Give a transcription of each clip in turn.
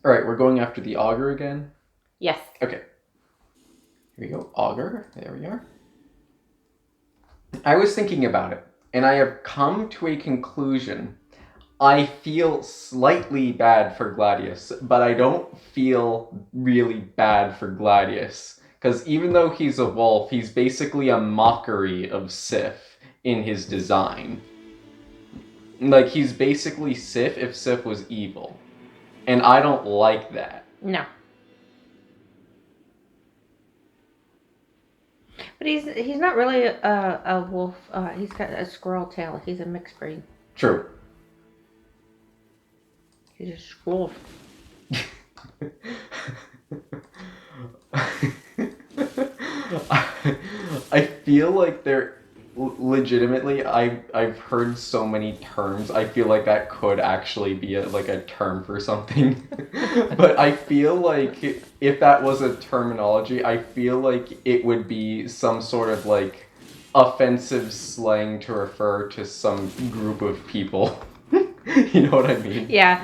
Alright, we're going after the auger again? Yes. Okay. Here we go. Auger. There we are. I was thinking about it, and I have come to a conclusion. I feel slightly bad for Gladius, but I don't feel really bad for Gladius. Because even though he's a wolf, he's basically a mockery of Sif in his design. Like, he's basically Sif if Sif was evil. And I don't like that. No. But he's not really a wolf. He's got a squirrel tail. He's a mixed breed. True. He's a squirrel. I feel like they're legitimately. I've heard so many terms. I feel like that could actually be a term for something. But I feel like if that was a terminology, I feel like it would be some sort of like offensive slang to refer to some group of people. You know what I mean? Yeah.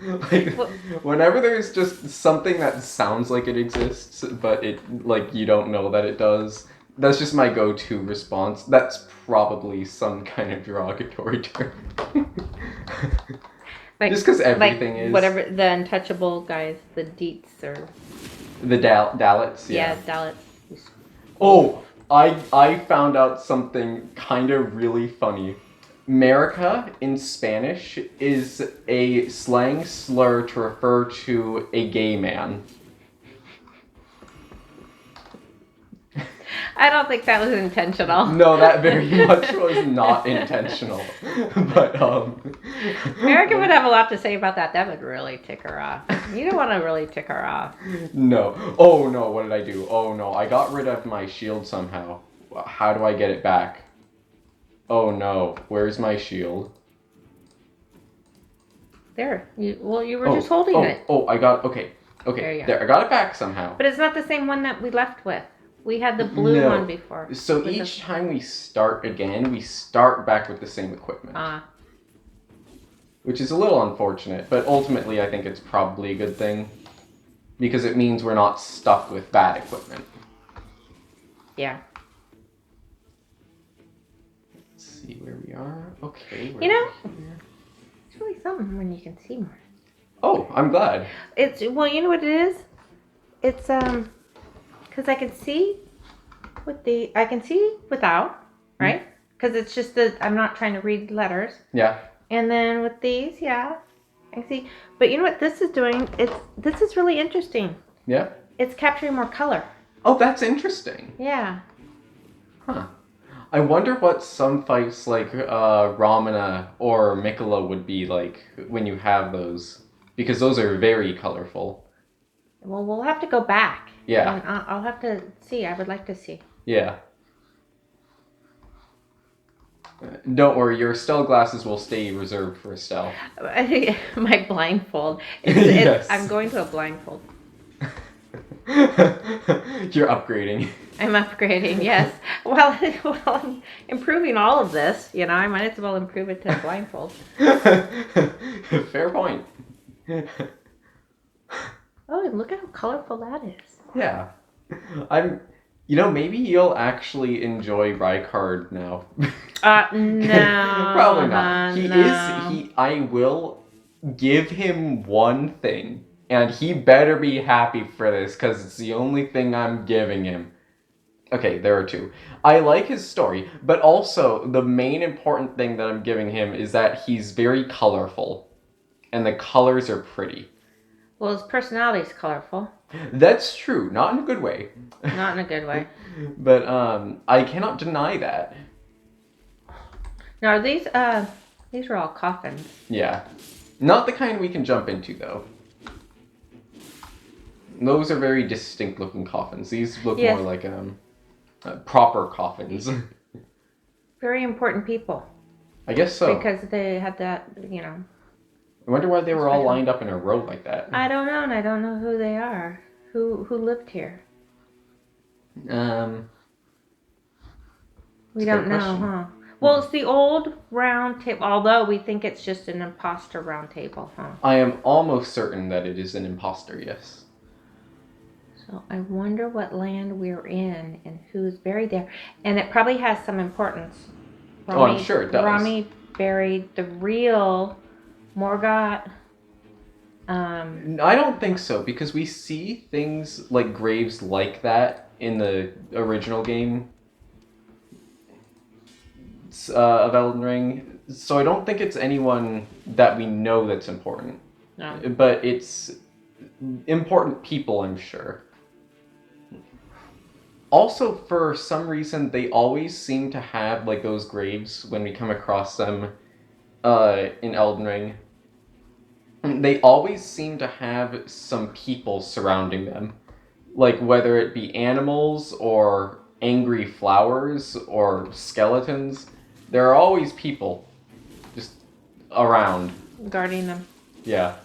Like, whenever there's just something that sounds like it exists, but it like you don't know that it does, that's just my go-to response. That's probably some kind of derogatory term. Just because everything is. Whatever the untouchable guys, the deets or The Dalits, yeah. Dalits. Oh, I found out something kind of really funny. Marica in Spanish is a slang slur to refer to a gay man. I don't think that was intentional. No, that very much was not intentional. But America would have a lot to say about that. That would really tick her off. You don't want to really tick her off. No. Oh no, what did I do? Oh no, I got rid of my shield somehow. How do I get it back? Oh no, where's my shield? There. You were just holding it. Oh, I got okay. Okay, there, I got it back somehow. But it's not the same one that we left with. We had the blue one before. So each time we start again, we start back with the same equipment. Which is a little unfortunate, but ultimately I think it's probably a good thing. Because it means we're not stuck with bad equipment. Yeah. Let's see where we are. Okay. It's really something when you can see more. Oh, I'm glad. You know what it is? It's because I can see without, right? Because it's just that I'm not trying to read letters. Yeah. And then with these, yeah, I see. But you know what this is doing? This is really interesting. Yeah. It's capturing more color. Oh, that's interesting. Yeah. Huh. I wonder what some fights like Ramana or Mikola would be like when you have those. Because those are very colorful. Well, we'll have to go back. Yeah. And I'll have to see. I would like to see. Yeah. Don't worry, your Estelle glasses will stay reserved for Estelle. My blindfold. Yes. I'm going to a blindfold. You're upgrading. I'm upgrading, yes. Well, I'm improving all of this. I might as well improve it to a blindfold. Fair point. Oh, and look at how colorful that is. Yeah. Maybe you'll actually enjoy Rykard now. No. Probably not. No. I will give him one thing, and he better be happy for this, because it's the only thing I'm giving him. Okay, there are two. I like his story, but also the main important thing that I'm giving him is that he's very colorful, and the colors are pretty. Well, his personality is colorful. That's true, not in a good way. Not in a good way. But I cannot deny that. Now, these are all coffins. Yeah. Not the kind we can jump into, though. Those are very distinct looking coffins. These look more like proper coffins. Very important people. I guess so. Because they had that, I wonder why they were all lined up in a row like that. I don't know, and I don't know who they are. Who lived here? We don't know, huh? Well, it's the old round table, although we think it's just an imposter round table, huh? I am almost certain that it is an imposter, yes. So I wonder what land we're in and who's buried there. And it probably has some importance. Oh, I'm sure it does. Rami buried the real Morgoth. I don't think so, because we see things like graves like that in the original game of Elden Ring. So I don't think it's anyone that we know that's important. No. But it's important people, I'm sure. Also, for some reason, they always seem to have like those graves when we come across them in Elden Ring. They always seem to have some people surrounding them. Like, whether it be animals or angry flowers or skeletons, there are always people just around. Guarding them. Yeah.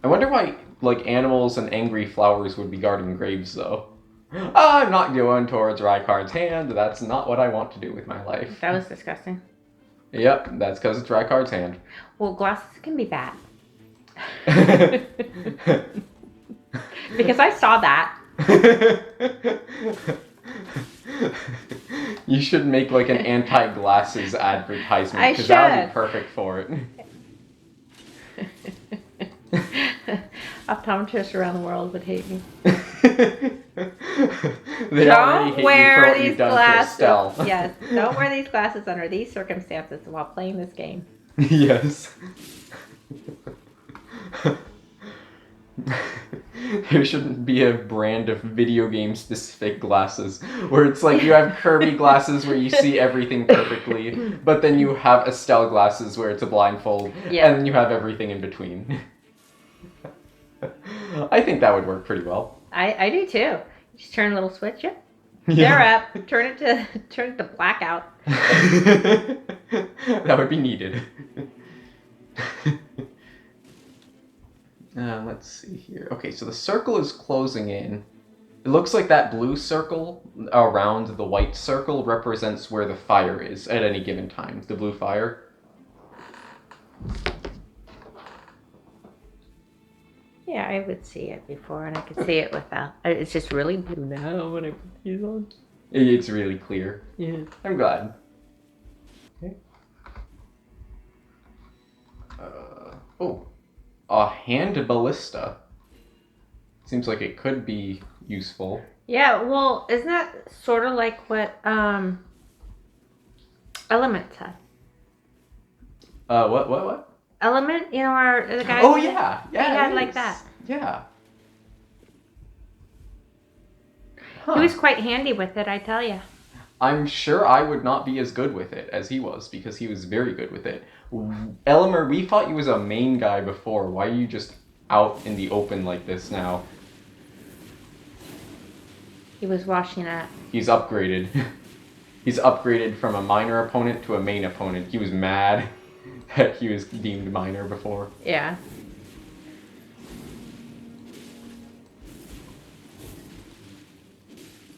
I wonder why, like, animals and angry flowers would be guarding graves, though. I'm not going towards Rykard's hand. That's not what I want to do with my life. That was disgusting. Yep, that's because it's Rykard's hand. Well, glasses can be bad. Because I saw that. You should make like an anti-glasses advertisement, because that would be perfect for it. Optometrists around the world would hate me. They already hate you for what you've done for Estelle. Yes, don't wear these glasses under these circumstances while playing this game. Yes. There shouldn't be a brand of video game specific glasses where it's like you have Kirby glasses where you see everything perfectly, but then you have Estelle glasses where it's a blindfold, yeah. and then you have everything in between. I think that would work pretty well. I do too. Just turn a little switch, yep. Yeah. They're up. Turn it to blackout. That would be needed. Let's see here. Okay, so the circle is closing in. It looks like that blue circle around the white circle represents where the fire is at any given time. The blue fire. Yeah, I would see it before, and I could see it without. It's just really blue now when I put these on. It's really clear. Yeah. I'm glad. Okay. A hand ballista. Seems like it could be useful. Yeah, well, isn't that sort of like what Element had? What? Element, you know, the guy. Oh yeah, he had like that. Yeah. Huh. He was quite handy with it, I tell you. I'm sure I would not be as good with it as he was, because he was very good with it. Elmer, we thought you was a main guy before. Why are you just out in the open like this now? He was washing up. He's upgraded. He's upgraded from a minor opponent to a main opponent. He was mad that he was deemed minor before. Yeah.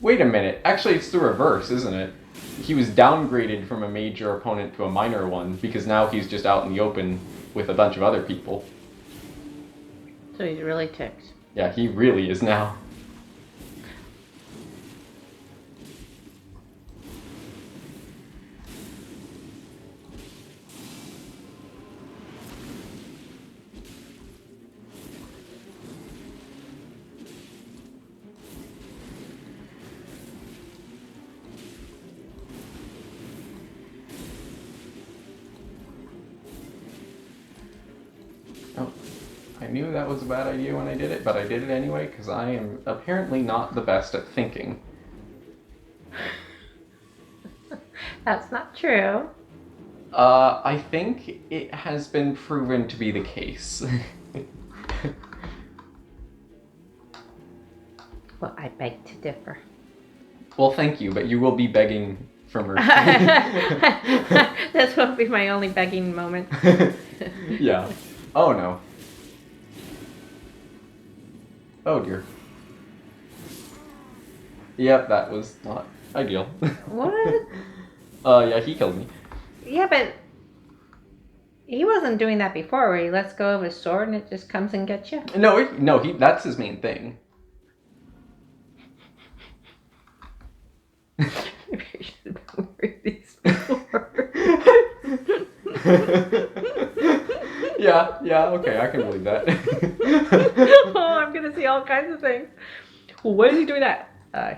Wait a minute. Actually, it's the reverse, isn't it? He was downgraded from a major opponent to a minor one, because now he's just out in the open with a bunch of other people. So he's really ticked. Yeah, he really is now. Oh, I knew that was a bad idea when I did it, but I did it anyway, because I am apparently not the best at thinking. That's not true. I think it has been proven to be the case. Well, I beg to differ. Well, thank you, but you will be begging for mercy. This won't be my only begging moment. Yeah. Oh no. Oh dear. Yep, that was not ideal. What? Yeah, he killed me. Yeah, but he wasn't doing that before, where he lets go of his sword and it just comes and gets you. No, that's his main thing. Maybe I should read these before. Yeah, okay, I can believe that. Oh, I'm gonna see all kinds of things. Well, why is he doing that?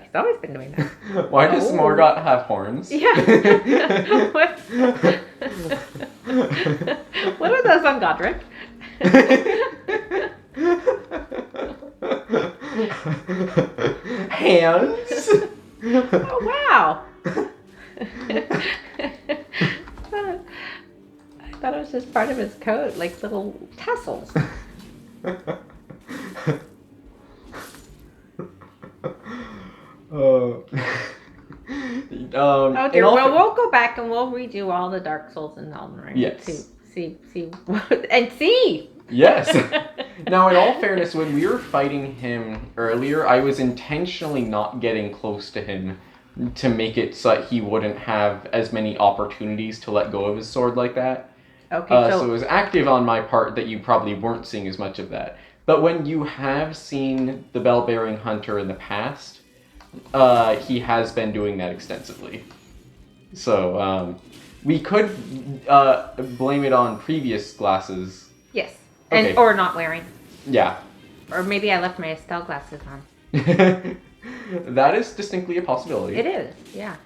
He's always been doing that. Why does Morgott have horns? Yeah. What? What are those on Godric? Hands? Oh, wow. I thought it was just part of his coat, like little tassels. Oh dear. Well, we'll go back and we'll redo all the Dark Souls in Elden Ring. Yes. See, and see. Yes. Now, in all fairness, when we were fighting him earlier, I was intentionally not getting close to him to make it so that he wouldn't have as many opportunities to let go of his sword like that. Okay, So it was active on my part that you probably weren't seeing as much of that. But when you have seen the Bell-Bearing Hunter in the past, he has been doing that extensively. So, we could blame it on previous glasses. yes. Okay. Or not wearing. Yeah. Or maybe I left my Estelle glasses on. That is distinctly a possibility. It is, yeah.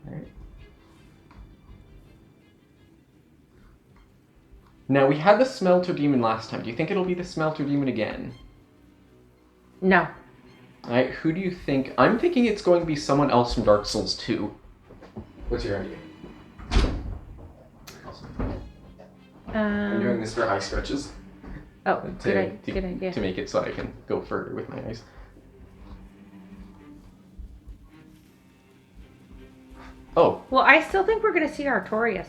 Alright. Now, we had the Smelter Demon last time. Do you think it'll be the Smelter Demon again? No. Alright, who do you think? I'm thinking it's going to be someone else from Dark Souls 2. What's your idea? I'm doing this for eye stretches. Oh, good idea. To make it so I can go further with my eyes. Oh. Well, I still think we're going to see Artorias.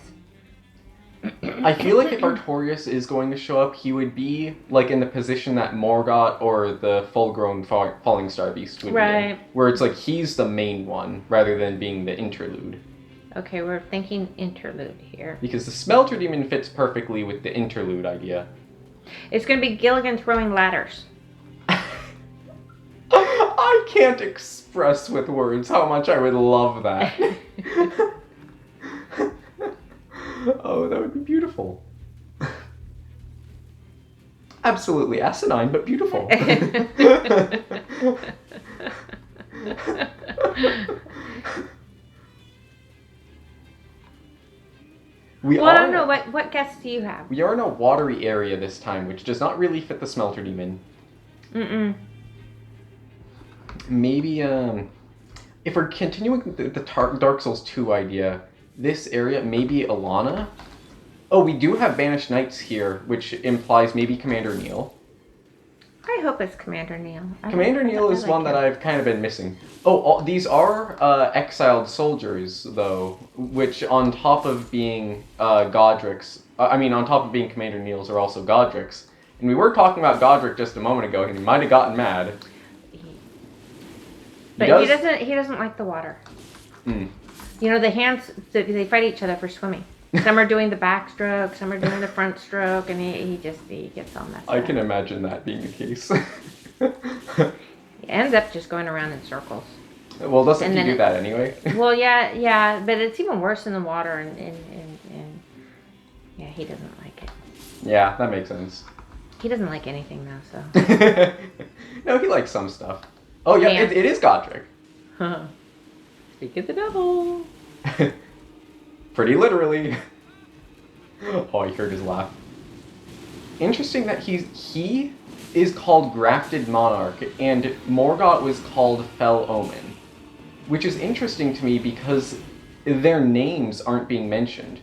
I feel like if Artorias is going to show up, he would be like in the position that Morgott or the full-grown Falling Star Beast would be in, where it's like he's the main one rather than being the interlude. Okay, we're thinking interlude here. Because the Smelter Demon fits perfectly with the interlude idea. It's going to be Gilligan throwing ladders. I can't express with words how much I would love that. Oh, that would be beautiful. Absolutely asinine, but beautiful. I don't know. What guess do you have? We are in a watery area this time, which does not really fit the Smelter Demon. Maybe, if we're continuing the Dark Souls 2 idea, this area, maybe Alana? Oh, we do have Banished Knights here, which implies maybe Commander Neil. I hope it's Commander Neil. Commander Neil is one that I've kind of been missing. Oh, these are exiled soldiers, though, which on top of being on top of being Commander Neil's are also Godric's. And we were talking about Godric just a moment ago, and he might have gotten mad. But he doesn't like the water. Mm. You know, the hands, they fight each other for swimming. Some are doing the backstroke, some are doing the front stroke, and he gets all messed up. I can imagine that being the case. He ends up just going around in circles. Well, doesn't he do that anyway? Well, yeah, but it's even worse in the water, and yeah, he doesn't like it. Yeah, that makes sense. He doesn't like anything though, so. No, he likes some stuff. Oh yeah, it is Godric. Speak of the devil. Pretty literally. Oh, I heard his laugh. Interesting that he is called Grafted Monarch, and Morgott was called Fell Omen. Which is interesting to me because their names aren't being mentioned.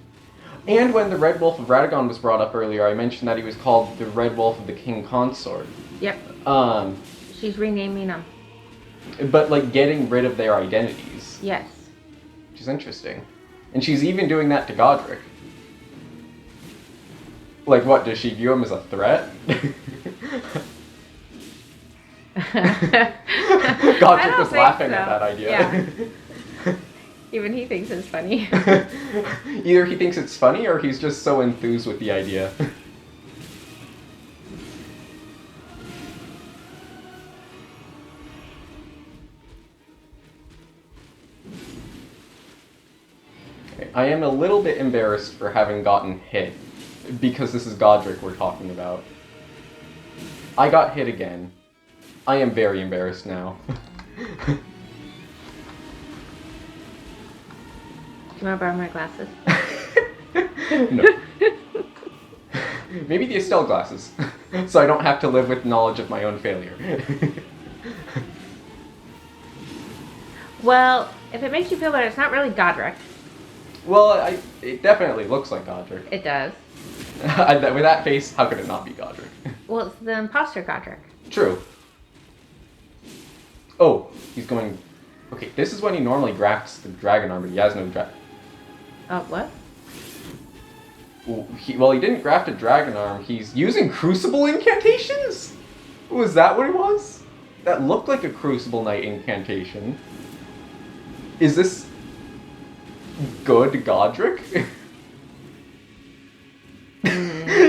And when the Red Wolf of Radagon was brought up earlier, I mentioned that he was called the Red Wolf of the King Consort. Yep. She's renaming them. But, like, getting rid of their identities. Yes. Which is interesting. And she's even doing that to Godric. Like, what, does she view him as a threat? Godric was think laughing so. at that idea. Yeah. Even he thinks it's funny. Either he thinks it's funny or he's just so enthused with the idea. Okay, I am a little bit embarrassed for having gotten hit, because this is Godric we're talking about. I got hit again. I am very embarrassed now. Do you want to borrow my glasses? No. Maybe the Estelle glasses, so I don't have to live with knowledge of my own failure. Well, if it makes you feel better, it's not really Godric. Well, it definitely looks like Godric. It does. With that face, how could it not be Godric? Well, it's the imposter Godric. True. Oh, he's going... Okay, this is when he normally grafts the dragon armor. He has no Oh, what? Well, he didn't graft a dragon arm. He's using crucible incantations? Was that what it was? That looked like a Crucible Knight incantation. Is this... good Godric?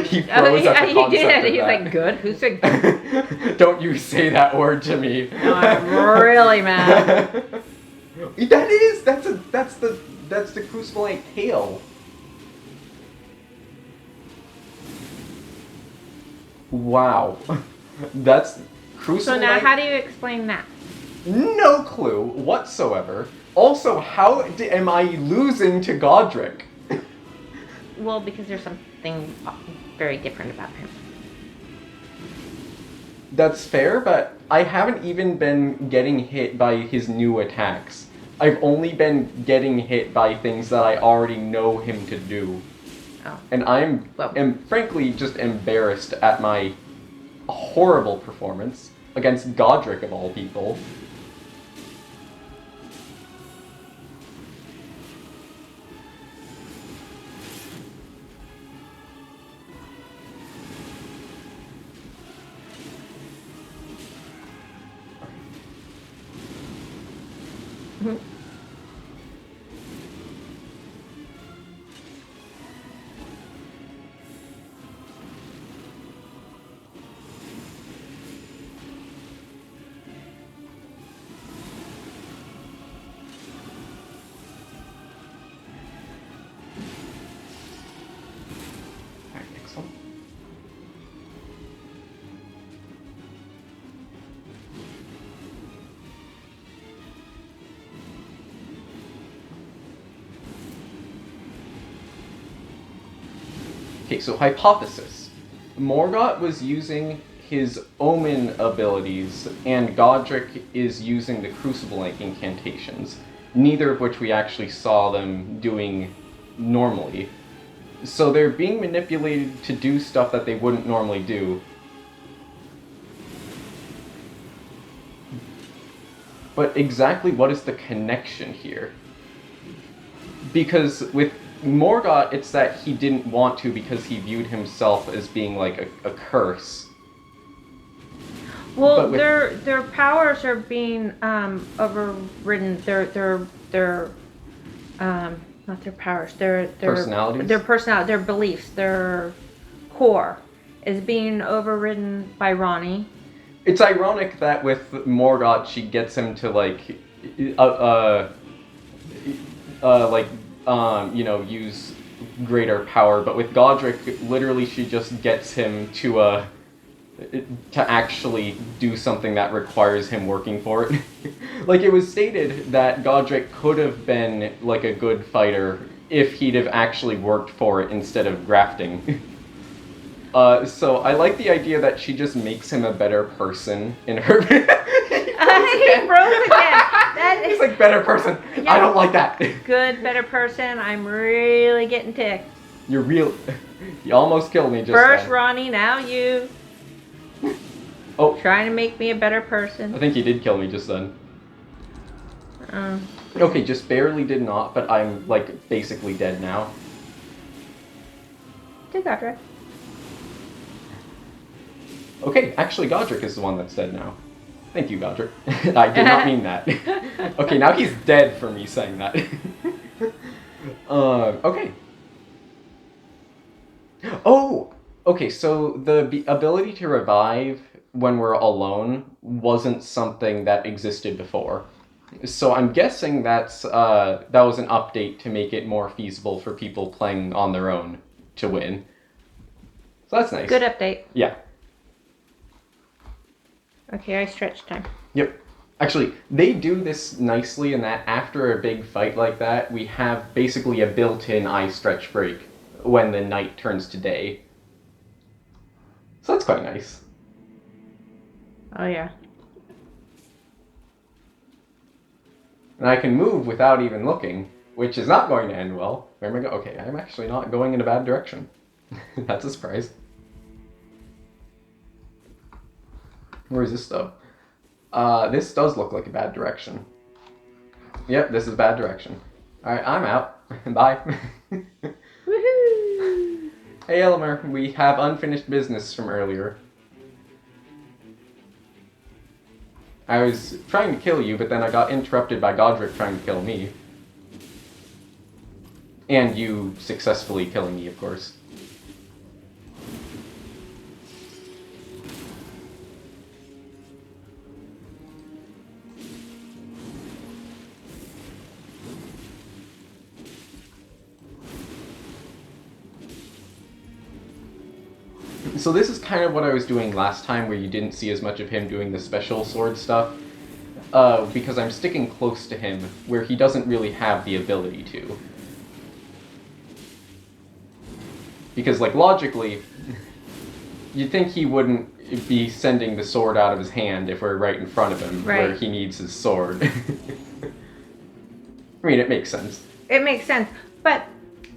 He froze at the concept he did. of He's that. like, good? Who said good? Don't you say that word to me. No, I'm really mad. That's the Crucible Knight tail. Wow. That's Crucible So now, Knight. how do you explain that? No clue whatsoever. Also, how am I losing to Godric? Well, because there's something very different about him. That's fair, but I haven't even been getting hit by his new attacks. I've only been getting hit by things that I already know him to do. Oh. And I'm frankly just embarrassed at my horrible performance against Godric of all people. Alright, next one. Okay, so hypothesis. Morgott was using his Omen abilities, and Godric is using the Crucible Knight incantations, neither of which we actually saw them doing normally. So they're being manipulated to do stuff that they wouldn't normally do. But exactly what is the connection here? Because with Morgott, it's that he didn't want to because he viewed himself as being like a curse. Well, their powers are being overridden. Their not their powers. Their personalities. Their personality. Their beliefs. Their core is being overridden by Ronnie. It's ironic that with Morgott, she gets him to use greater power, but with Godric, literally she just gets him to actually do something that requires him working for it. Like, it was stated that Godric could have been like a good fighter if he'd have actually worked for it instead of grafting. So I like the idea that she just makes him a better person in her... He froze again. He's like, better person. Yeah. I don't like that. Good, better person. I'm really getting ticked. You're real... You almost killed me just First then. Ronnie, now you. Oh. Trying to make me a better person. I think he did kill me just then. Okay, just barely did not, but I'm, like, basically dead now. To Godric. Okay, actually Godric is the one that's dead now. Thank you, Godric. I did not mean that. Okay, now he's dead for me saying that. Okay. Oh! Okay, so the ability to revive when we're alone wasn't something that existed before. So I'm guessing that was an update to make it more feasible for people playing on their own to win. So that's nice. Good update. Yeah. Okay, I stretch time. Yep. Actually, they do this nicely in that after a big fight like that, we have basically a built-in eye stretch break when the night turns to day. So that's quite nice. Oh, yeah. And I can move without even looking, which is not going to end well. Where am I going? Okay, I'm actually not going in a bad direction. That's a surprise. Where is this, though? This does look like a bad direction. Yep, this is a bad direction. Alright, I'm out. Bye. Woohoo! Hey, Elmer, we have unfinished business from earlier. I was trying to kill you, but then I got interrupted by Godric trying to kill me. And you successfully killing me, of course. So this is kind of what I was doing last time, where you didn't see as much of him doing the special sword stuff. Because I'm sticking close to him, where he doesn't really have the ability to. Because, like, logically, you'd think he wouldn't be sending the sword out of his hand if we're right in front of him, right. Where he needs his sword. I mean, it makes sense. It makes sense, but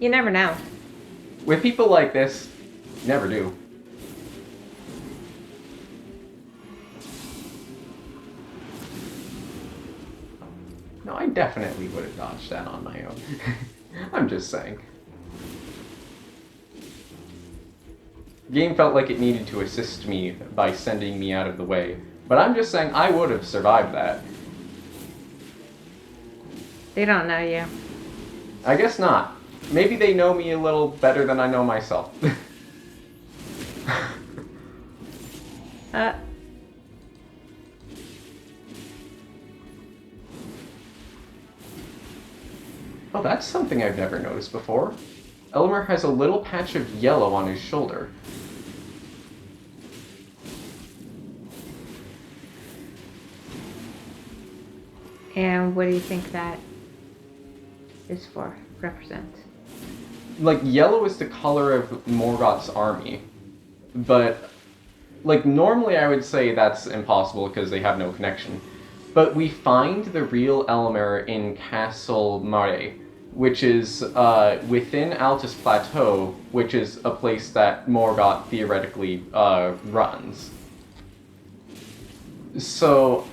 you never know. With people like this, you never do. No, I definitely would have dodged that on my own. I'm just saying. The game felt like it needed to assist me by sending me out of the way, but I'm just saying I would have survived that. They don't know you. I guess not. Maybe they know me a little better than I know myself. Oh, that's something I've never noticed before. Elmer has a little patch of yellow on his shoulder. And what do you think that is for? Represent? Like, yellow is the color of Morgoth's army. But, like, normally I would say that's impossible because they have no connection. But we find the real Elmer in Castle Mare, which is within Altus Plateau, which is a place that Morgoth theoretically runs. So,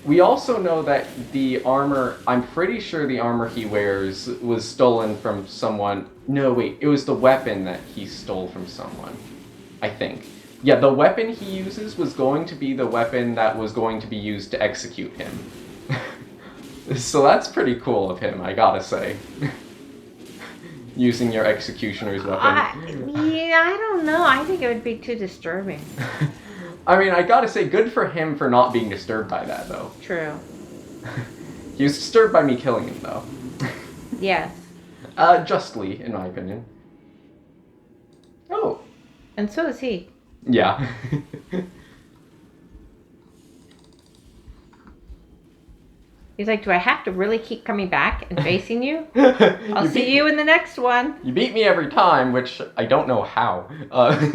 we also know that the armor, I'm pretty sure the armor he wears was stolen from someone. No, wait, it was the weapon that he stole from someone, I think. Yeah, the weapon he uses was going to be the weapon that was going to be used to execute him. So that's pretty cool of him, I gotta say. Using your executioner's weapon. I don't know. I think it would be too disturbing. I mean, I gotta say, good for him for not being disturbed by that, though. True. He was disturbed by me killing him, though. Yes. Justly, in my opinion. Oh. And so is he. Yeah. He's like, do I have to really keep coming back and facing you? I'll see you in the next one. You beat me every time, which I don't know how.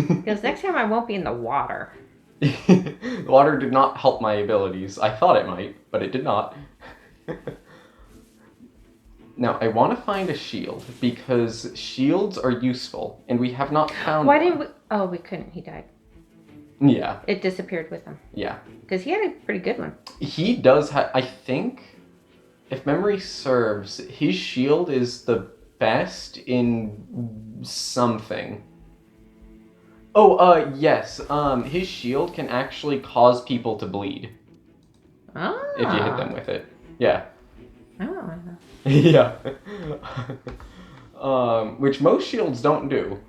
Because next time I won't be in the water. The water did not help my abilities. I thought it might, but it did not. Now, I want to find a shield, because shields are useful, and we have not found Why one. didn't we? Oh, we couldn't. He died. Yeah. It disappeared with him. Yeah. Because he had a pretty good one. He does have... I think, if memory serves, his shield is the best in something. Oh, yes. His shield can actually cause people to bleed. if you hit them with it. Yeah. Oh. Yeah. Which most shields don't do.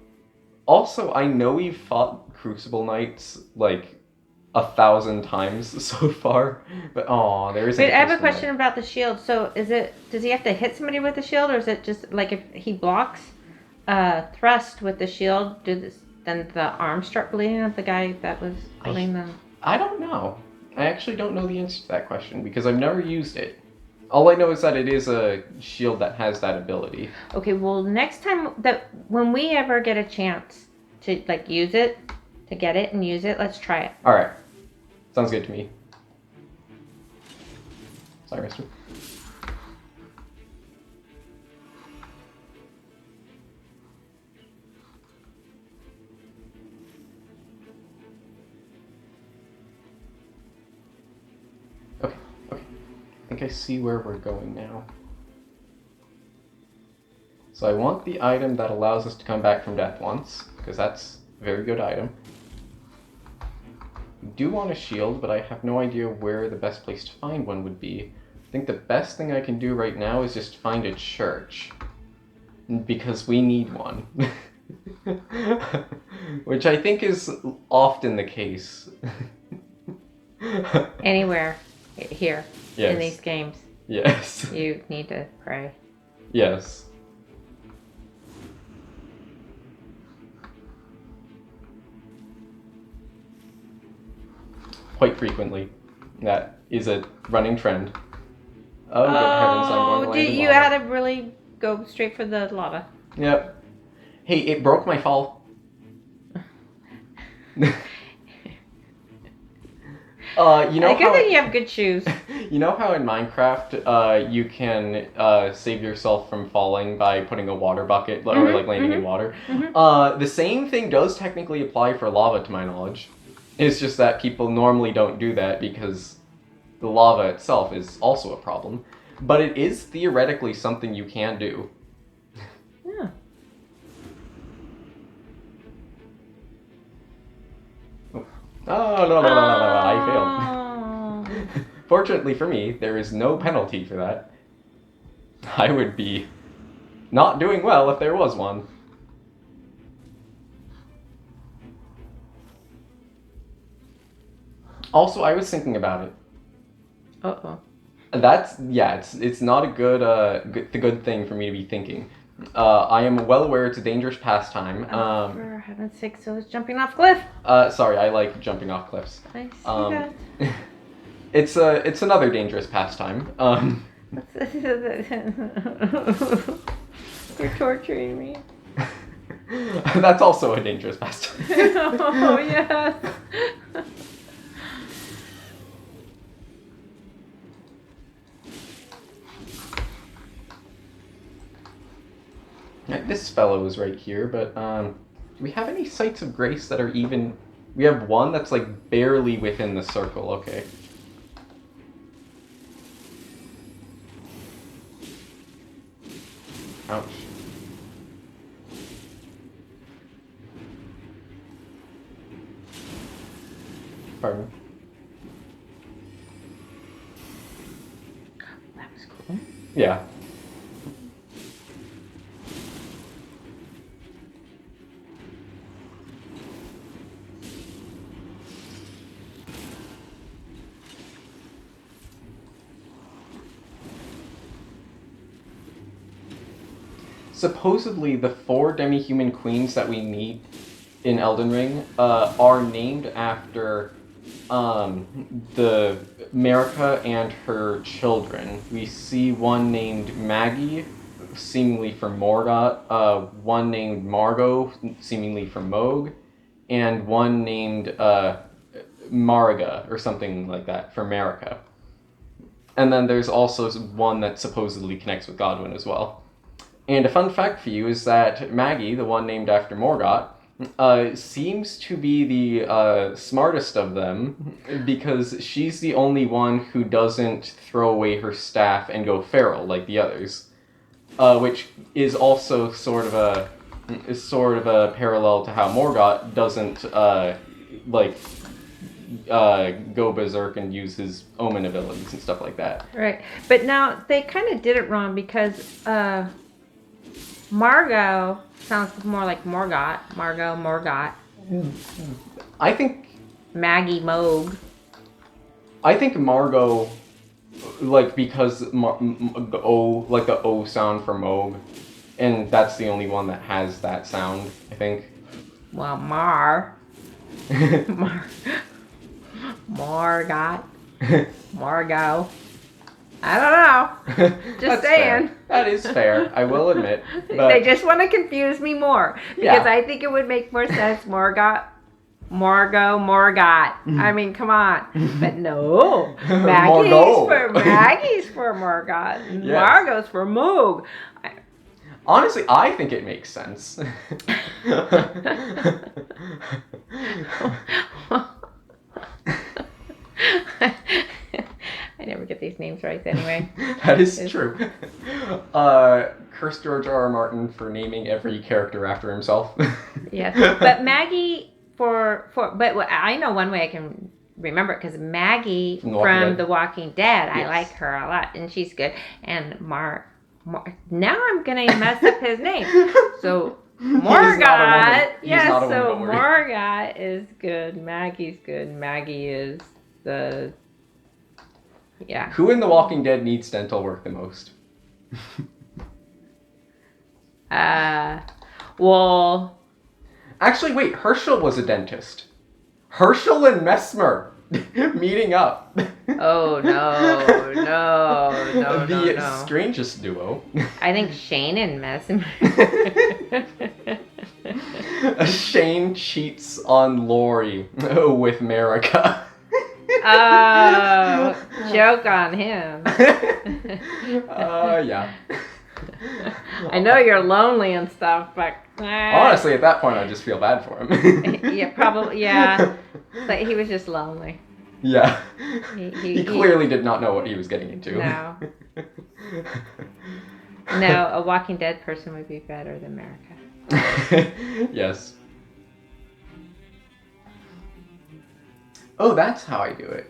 Also, I know we've fought Crucible Knights like 1,000 times so far, but there isn't. Wait, I have a question about the shield. So, does he have to hit somebody with the shield, or is it just like if he blocks thrust with the shield, then the arms start bleeding of the guy that was holding them? I don't know. I actually don't know the answer to that question because I've never used it. All I know is that it is a shield that has that ability. Okay, well, next time when we ever get a chance to like use it, to get it and use it, let's try it. All right, sounds good to me. Sorry, mister. Okay. I think I see where we're going now. So I want the item that allows us to come back from death once, because that's a very good item. I do want a shield, but I have no idea where the best place to find one would be. I think the best thing I can do right now is just find a church. Because we need one. Which I think is often the case. Anywhere here in these games. Yes. You need to pray. Yes. Quite frequently. That is a running trend. Oh, good heavens, I'm going to land in you lava. had to really go straight for the lava. Yep. Hey, it broke my fall. You know good thing you have good shoes. You know how in Minecraft, you can save yourself from falling by putting a water bucket or like landing in water? The same thing does technically apply for lava, to my knowledge. It's just that people normally don't do that because the lava itself is also a problem. But it is theoretically something you can do. Yeah. Oh, no, I failed. Fortunately for me, there is no penalty for that. I would be not doing well if there was one. Also, I was thinking about it. Uh-oh. It's not a good thing for me to be thinking. I am well aware it's a dangerous pastime. For heaven's sake, so is jumping off cliff. Sorry, I like jumping off cliffs. I see that. It's another dangerous pastime. You're torturing me. That's also a dangerous pastime. Oh, yes. This fellow is right here, but do we have any sites of grace that are even... We have one that's like barely within the circle, okay. Ouch. Pardon. That was cool. Yeah. Supposedly, the 4 demi-human queens that we meet in Elden Ring are named after the Marika and her children. We see one named Maggie, seemingly from Morgott, one named Margot, seemingly from Moog, and one named Mariga, or something like that, for Marika. And then there's also one that supposedly connects with Godwin as well. And a fun fact for you is that Maggie, the one named after Morgott, seems to be the smartest of them because she's the only one who doesn't throw away her staff and go feral like the others, which is also sort of a parallel to how Morgott doesn't go berserk and use his omen abilities and stuff like that. Right. But now they kind of did it wrong because Margot sounds more like Morgott. Morgott. I think Maggie Moog. Margot, like, because the O sound for Moog, and that's the only one that has that sound, I think. Well, Margot. Margot. I don't know. Just saying. Fair. That is fair. I will admit. But They just want to confuse me more because I think it would make more sense. Morgott. I mean, come on. But no. Maggie's for Morgott. And Yes. Margot's for Moog. Honestly, I think it makes sense. I never get these names right anyway. That is true. Curse George R. R. Martin for naming every character after himself. Yes, but Maggie but I know one way I can remember it because Maggie from The Walking Dead, I like her a lot and she's good. And now I'm gonna mess up his name. So Morgott, Morgott is good. Maggie's good. Maggie is the Who in The Walking Dead needs dental work the most? Well. Actually, wait. Herschel was a dentist. Herschel and Mesmer meeting up. Oh no! The strangest duo. I think Shane and Mesmer. Shane cheats on Lori with Marika. Oh, joke on him. Yeah. I know you're lonely and stuff, but honestly, at that point, I just feel bad for him. Yeah, probably. Yeah, but he was just lonely. Yeah. He clearly did not know what he was getting into. No. No, a Walking Dead person would be better than Marika. Yes. Oh, that's how I do it.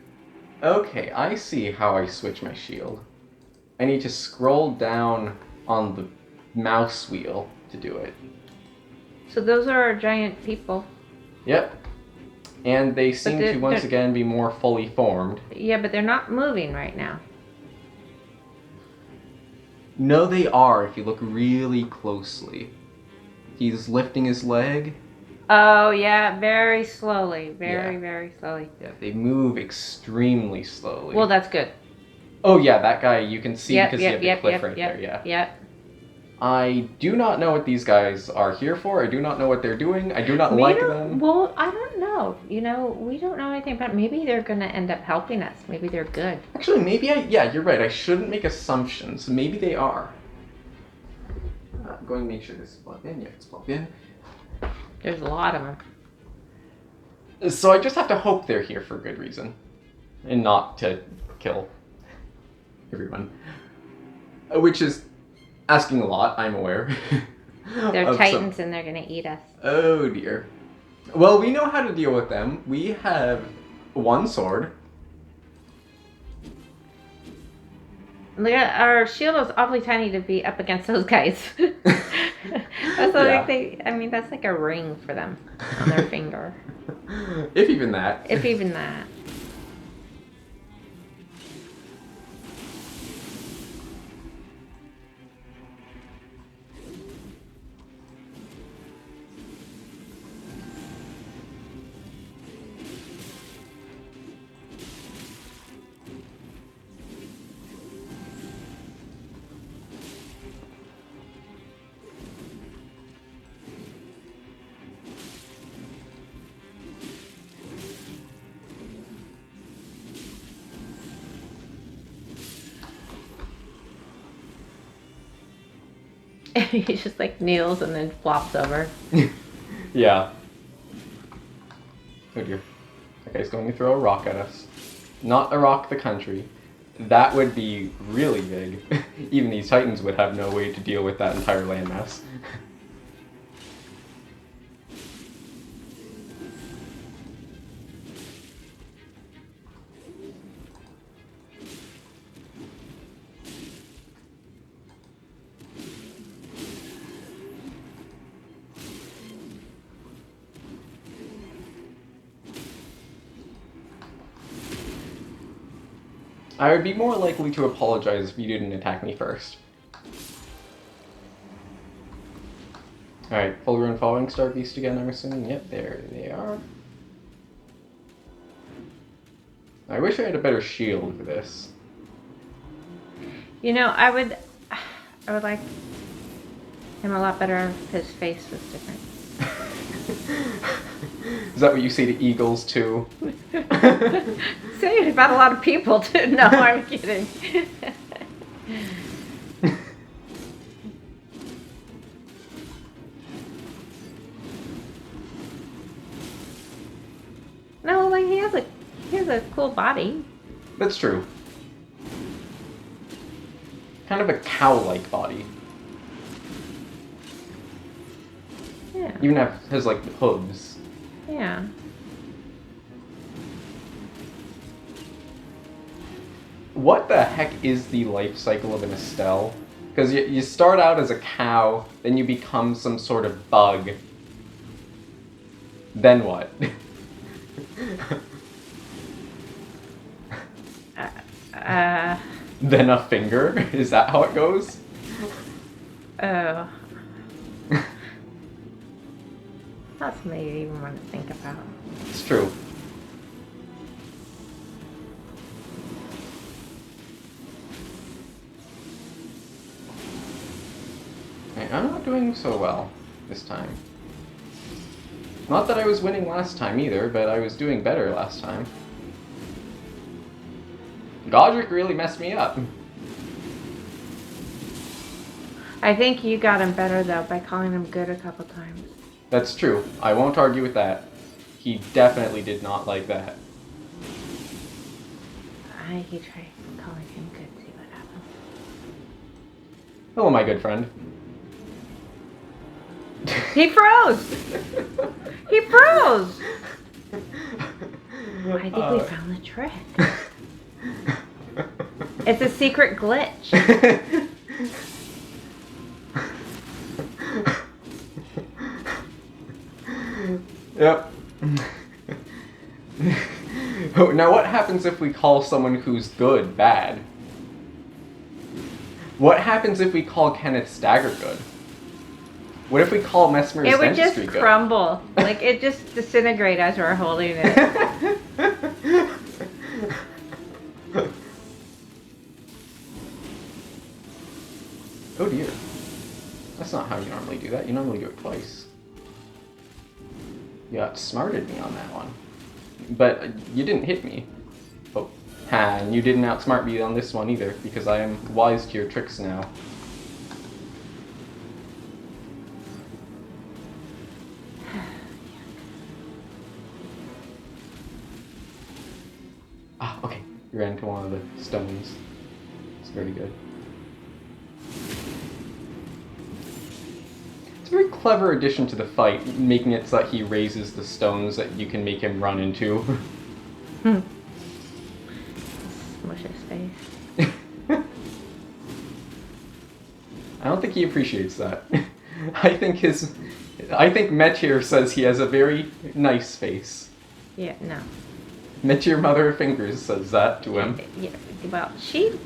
Okay, I see how I switch my shield. I need to scroll down on the mouse wheel to do it. So those are our giant people. Yep. And they seem to once again be more fully formed. Yeah, but they're not moving right now. No, they are if you look really closely. He's lifting his leg. Oh, yeah, very slowly. Very slowly. Yeah, they move extremely slowly. Well, that's good. Oh, yeah, that guy you can see because he had the cliff right there, yeah. Yep. I do not know what these guys are here for. I do not know what they're doing. I do not like them. Well, I don't know. You know, we don't know anything about it. Maybe they're going to end up helping us. Maybe they're good. Actually, maybe yeah, you're right. I shouldn't make assumptions. Maybe they are. I'm going to make sure this is plugged in. Yeah, it's plugged in. There's a lot of them. So I just have to hope they're here for good reason. And not to kill everyone. Which is asking a lot, I'm aware. They're titans and they're going to eat us. Oh dear. Well, we know how to deal with them. We have one sword. Look at our shield is awfully tiny to be up against those guys. That's that's like a ring for them on their finger. If even that. If even that. He just like kneels and then flops over. Yeah. Oh dear. That guy's going to throw a rock at us. Not a rock the country. That would be really big. Even these titans would have no way to deal with that entire landmass. I would be more likely to apologize if you didn't attack me first. Alright, full rune following Star Beast again, I'm assuming. Yep, there they are. I wish I had a better shield for this. You know, I would like him a lot better if his face was different. Is that what you say to eagles too? Say it about a lot of people too. No, I'm kidding. No, like he has a cool body. That's true. Kind of a cow-like body. Yeah. Even has like hooves. Yeah. What the heck is the life cycle of an Estelle? Because you start out as a cow, then you become some sort of bug. Then what? Then a finger? Is that how it goes? Oh. That's something you even want to think about. It's true. Okay, I'm not doing so well this time. Not that I was winning last time either, but I was doing better last time. Godric really messed me up. I think you got him better though by calling him good a couple times. That's true. I won't argue with that. He definitely did not like that. I think you try calling him good, see what happens. Hello, my good friend. He froze! He froze! I think we found the trick. It's a secret glitch. Yep. Oh, now what happens if we call someone who's good bad? What happens if we call Kenneth Stagger good? What if we call Mesmer's It would Dentistry just good? crumble. Like, it just disintegrate as we're holding it. Oh dear. That's not how you normally do that. You normally do it twice. You outsmarted me on that one. But you didn't hit me. Oh. Ha, and you didn't outsmart me on this one either, because I am wise to your tricks now. Ah, okay. You ran into one of the stones. It's very good. It's a very clever addition to the fight, making it so that he raises the stones that you can make him run into. Smush his face. I don't think he appreciates that. I think Metyr says he has a very nice face. Yeah, no. Metyr Mother of Fingers says that to him. Yeah, well, she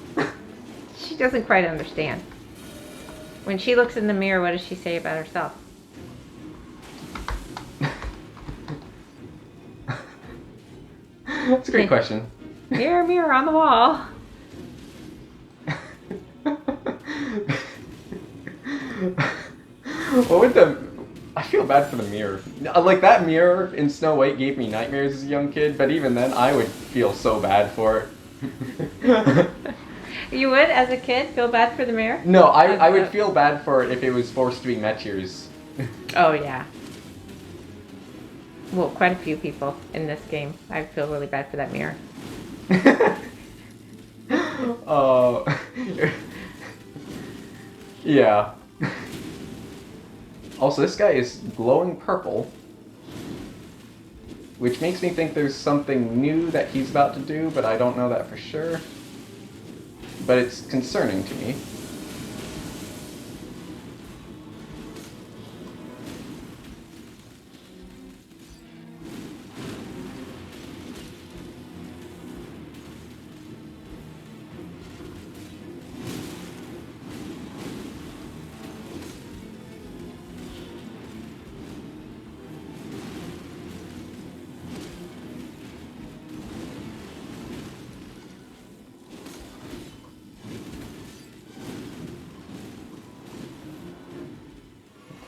doesn't quite understand. When she looks in the mirror, what does she say about herself? That's a great question. Mirror, mirror on the wall. What would the... I feel bad for the mirror. Like, that mirror in Snow White gave me nightmares as a young kid, but even then, I would feel so bad for it. You would, as a kid, feel bad for the mirror? No, I would feel bad for it if it was forced to be Metyr's. Oh, yeah. Well, quite a few people in this game. I feel really bad for that mirror. Oh. Yeah. Also, this guy is glowing purple, which makes me think there's something new that he's about to do, but I don't know that for sure. But it's concerning to me.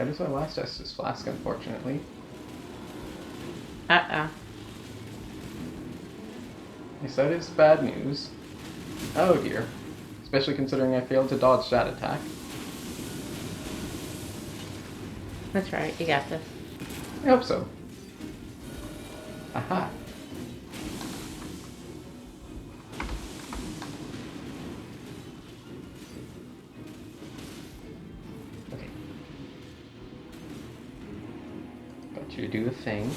How does my last Estus Flask, unfortunately? Uh-oh. Yes, that is bad news. Oh dear. Especially considering I failed to dodge that attack. That's right, you got this. I hope so. Aha. Okay. Got you to do the thing.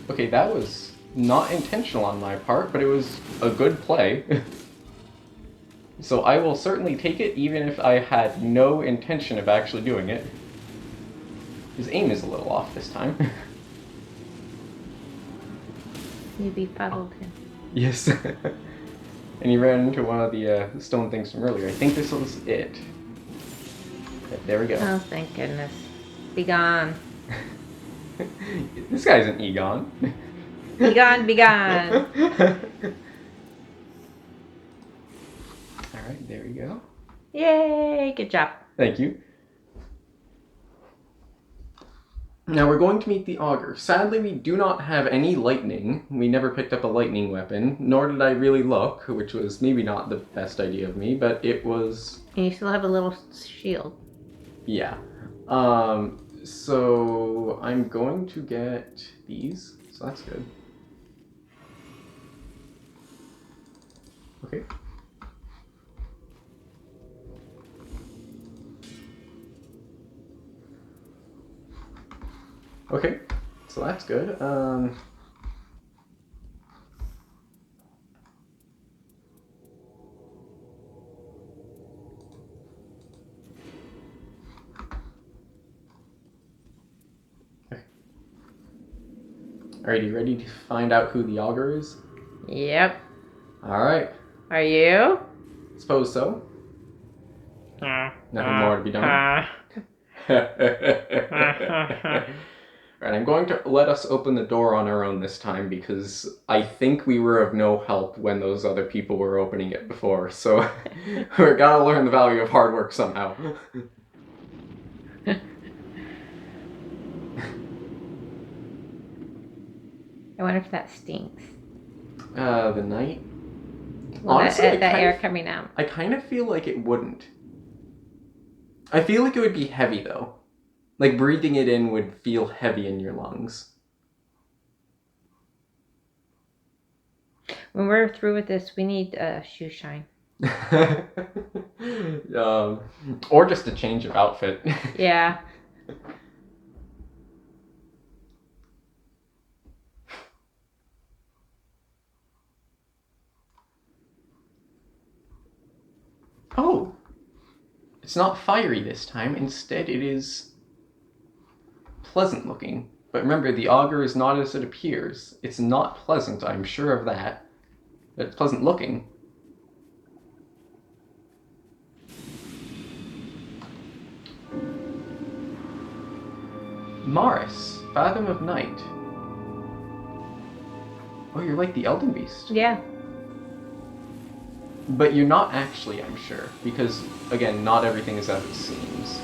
Okay, that was not intentional on my part, but it was a good play. So I will certainly take it, even if I had no intention of actually doing it. His aim is a little off this time. You befuddled him. Yes. And he ran into one of the stone things from earlier. I think this was it. There we go. Oh, thank goodness. Be gone. This guy's an Egon. Be gone, be gone. Alright, there we go. Yay, good job. Thank you. Now we're going to meet the Augur. Sadly, we do not have any lightning. We never picked up a lightning weapon, nor did I really look, which was maybe not the best idea of me, but it was... And you still have a little shield. Yeah. So I'm going to get these, so that's good. Okay. Okay, so that's good. Okay. Alright, you ready to find out who the Augur is? Yep. Alright. Are you? Suppose so. Nothing more to be done. Right, I'm going to let us open the door on our own this time because I think we were of no help when those other people were opening it before, so we're gotta learn the value of hard work somehow. I wonder if that stinks. The night? Well, Honestly, that air coming out. I kind of feel like it wouldn't. I feel like it would be heavy, though. Like, breathing it in would feel heavy in your lungs. When we're through with this, we need shoe shine. Or just a change of outfit. Yeah. Oh! It's not fiery this time. Instead, it is pleasant looking. But remember, the Augur is not as it appears. It's not pleasant, I'm sure of that. But it's pleasant looking. Maris, Fathom of Night. Oh, you're like the Elden Beast. Yeah. But you're not actually, I'm sure. Because, again, not everything is as it seems.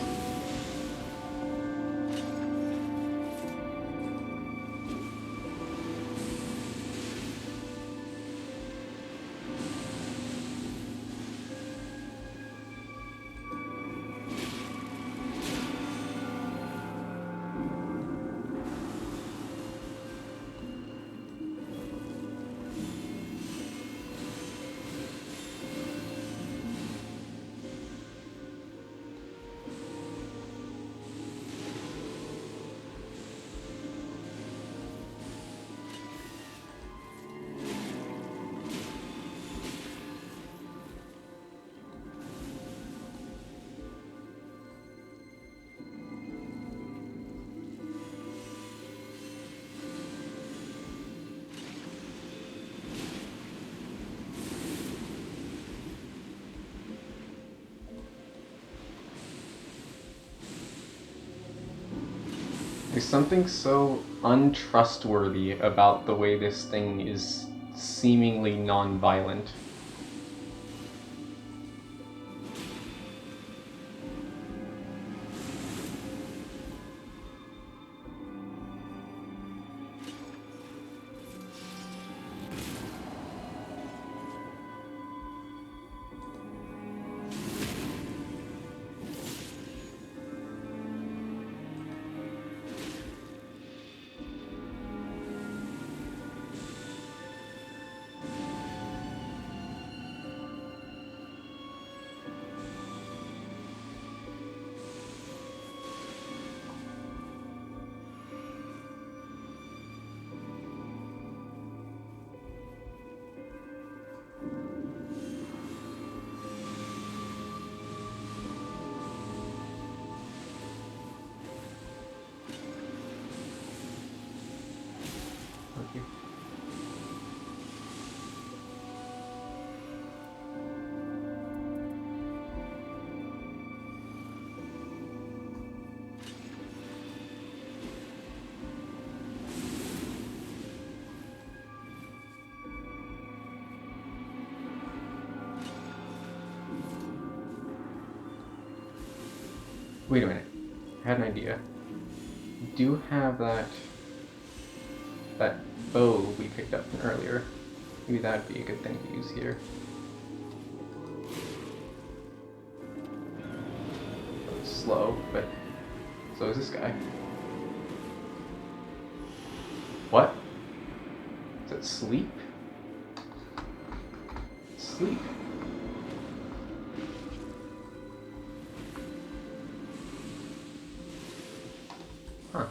There's something so untrustworthy about the way this thing is seemingly non-violent. Okay. Wait a minute. I had an idea. We do have that bow we picked up from earlier. Maybe that'd be a good thing to use here. It's slow, but so is this guy. What? Is it sleep? Sleep. Huh.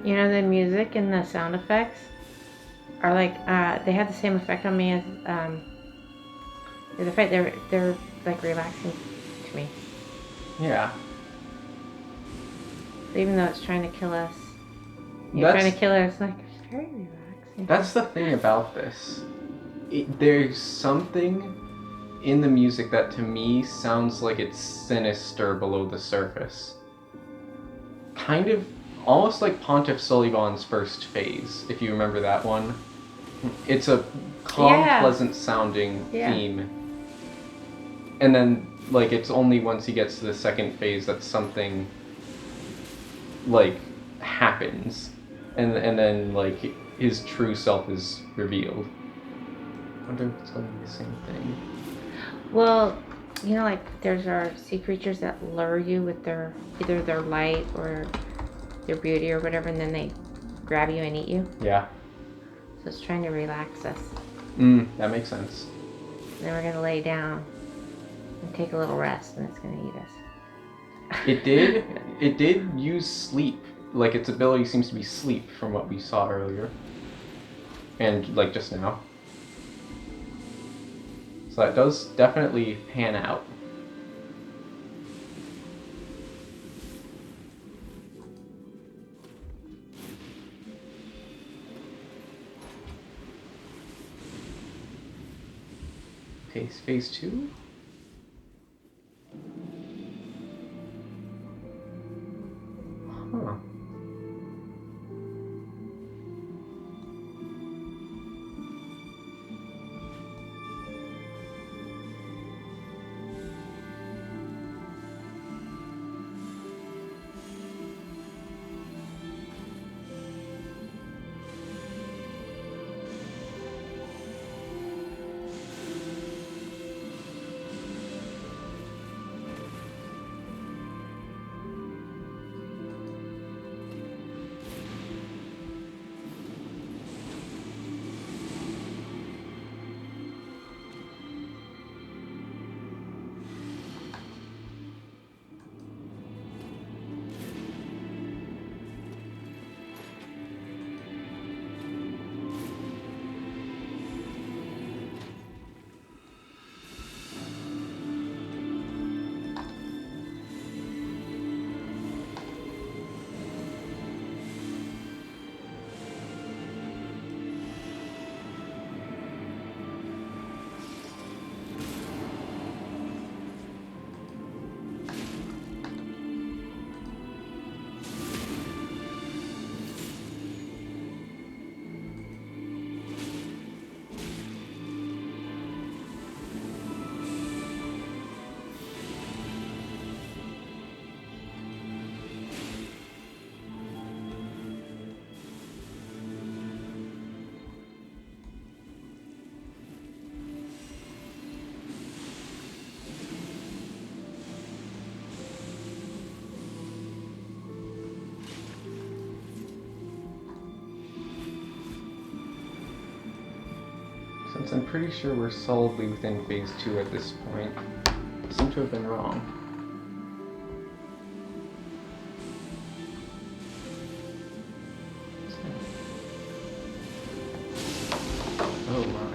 You know, the music and the sound effects are like they have the same effect on me as the fact they're like relaxing to me. Yeah. So even though it's trying to kill us, That's- trying to kill us, like it's very relaxing. That's the thing about this. There's something in the music that to me sounds like it's sinister below the surface. Kind of almost like Pontiff Suliban's first phase, if you remember that one. It's a calm, pleasant sounding theme. And then, like, it's only once he gets to the second phase that something, like, happens. And then, like, his true self is revealed. I wonder if it's going to be the same thing. Well, you know, like there's our sea creatures that lure you with their either their light or their beauty or whatever, and then they grab you and eat you. Yeah. So it's trying to relax us. That makes sense. And then we're gonna lay down and take a little rest, and it's gonna eat us. It did use sleep. Like, its ability seems to be sleep from what we saw earlier. And, like, just now. So that does definitely pan out. Okay, phase 2? Huh. Since I'm pretty sure we're solidly within phase 2 at this point. I seem to have been wrong. Oh my.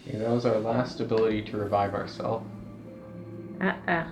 Okay, that was our last ability to revive ourselves. Uh-oh.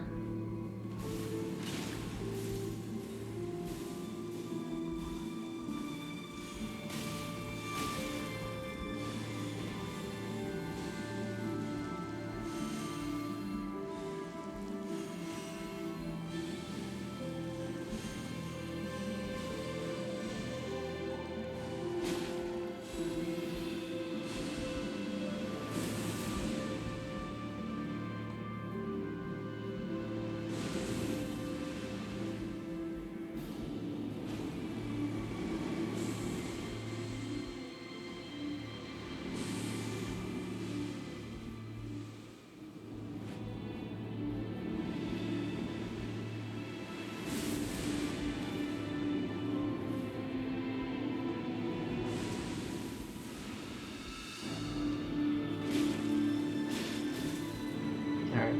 Alright.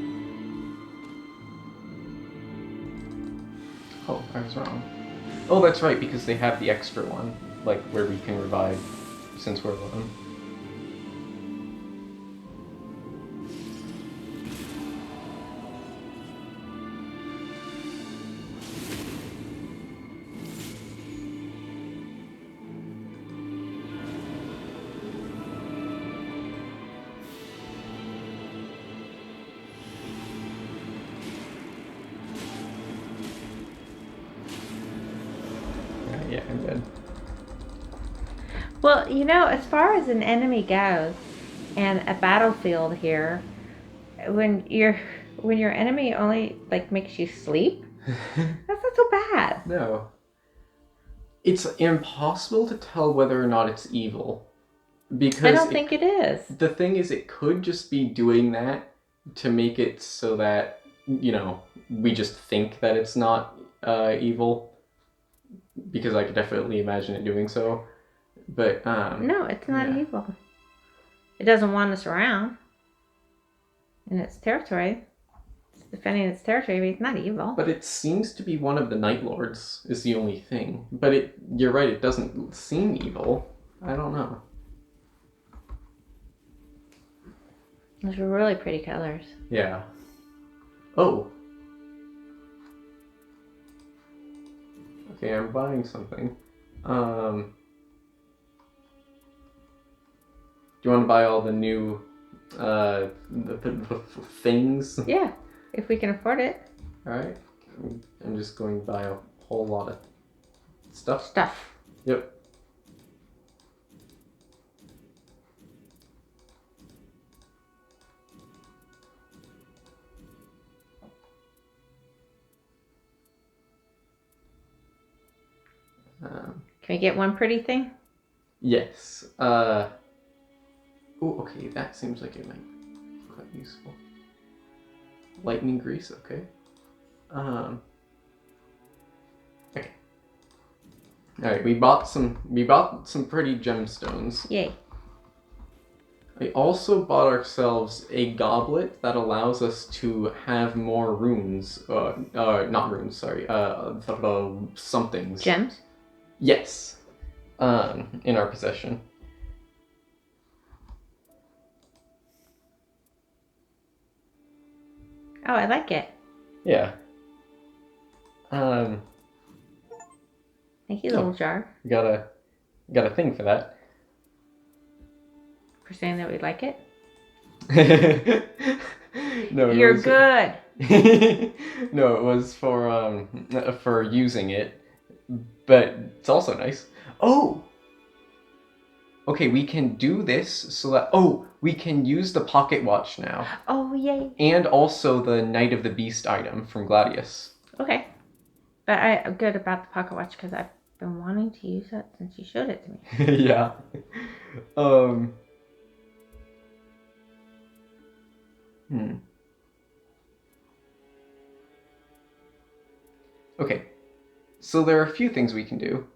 Oh, I was wrong. Oh, that's right, because they have the extra one, like where we can revive since we're alone. Yeah, I'm dead. Well, you know, as far as an enemy goes, and a battlefield here, when your enemy only like makes you sleep, that's not so bad. No. It's impossible to tell whether or not it's evil. Because I don't think it is. The thing is, it could just be doing that to make it so that, you know, we just think that it's not evil. Because I could definitely imagine it doing so. But, No, it's not yeah. evil. It doesn't want us around in its territory. It's defending its territory, but it's not evil. But it seems to be one of the Night Lords, is the only thing. But you're right, it doesn't seem evil. I don't know. Those are really pretty colors. Yeah. Oh. Okay, I'm buying something. Do you want to buy all the new the things? Yeah, if we can afford it. Alright. I'm just going to buy a whole lot of stuff. Yep. Can we get one pretty thing? Yes. Oh, okay. That seems like it might be quite useful. Lightning grease. Okay. Okay. All right. We bought some pretty gemstones. Yay. I also bought ourselves a goblet that allows us to have more runes. Not runes, sorry. Somethings. Gems? Yes. In our possession. Oh, I like it. Yeah. Thank you, little jar, Got a thing for that. for saying that we like it. No, You're good. No, it was for using it, but it's also nice. Oh, okay, we can do this so that we can use the pocket watch now, Oh, yay. and also the Knight of the Beast item from Gladius. Okay. But I'm good about the pocket watch because I've been wanting to use that since you showed it to me. Yeah. Okay, so there are a few things we can do.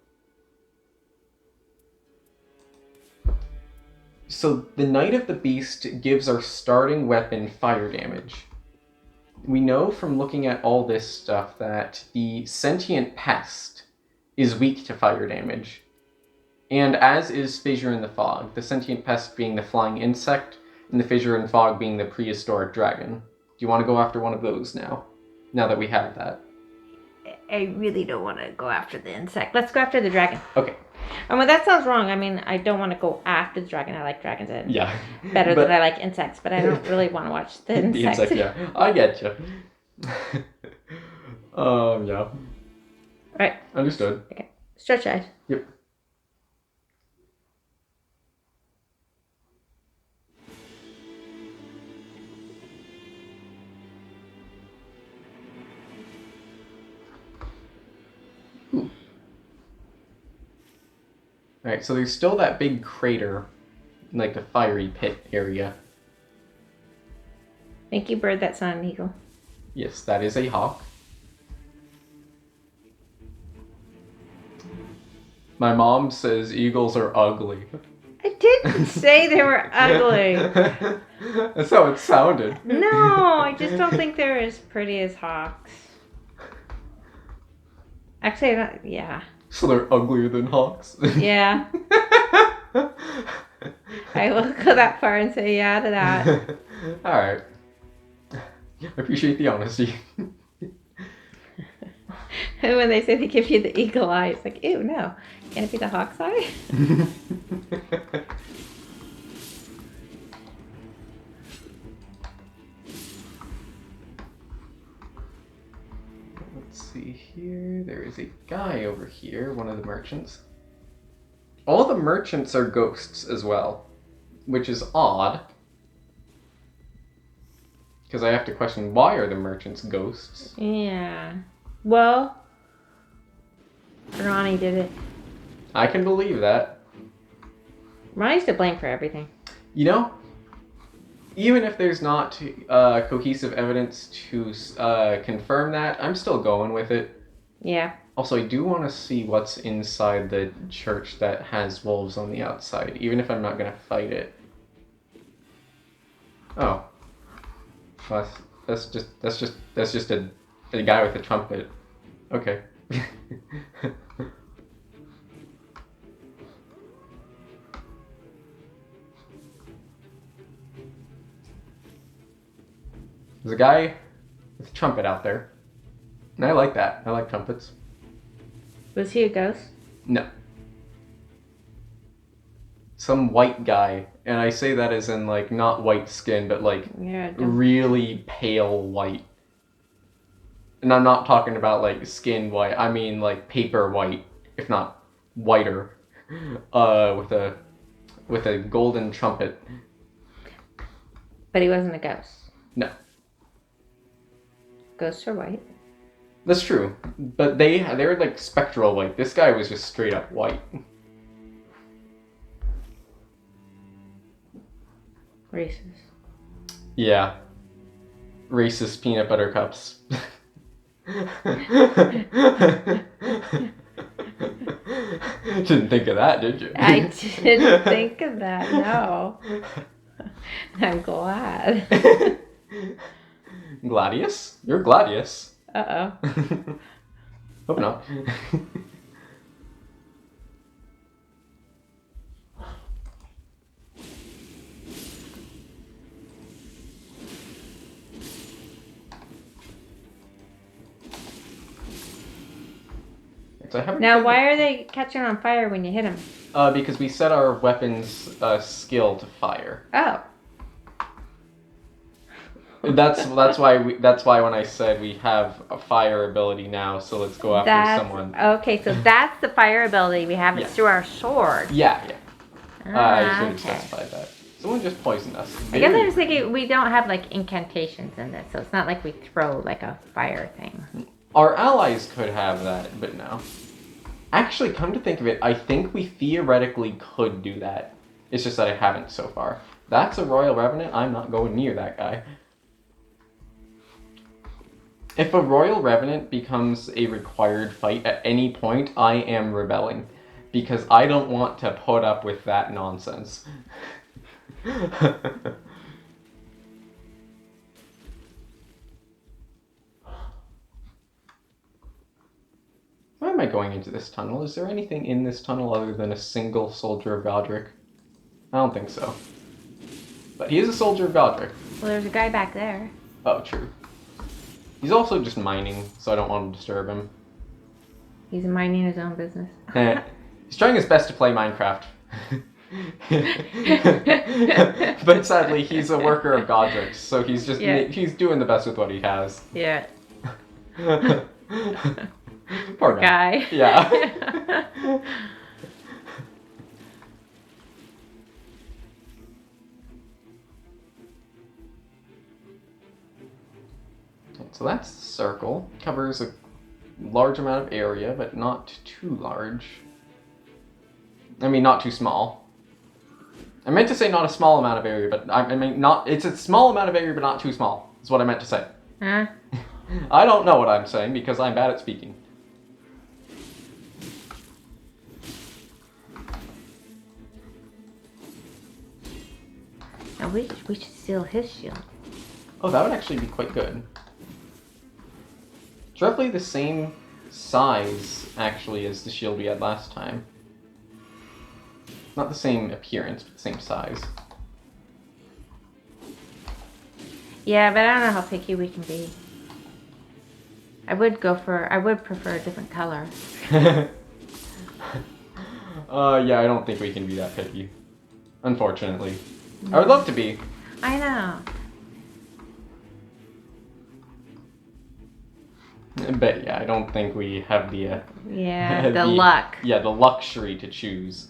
So the Knight of the Beast gives our starting weapon fire damage. We know from looking at all this stuff that the Sentient Pest is weak to fire damage. And as is Fissure in the Fog, the Sentient Pest being the flying insect, and the Fissure in the Fog being the prehistoric dragon. Do you want to go after one of those now that we have that? I really don't want to go after the insect. Let's go after the dragon. Okay. Well, that sounds wrong. I mean, I don't want to go after the dragon. I like dragons better than I like insects, but I don't really want to watch the insect. The insect, yeah. I get you. Yeah. Right. Understood. Okay. Stretch eyes. Yep. Alright, so there's still that big crater, like the fiery pit area. Thank you, bird. That's not an eagle. Yes, that is a hawk. My mom says eagles are ugly. I didn't say they were ugly. That's how it sounded. No, I just don't think they're as pretty as hawks. Actually, yeah. So they're uglier than hawks? Yeah. I will go that far and say yeah to that. Alright. I appreciate the honesty. And when they say they give you the eagle eye, it's like, ew, no. Can it be the hawk's eye? Let's see here. There is a guy over here, one of the merchants. All the merchants are ghosts as well, which is odd. Because I have to question, why are the merchants ghosts? Yeah. Well, Ronnie did it. I can believe that. Ronnie's to blame for everything. You know, even if there's not cohesive evidence to confirm that, I'm still going with it. Yeah. Also, I do want to see what's inside the church that has wolves on the outside, even if I'm not going to fight it. Oh. Well, that's just a guy with a trumpet. Okay. There's a guy with a trumpet out there. And I like that. I like trumpets. Was he a ghost? No. Some white guy. And I say that as in, like, not white skin, but, like, really pale white. And I'm not talking about, like, skin white. I mean, like, paper white, if not whiter. With a golden trumpet. But he wasn't a ghost. No. Ghosts are white. That's true. But they're, like, spectral white. This guy was just straight up white. Racist. Yeah. Racist peanut butter cups. Didn't think of that, did you? I didn't think of that, no. I'm glad. Gladius? You're Gladius. Uh-oh. Hope not. Now, why are they catching on fire when you hit them? Because we set our weapons skill to fire. Oh. That's why when I said we have a fire ability now, so let's go after someone. Okay, so that's the fire ability we have. It's through our sword. Yeah. I should have Okay. specified that. Someone just poisoned us. I guess I was thinking we don't have like incantations in this, so it's not like we throw like a fire thing. Our allies could have that, but no. Actually, come to think of it, I think we theoretically could do that. It's just that I haven't so far. That's a Royal Revenant. I'm not going near that guy. If a Royal Revenant becomes a required fight at any point, I am rebelling. Because I don't want to put up with that nonsense. Why am I going into this tunnel? Is there anything in this tunnel other than a single soldier of Godric? I don't think so. But he is a soldier of Godric. Well, there's a guy back there. Oh, true. He's also just mining, so I don't want to disturb him. He's minding his own business. He's trying his best to play Minecraft. But sadly, he's a worker of Godric, so he's just he's doing the best with what he has. Yeah. Poor guy. Yeah. So that's the circle. Covers a large amount of area, but not too large. I mean, not too small. I meant to say not a small amount of area, but I mean not. It's a small amount of area, but not too small. Is what I meant to say. Huh? I don't know what I'm saying because I'm bad at speaking. Now we should steal his shield. Oh, that would actually be quite good. It's roughly the same size, actually, as the shield we had last time. Not the same appearance, but the same size. Yeah, but I don't know how picky we can be. I would prefer a different color. Yeah, I don't think we can be that picky. Unfortunately. I would love to be. I know. But yeah, I don't think we have the... the luck. Yeah, the luxury to choose.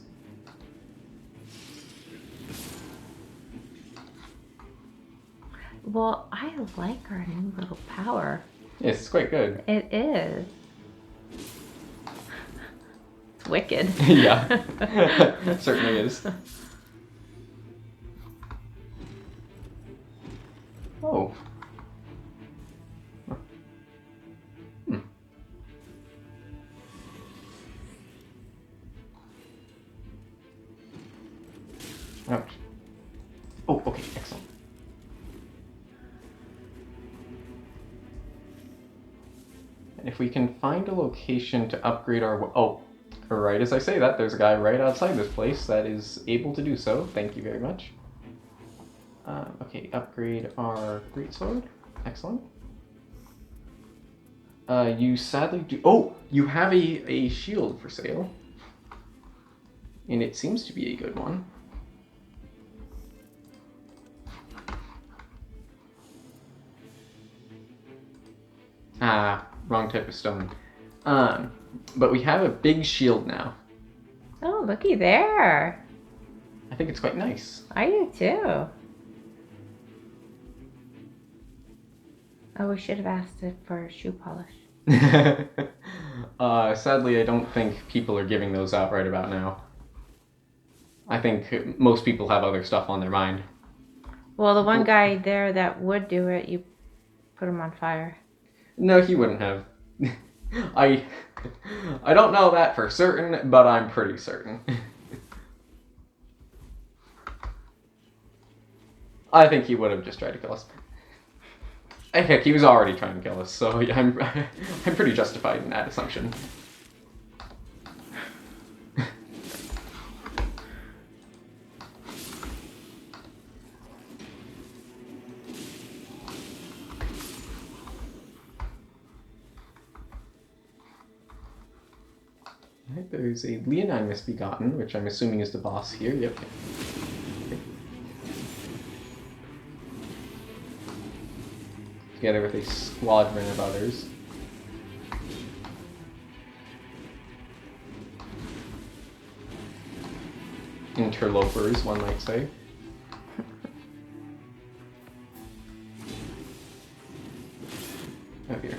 Well, I like our new little power. Yes, it's quite good. It is. It's wicked. Yeah, it certainly is. Oh. Hmm. Ouch. Oh, okay, excellent. And if we can find a location to upgrade our... Oh, right as I say that, there's a guy right outside this place that is able to do so. Thank you very much. Okay, upgrade our greatsword. Excellent. You sadly do... Oh! You have a shield for sale. And it seems to be a good one. Ah, wrong type of stone. But we have a big shield now. Oh, looky there. I think it's quite nice. I do too. Oh, we should have asked it for shoe polish. Sadly, I don't think people are giving those out right about now. I think most people have other stuff on their mind. Well, the one guy there that would do it, you put him on fire. No, he wouldn't have. I don't know that for certain, but I'm pretty certain. I think he would have just tried to kill us. Heck, he was already trying to kill us, so I'm pretty justified in that assumption. Right, there's a Leonine Misbegotten, which I'm assuming is the boss here. Yep. Okay. Together with a squadron of others. Interlopers, one might say. Oh dear.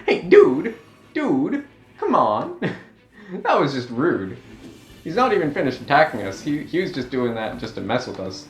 Hey, dude, come on. That was just rude. He's not even finished attacking us. He was just doing that just to mess with us.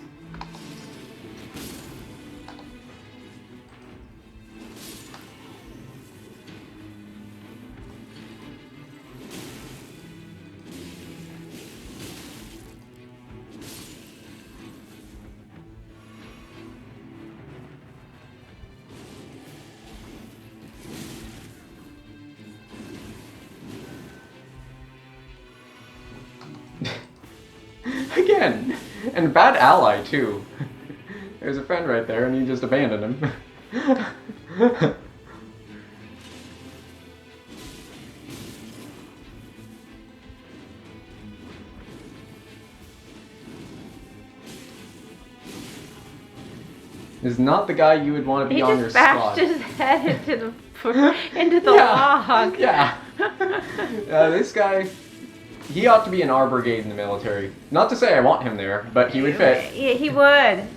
Again! And bad ally, too. There's a friend right there, and you just abandoned him. This is not the guy you would want to be on your squad. He just bashed his head into the log. Yeah. This guy... He ought to be in our brigade in the military. Not to say I want him there, but he would fit. Yeah, he would.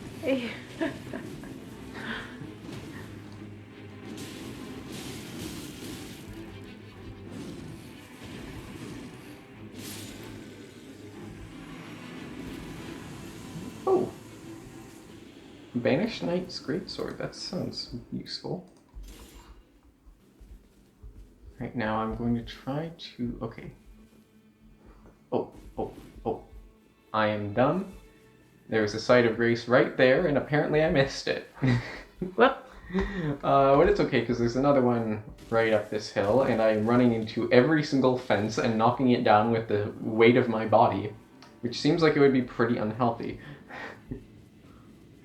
Oh. Banished Knight's Greatsword. That sounds useful. Right now I'm going to try to... Okay. Oh. I am dumb. There was a site of grace right there, and apparently I missed it. Whoop. But it's okay, because there's another one right up this hill, and I'm running into every single fence and knocking it down with the weight of my body, which seems like it would be pretty unhealthy.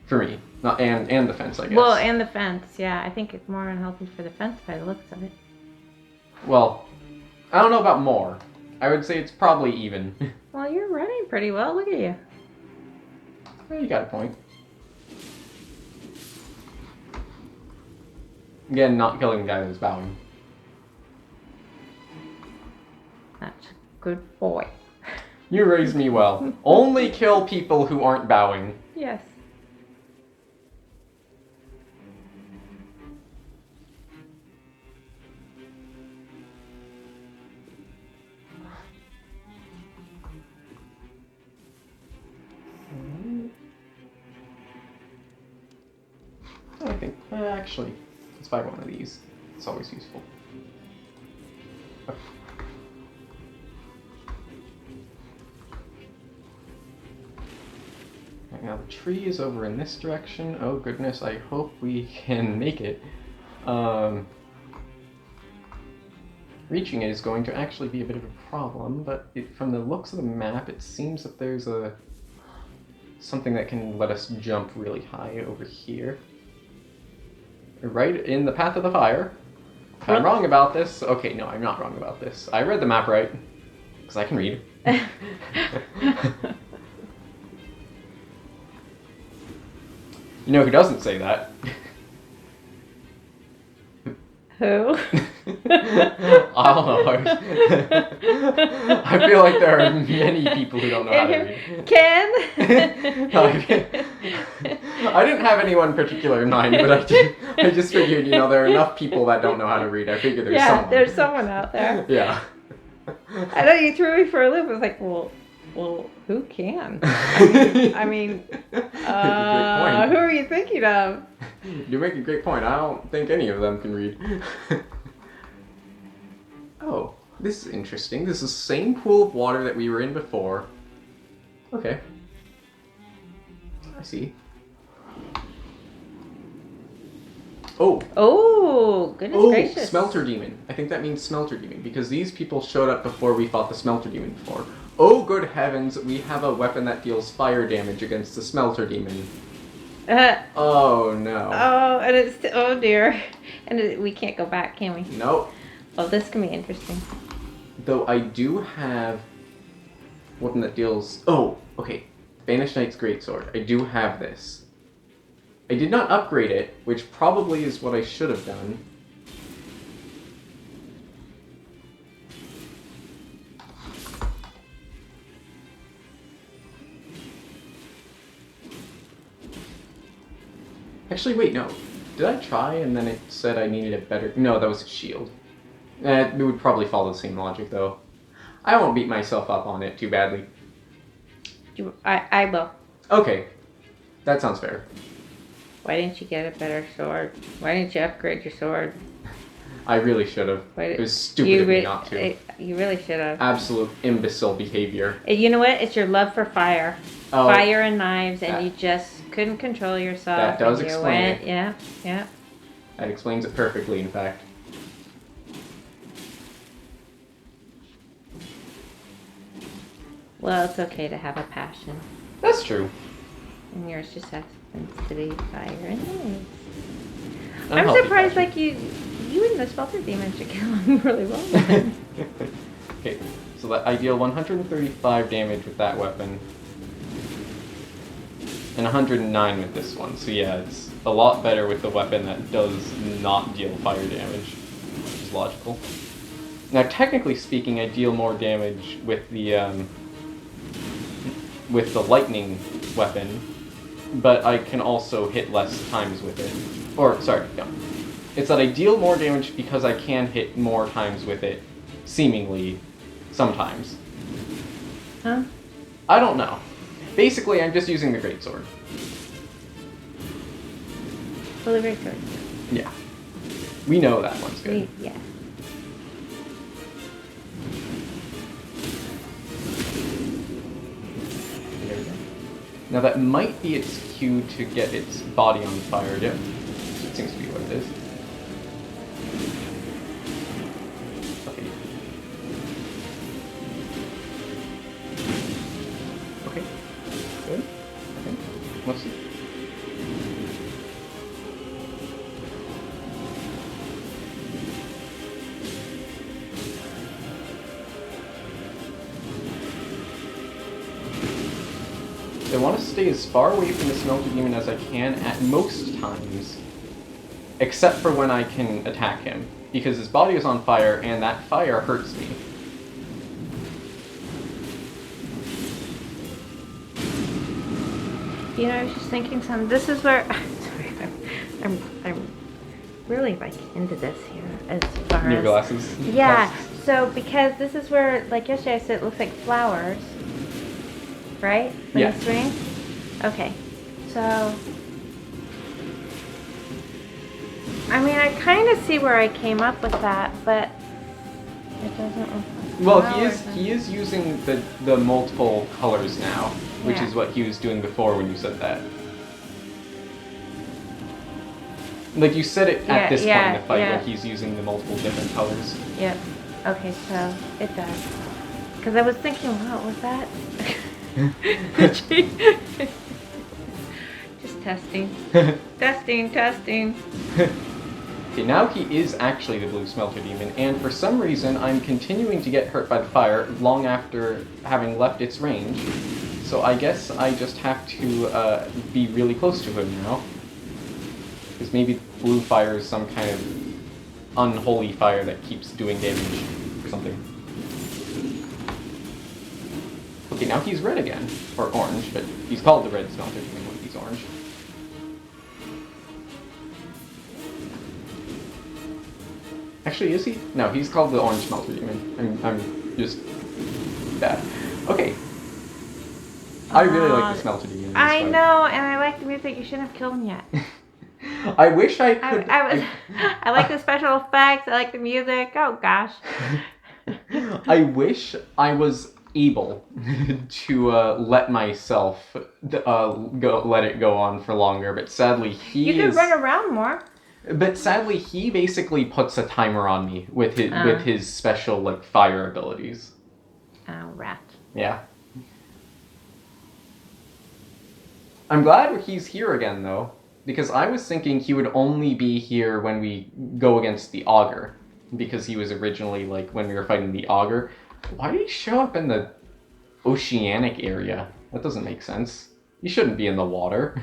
For me. Not, and the fence, I guess. Well, and the fence, yeah. I think it's more unhealthy for the fence by the looks of it. Well, I don't know about more. I would say it's probably even. Well, you're running pretty well. Look at you. Well, you got a point. Again, not killing the guy that's bowing. That's a good boy. You raised me well. Only kill people who aren't bowing. Yes. I think, actually, let's buy one of these. It's always useful. Okay. Right, now the tree is over in this direction. Oh goodness, I hope we can make it. Reaching it is going to actually be a bit of a problem, but from the looks of the map, it seems that there's something that can let us jump really high over here. Right in the path of the fire. If I'm wrong about this... Okay, no, I'm not wrong about this. I read the map right. Because I can read. You know who doesn't say that? Who? I don't know. I feel like there are many people who don't know how to read. Ken? I didn't have anyone particular in mind, but I just figured, there are enough people that don't know how to read. I figured there's someone. Yeah, there's someone out there. Yeah. I know you threw me for a loop. I was like, well, who can? I mean, who are you thinking of? You make a great point. I don't think any of them can read. Oh, this is interesting. This is the same pool of water that we were in before. Okay. I see. Oh. Oh, goodness gracious. Smelter Demon. I think that means Smelter Demon, because these people showed up before we fought the Smelter Demon before. Oh, good heavens, we have a weapon that deals fire damage against the Smelter Demon. Oh, no. Oh, and it's... Oh, dear. And we can't go back, can we? Nope. Oh, this can be interesting. Though I do have... weapon that deals... Oh, okay. Banished Knight's Greatsword. I do have this. I did not upgrade it, which probably is what I should have done. Actually, wait, no. Did I try and then it said I needed a better... No, that was a shield. It would probably follow the same logic, though. I won't beat myself up on it too badly. I will. Okay. That sounds fair. Why didn't you get a better sword? Why didn't you upgrade your sword? I really should have. It was stupid of me not to. You really should have. Absolute imbecile behavior. You know what? It's your love for fire. Oh, fire and knives, and you just couldn't control yourself. That does explain it. Yeah, yeah. That explains it perfectly, in fact. Well, it's okay to have a passion. That's true. And yours just happens to be fire and knives. I'm Unhealthy surprised, passion. like, you and the Smelter Demon should get along really well. Okay, so that I deal 135 damage with that weapon. And 109 with this one. So yeah, it's a lot better with the weapon that does not deal fire damage, which is logical. Now, technically speaking, I deal more damage with the lightning weapon, but I can also hit less times with it. Or, sorry, no. It's that I deal more damage because I can hit more times with it, seemingly, sometimes. Huh? I don't know. Basically, I'm just using the greatsword. Well, the greatsword. Yeah. We know that one's good. Yeah. There we go. Now that might be its cue to get its body on fire. Yep. It seems to be what it is. Okay. Okay. Good. I think. Let's see. I want to stay as far away from the Smelter Demon as I can at most times, except for when I can attack him, because his body is on fire and that fire hurts me. You know, I was just thinking this is where sorry, I'm really like into this here as far Your as glasses. yeah. So because this is where, like yesterday I said, it looks like flowers, right? When Yeah. it swings? Okay. So I mean, I kind of see where I came up with that, but it doesn't look like Well, flowers. he is using the multiple colors now, which Yeah. is what he was doing before when you said that. Like you said it at this point in the fight when he's using the multiple different colors. Yep. Okay, so it does. Because I was thinking, what was that? Just testing. Testing. Okay, now he is actually the blue Smelter Demon, and for some reason I'm continuing to get hurt by the fire long after having left its range. So I guess I just have to be really close to him now. Because maybe blue fire is some kind of unholy fire that keeps doing damage or something. Okay, now he's red again. Or orange, but he's called the red Smelter Demon when he's orange. Actually, is he? No, he's called the orange Smelter Demon. I'm just bad. Okay. I really like the Smelter Demon in this I fight. know, and I like the music. You shouldn't have killed him yet. I wish I could. I like the special effects. I like the music. Oh gosh. I wish I was able to let myself let it go on for longer, but sadly You could run around more. But sadly, he basically puts a timer on me with his special like fire abilities. Oh, rat. Yeah. I'm glad he's here again though, because I was thinking he would only be here when we go against the augur, because he was originally like when we were fighting the augur. Why did he show up in the oceanic area? That doesn't make sense. He shouldn't be in the water.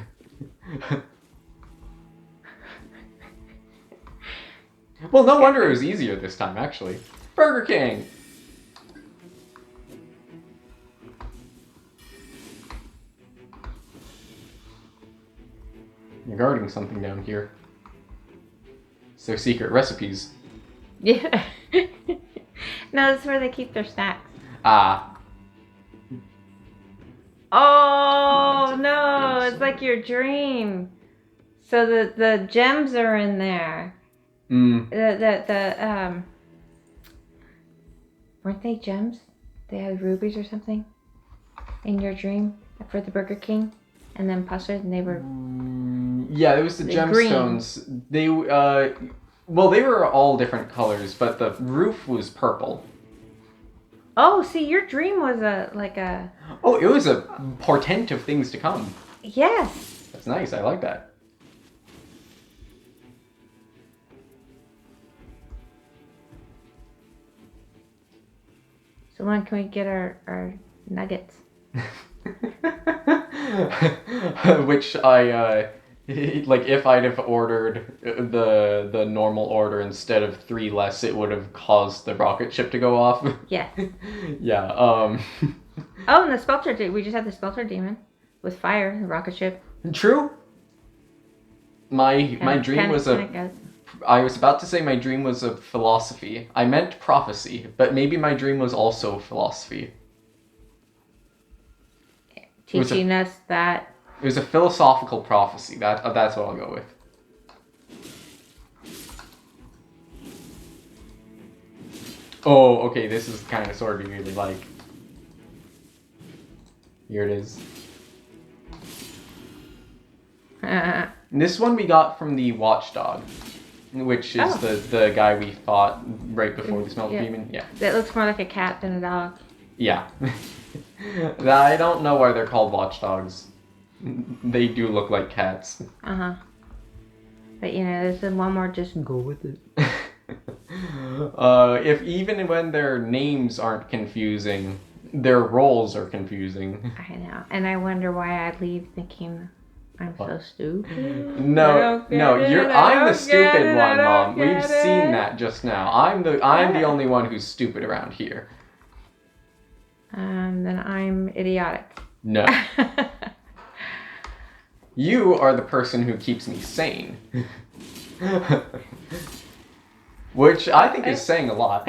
Well, no wonder it was easier this time, actually. Burger King! You're guarding something down here. It's their secret recipes. Yeah. No, that's where they keep their snacks. Ah. Oh, no, it's like your dream. So the gems are in there. Weren't they gems? They had rubies or something in your dream for the Burger King, and then pustard, and they were. Yeah, it was the gemstones. They well, they were all different colors, but the roof was purple. Oh, see, your dream was a. Oh, it was a portent of things to come. Yes. That's nice. I like that. So when can we get our nuggets? Which I like if I'd have ordered the normal order instead of 3 less, it would have caused the rocket ship to go off. Yes. Yeah. Oh, and the Spelter, we just had the Spelter demon with fire, the rocket ship. True. My dream was I was about to say my dream was a philosophy. I meant prophecy, but maybe my dream was also philosophy. Teaching us that... It was a philosophical prophecy. That's what I'll go with. Oh, okay, this is the kind of sword we really like. Here it is. This one we got from the Watchdog, which is the guy we fought right before we smelled the demon. Yeah. That looks more like a cat than a dog. Yeah. I don't know why they're called watchdogs. They do look like cats. Uh-huh. But, you know, there's one more just go with it. If even when their names aren't confusing, their roles are confusing. I know. And I wonder why I leave thinking I'm so stupid. No, I'm the stupid one, Mom. We've seen that just now. I'm the only one who's stupid around here. Then I'm idiotic. No. You are the person who keeps me sane. Which I think is saying a lot.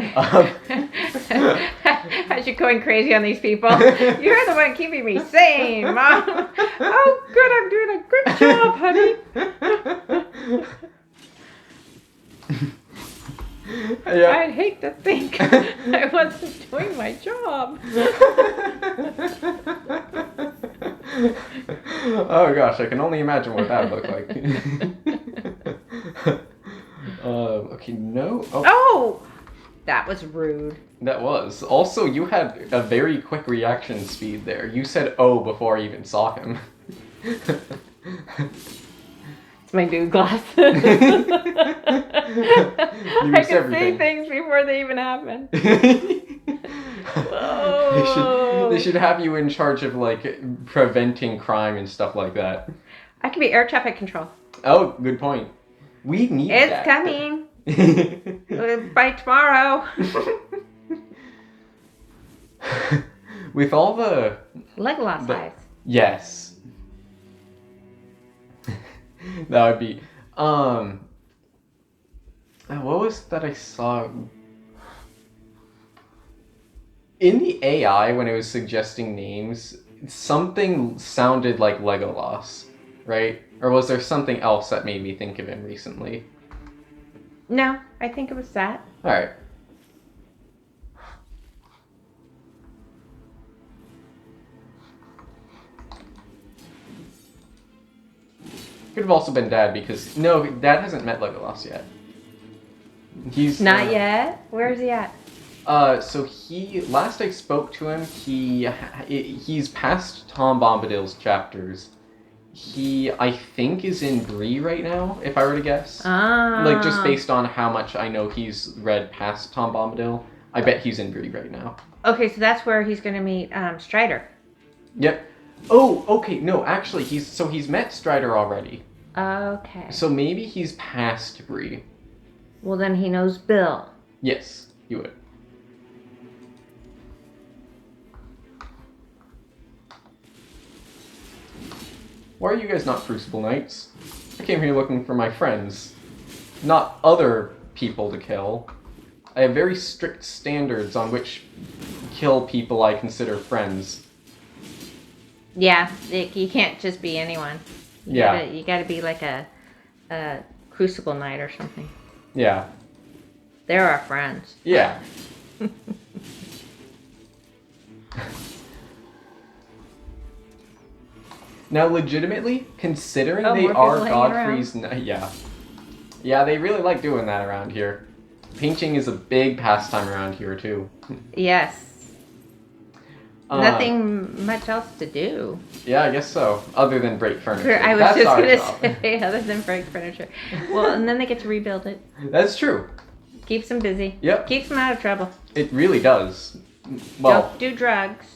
As you're going crazy on these people. You're the one keeping me sane, Mom. Oh, good. I'm doing a good job, honey. Yeah. I'd hate to think I wasn't doing my job. Oh gosh, I can only imagine what that would look like. Okay, no. Oh! That was rude. That was. Also, you had a very quick reaction speed there. You said "oh" before I even saw him. It's my new glasses. I can see things before they even happen. They should have you in charge of like preventing crime and stuff like that. I could be air traffic control. Oh, good point. We need it's that. Coming. By tomorrow. With all the Legolas eyes. Yes. That would be what was that I saw in the AI when it was suggesting names? Something sounded like Legolas, right? Or was there something else that made me think of him recently? No, I think it was that. All right. Could have also been Dad because no, Dad hasn't met Legolas yet. He's Not yet. Where's he at? So he last I spoke to him, he's past Tom Bombadil's chapters. He, I think, is in Bree right now, if I were to guess. Ah. Like, just based on how much I know he's read past Tom Bombadil, I bet he's in Bree right now. Okay, so that's where he's going to meet Strider. Yep. Oh, okay, no, actually, he's met Strider already. Okay. So maybe he's past Bree. Well, then he knows Bill. Yes, he would. Why are you guys not Crucible Knights? I came here looking for my friends, not other people to kill. I have very strict standards on which kill people I consider friends. Yeah, you can't just be anyone. You gotta be like a Crucible Knight or something. Yeah. They're our friends. Yeah. Now, legitimately, considering they are Godfrey's... Yeah, they really like doing that around here. Painting is a big pastime around here, too. Yes. Nothing much else to do. Yeah, I guess so. Other than break furniture. I was just going to say, other than break furniture. Well, and then they get to rebuild it. That's true. Keeps them busy. Yep. Keeps them out of trouble. It really does. Well, don't do drugs.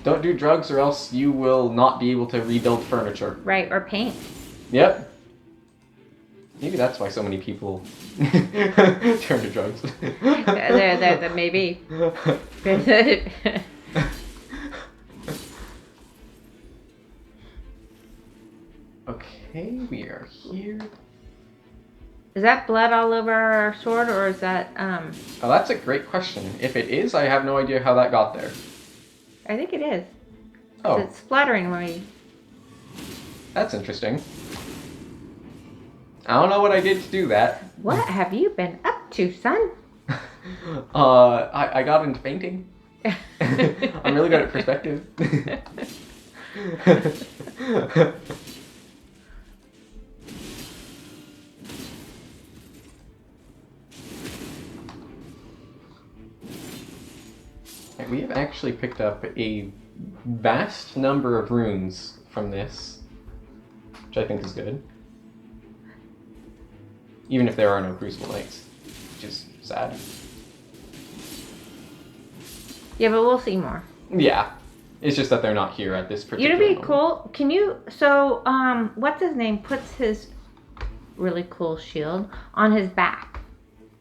Don't do drugs or else you will not be able to rebuild furniture. Right, or paint. Yep. Maybe that's why so many people turn to drugs. Maybe. Okay, we are here. Is that blood all over our sword, or is that, Oh, that's a great question. If it is, I have no idea how that got there. I think it is. Oh. It's splattering when we... That's interesting. I don't know what I did to do that. What have you been up to, son? I got into painting. I'm really good at perspective. We have actually picked up a vast number of runes from this, which I think is good. Even if there are no Crucible Knights, which is sad. Yeah, but we'll see more. Yeah. It's just that they're not here at this particular It'd be moment. cool. Can you... So, what's his name puts his really cool shield on his back.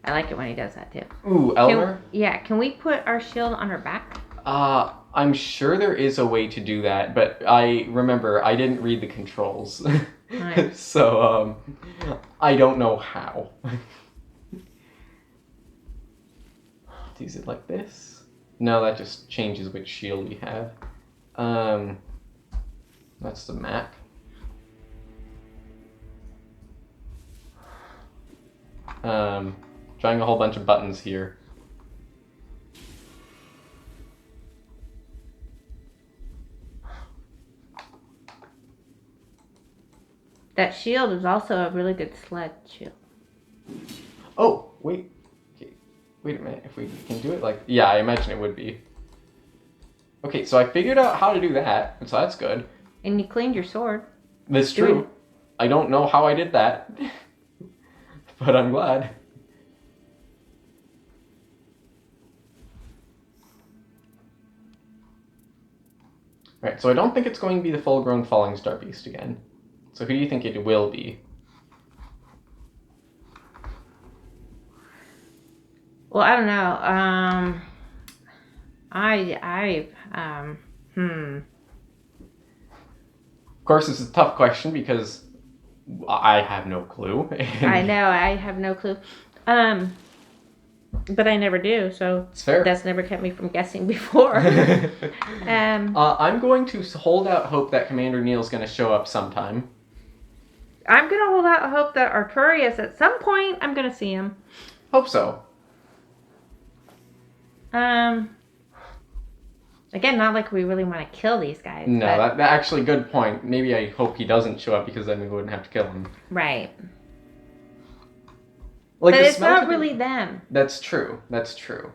I like it when he does that, too. Ooh, Elmer? Can we put our shield on our back? I'm sure there is a way to do that, but I remember I didn't read the controls. Right. So, I don't know how. Is it like this? No, that just changes which shield we have. That's the map. Trying a whole bunch of buttons here. That shield is also a really good sled shield. Oh, wait. Okay. Wait a minute. If we can do it like... Yeah, I imagine it would be. Okay, so I figured out how to do that, so that's good. And you cleaned your sword. That's true. I don't know how I did that, but I'm glad. Alright, so I don't think it's going to be the full-grown Falling Star Beast again. So who do you think it will be? Well, I don't know. Of course, this is a tough question because I have no clue. I know, I have no clue. But I never do, so it's fair. That's never kept me from guessing before. I'm going to hold out hope that Commander Neil's going to show up sometime. I'm going to hold out hope that Arturius, at some point, I'm going to see him. Hope so. Again, not like we really want to kill these guys. No, but... that actually good point. Maybe I hope he doesn't show up because then we wouldn't have to kill him. Right. Like, but it's not really them. That's true. That's true.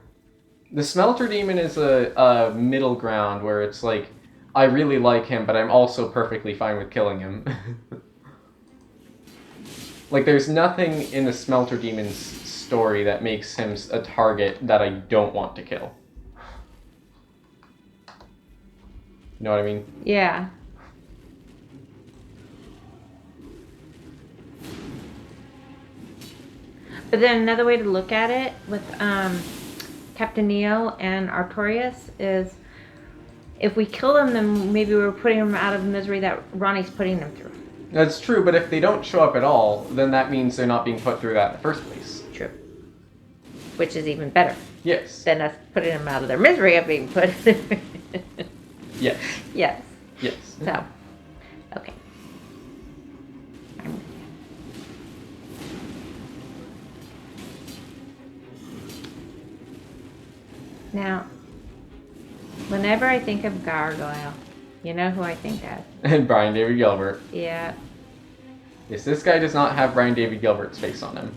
The Smelter Demon is a middle ground where it's like, I really like him, but I'm also perfectly fine with killing him. Like, there's nothing in the Smelter Demon's story that makes him a target that I don't want to kill. You know what I mean? Yeah. But then another way to look at it with Captain Neo and Artorias is if we kill them, then maybe we're putting them out of the misery that Ronnie's putting them through. That's true, but if they don't show up at all, then that means they're not being put through that in the first place. True. Which is even better. Yes. Than us putting them out of their misery of being put. Yes. Yes. Yes. So, okay. Now, whenever I think of Gargoyle, you know who I think of? And Brian David Gilbert. Yeah. Yes, this guy does not have Brian David Gilbert's face on him.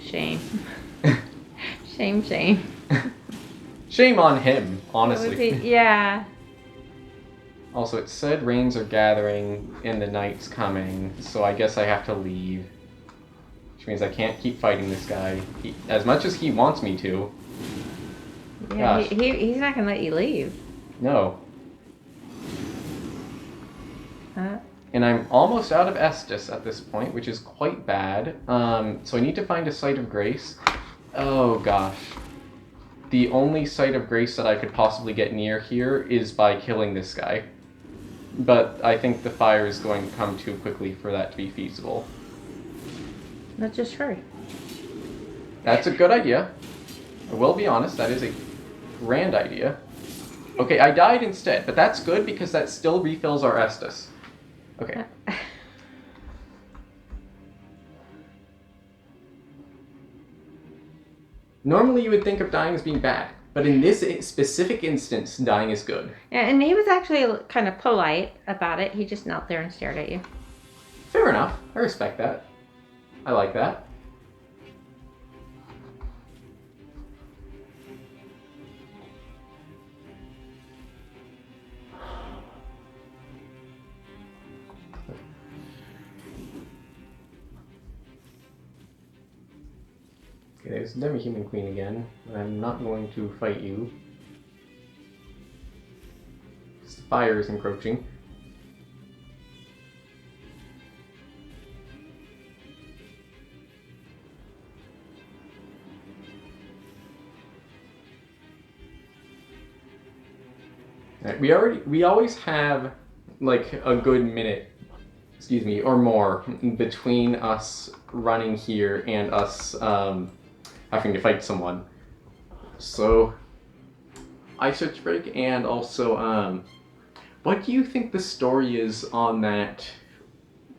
Shame. Shame. Shame on him, honestly. Yeah. Also, it said rains are gathering and the night's coming, so I guess I have to leave. Which means I can't keep fighting this guy. As much as he wants me to. Yeah, he's not going to let you leave. No. Huh? And I'm almost out of Estus at this point, which is quite bad. So I need to find a site of grace. Oh gosh. The only site of grace that I could possibly get near here is by killing this guy. But I think the fire is going to come too quickly for that to be feasible. Let's just hurry. That's a good idea. I will be honest, that is a grand idea. Okay, I died instead, but that's good because that still refills our Estus. Okay. Normally you would think of dying as being bad, but in this specific instance, dying is good. Yeah, and he was actually kind of polite about it. He just knelt there and stared at you. Fair enough. I respect that. I like that. Okay, there's the Demi-Human Queen again, and I'm not going to fight you. Because the fire is encroaching. Right, we always have like a good minute, excuse me, or more between us running here and us having to fight someone. So, Ice Witch Break, and also what do you think the story is on that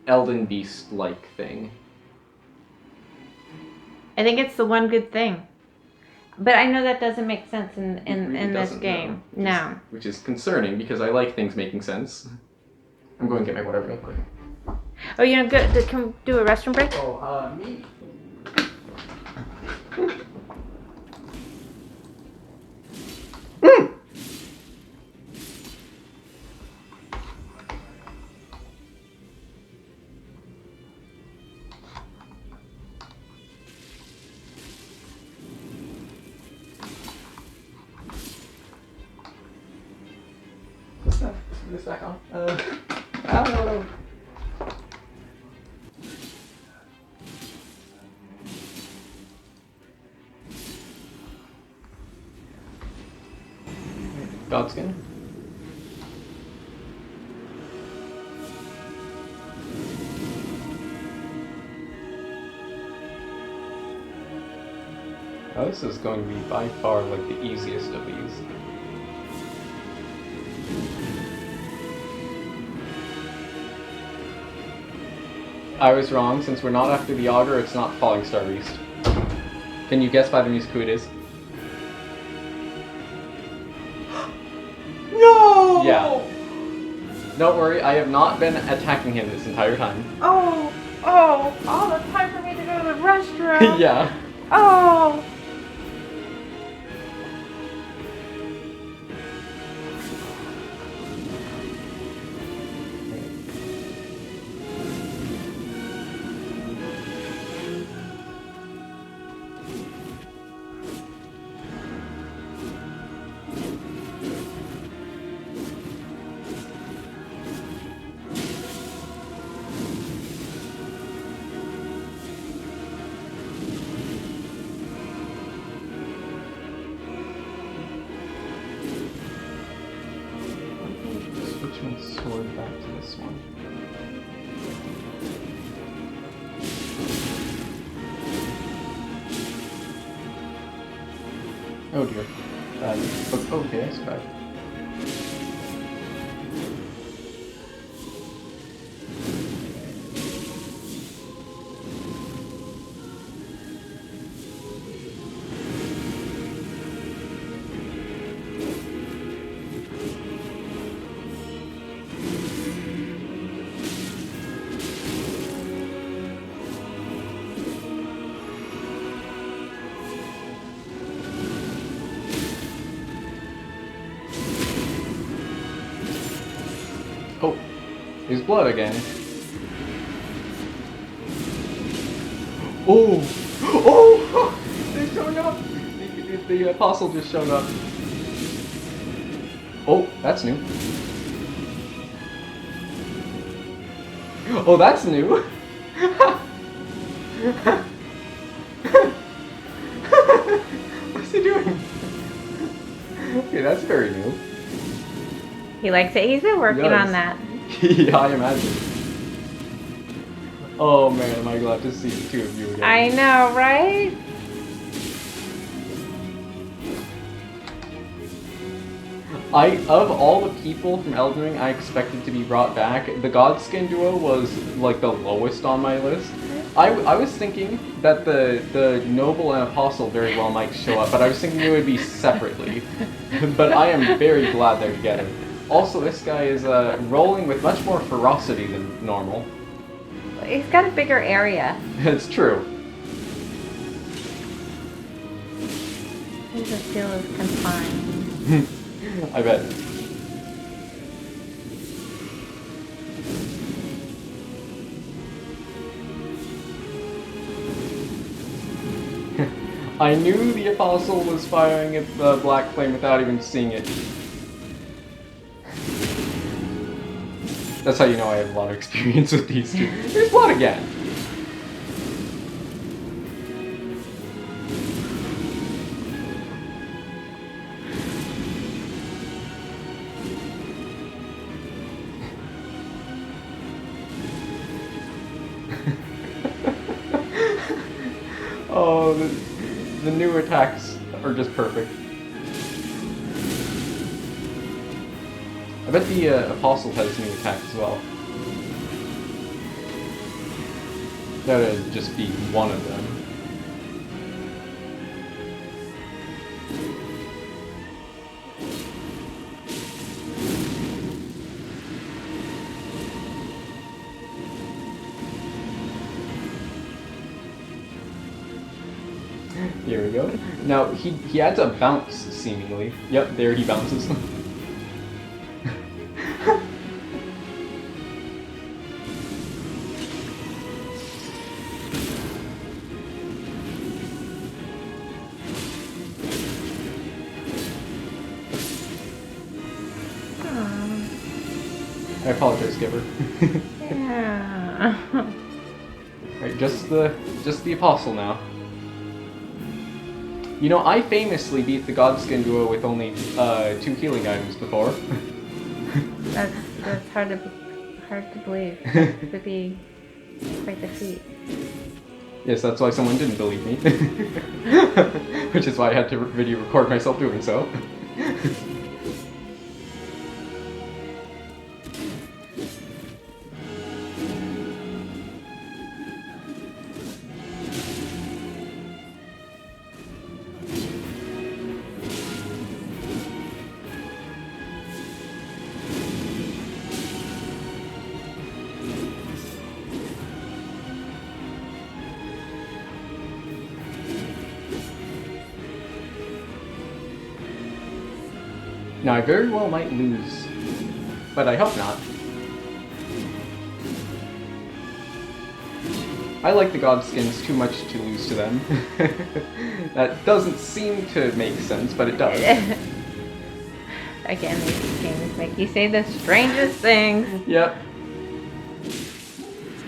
Elden Beast-like thing? I think it's the one good thing. But I know that doesn't make sense in this game. No. Which is concerning because I like things making sense. I'm going to get my water real quick. Oh, you know, good. Can we do a restroom break? Oh, me. This back on? I don't know. Godskin. Oh, this is going to be by far like the easiest of these. I was wrong. Since we're not after the Augur, it's not Falling Star Beast. Can you guess by the music who it is? No! Yeah. Don't worry, I have not been attacking him this entire time. Oh, all the time for me to go to the restroom. Yeah. Oh. Switch my sword back to this one. Oh dear. Okay, I survived. Oh, there's blood again. Oh! Oh! They're showing up! The apostle just showed up. Oh, that's new. Oh, that's new! What's he doing? Okay, that's very new. He likes it. He's been working Yes. on that. Yeah, I imagine. Oh man, am I glad to see the two of you again. I know, right? Of all the people from Elden Ring I expected to be brought back, the Godskin Duo was like the lowest on my list. I was thinking that the Noble and Apostle very well might show up, but I was thinking it would be separately. But I am very glad they're together. Also, this guy is rolling with much more ferocity than normal. He's got a bigger area. It's true. He just feels confined. I bet. I knew the Apostle was firing at the Black Flame without even seeing it. That's how you know I have a lot of experience with these two. There's blood again! Oh, the new attacks are just perfect. I bet the Apostle has new attacks as well. That would just be one of them. Here we go. Now, he adds a bounce, seemingly. Yep, there he bounces. I apologize, Skipper. Yeah. Right, just the Apostle now. You know, I famously beat the Godskin Duo with only 2 healing items before. That's hard to believe. That would be quite the feat. Yes, that's why someone didn't believe me. Which is why I had to video record myself doing so. Now, I very well might lose, but I hope not. I like the Godskins too much to lose to them. That doesn't seem to make sense, but it does. Again, these games make you say the strangest things. Yep.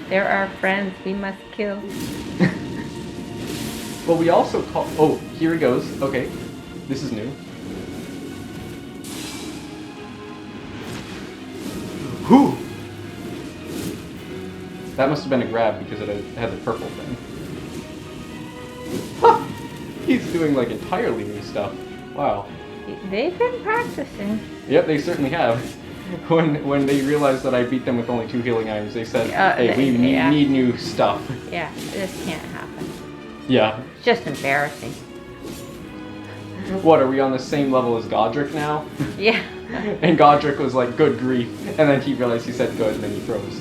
They're our friends. We must kill. Well, we also call... Oh, here he goes. Okay. This is new. Whew! That must have been a grab because it had the purple thing. Huh! He's doing like entirely new stuff. Wow. They've been practicing. Yep, they certainly have. When they realized that I beat them with only 2 healing items, they said, hey, we need new stuff. Yeah, this can't happen. Yeah. It's just embarrassing. What, are we on the same level as Godric now? Yeah. And Godric was like, good grief. And then he realized he said good, and then he froze.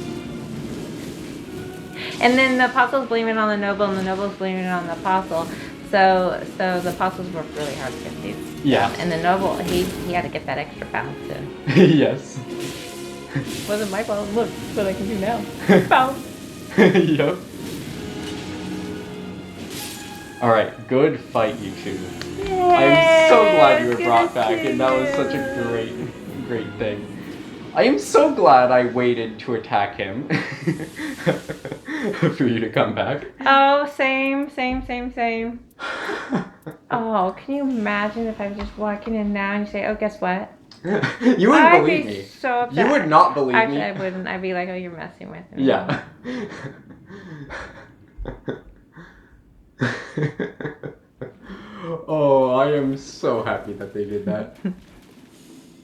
And then the apostles blame it on the noble, and the nobles blame it on the apostle. So the apostles worked really hard to get these. Yeah. And the noble, he had to get that extra pound too. Yes. Wasn't my fault. Look what I can do now. Pound. Yep. Alright, good fight, you two. I'm so glad you were brought back, and that was such a great thing. I am so glad I waited to attack him for you to come back. Oh, same. Oh, can you imagine if I was just walking in now and you say, oh, guess what? You wouldn't believe me. So upset. You would not believe Actually, me. I wouldn't. I'd be like, oh, you're messing with me. Yeah. Oh, I am so happy that they did that.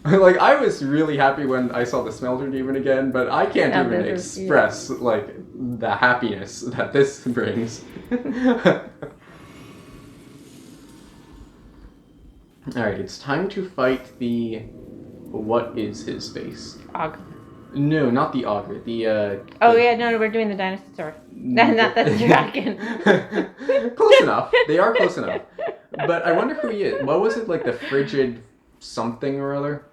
Like, I was really happy when I saw the smelter demon again, but I can't even express, like, the happiness that this brings. Alright, it's time to fight the... What is his face? Augur. No, not the Augur. The, Oh, yeah, no, we're doing the dinosaur. Not the dragon. Close enough. They are close enough. But I wonder who he is. What was it, like the frigid something or other?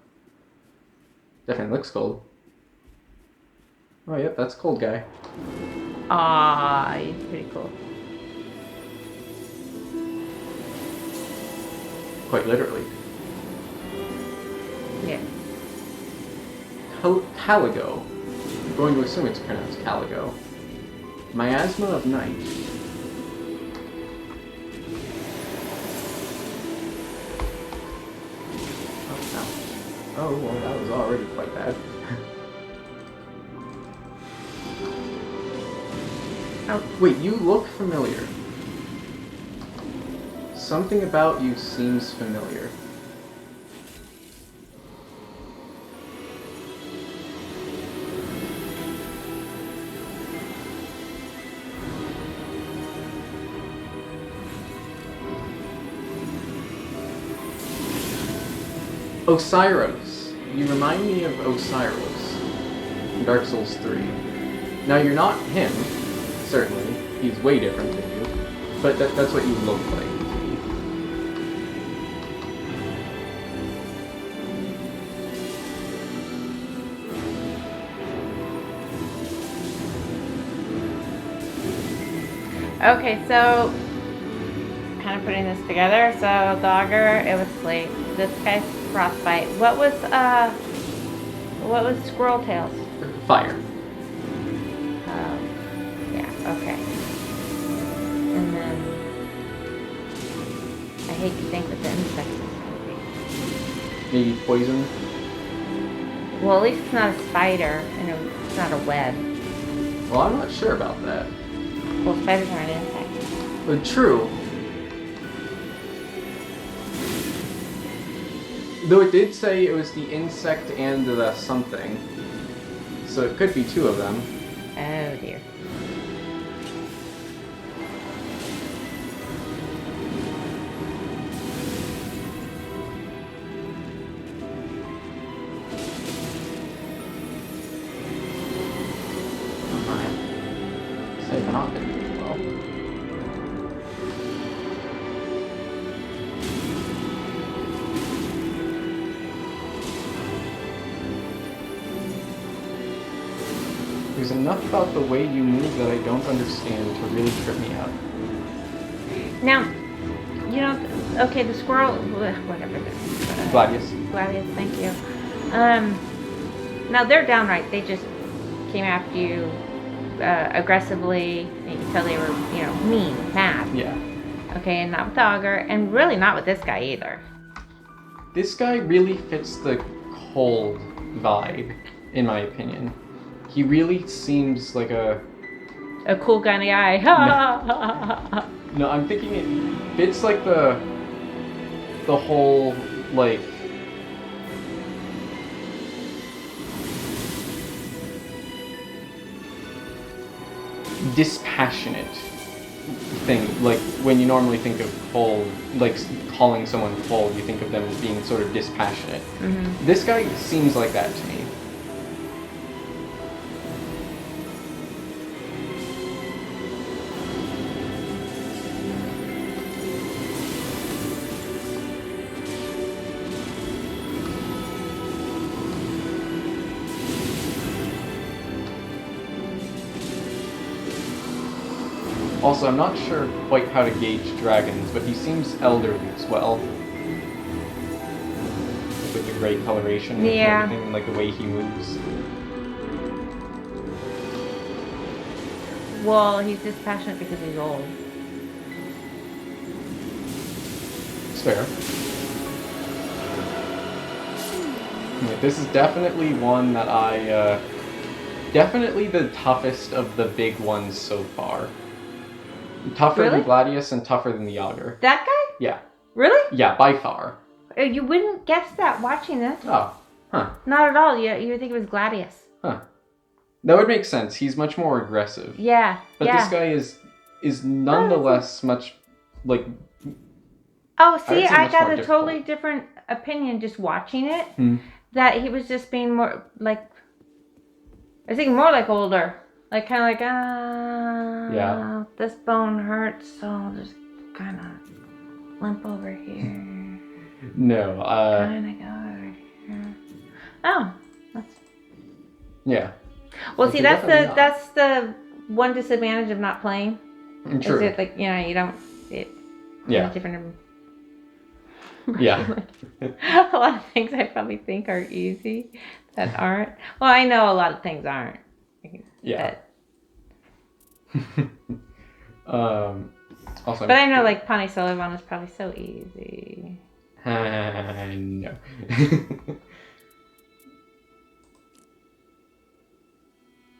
Definitely looks cold. Oh, yep, that's cold guy. Ah, he's pretty cool. Quite literally. Yeah. Caligo. I'm going to assume it's pronounced Caligo. Miasma of Night. Oh, well, that was already quite bad. Oh, wait, you look familiar. Something about you seems familiar. Osiris. You remind me of Osiris in Dark Souls 3. Now, you're not him, certainly. He's way different than you. But that's what you look like to me. Okay, so kind of putting this together. So the augur, it was sleep. This guy's frostbite. What was Squirrel Tails? Fire. Yeah. Okay. And then I hate to think what the insect is gonna be. Maybe poison? Well, at least it's not a spider and it's not a web. Well, I'm not sure about that. Well, spiders aren't insects. But true. Though it did say it was the insect and the something. So it could be two of them. Oh dear. Alright. Say not gonna do well. there's enough about the way you move that I don't understand to really trip me out. Now, you know, okay, the squirrel, whatever. Gladius. Gladius, thank you. Now they're downright. They just came after you aggressively. And you can tell they were, you know, mean, mad. Yeah. Okay, and not with the augur, and really not with this guy either. This guy really fits the cold vibe, in my opinion. He really seems like a cool kind of guy. No, I'm thinking it fits like the whole like dispassionate thing. Like when you normally think of cold, like calling someone cold, you think of them as being sort of dispassionate. Mm-hmm. This guy seems like that to me. Also, I'm not sure quite how to gauge dragons, but he seems elderly as well. With the gray coloration and everything, and like the way he moves. Well, he's dispassionate because he's old. It's fair. Yeah, this is definitely one that I, definitely the toughest of the big ones so far. Tougher than Gladius and tougher than the augur. That guy? Yeah. Really? Yeah, by far. You wouldn't guess that watching this. Oh, huh. Not at all. You would think it was Gladius. Huh. That would make sense. He's much more aggressive. Yeah. But this guy is nonetheless much, like... Oh, see, I got a difficult. totally different opinion just watching it. That he was just being more, like... I think more like older. Like, kind of like, yeah. This bone hurts, so I'll just kind of limp over here. No, Kind of go over here. Oh, that's... Yeah. Well, see, that's the one disadvantage of not playing. True. Is it, like, you know, you don't... Yeah. Different... Yeah. A lot of things I probably think are easy that aren't. Well, I know a lot of things aren't. Yeah. Also, but I know, like, Pawnee Sullivan is probably so easy. No.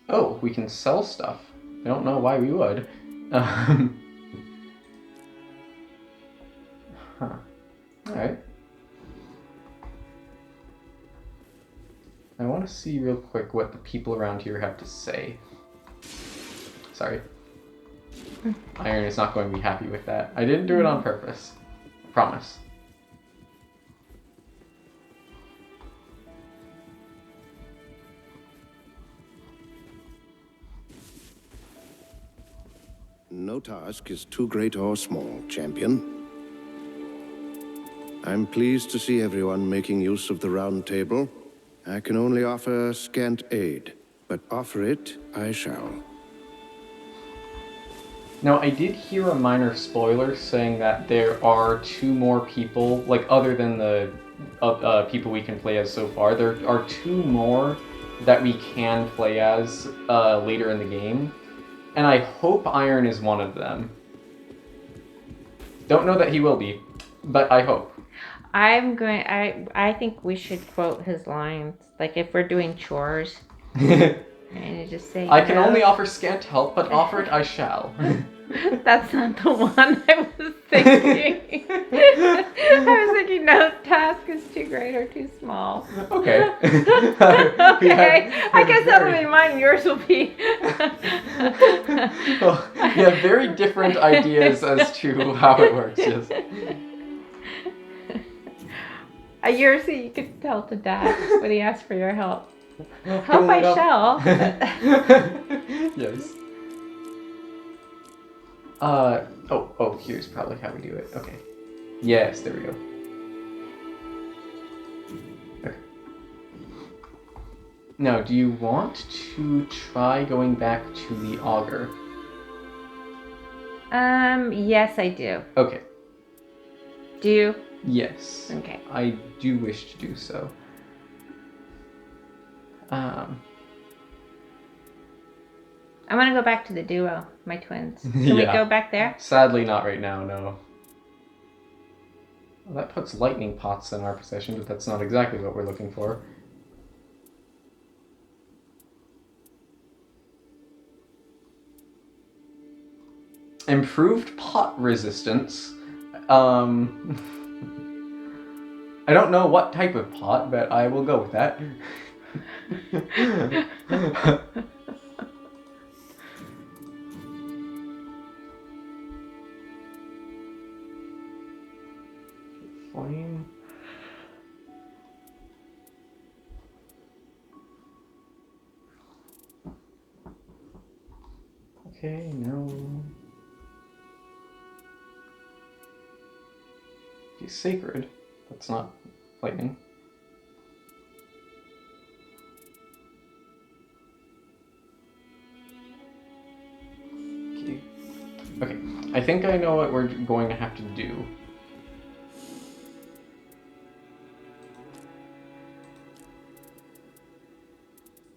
Oh, we can sell stuff. I don't know why we would. Huh. Alright. I want to see real quick what the people around here have to say. Sorry. Iron is not going to be happy with that. I didn't do it on purpose. Promise. No task is too great or small, champion. I'm pleased to see everyone making use of the round table. I can only offer scant aid, but offer it I shall. Now, I did hear a minor spoiler saying that there are 2 more people, like other than the people we can play as so far, there are 2 more that we can play as later in the game. And I hope Iron is one of them. Don't know that he will be, but I hope. I think we should quote his lines. Like, if we're doing chores. And you just say, I can only offer scant help, but offer it I shall. That's not the one I was thinking. I was thinking no task is too great or too small. Okay. Okay. I guess that'll be mine. Yours will be. Well, we have very different ideas as to how it works, yes. Yours, so you could tell to Dad when he asks for your help. Help I shall. Yes. Here's probably how we do it. Okay. Yes, there we go. Okay. Now, do you want to try going back to the auger? Yes, I do. Okay. Do you? Yes. Okay. I do wish to do so. I'm gonna go back to the duo, my twins. Can we Yeah. go back there? Sadly, not right now, no. Well, that puts lightning pots in our possession, but that's not exactly what we're looking for. Improved pot resistance. I don't know what type of pot, but I will go with that. Flame. Okay, no. He's sacred. That's not lightning. Okay. Okay. I think I know what we're going to have to do.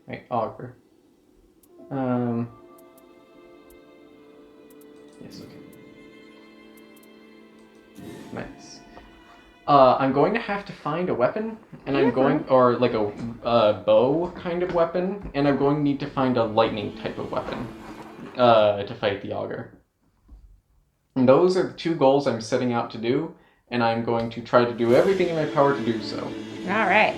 Right, auger. Yes, okay. Nice. I'm going to have to find a weapon, and I'm going, or like a bow kind of weapon, and I'm going to need to find a lightning type of weapon to fight the auger. And those are the two goals I'm setting out to do, and I'm going to try to do everything in my power to do so. All right.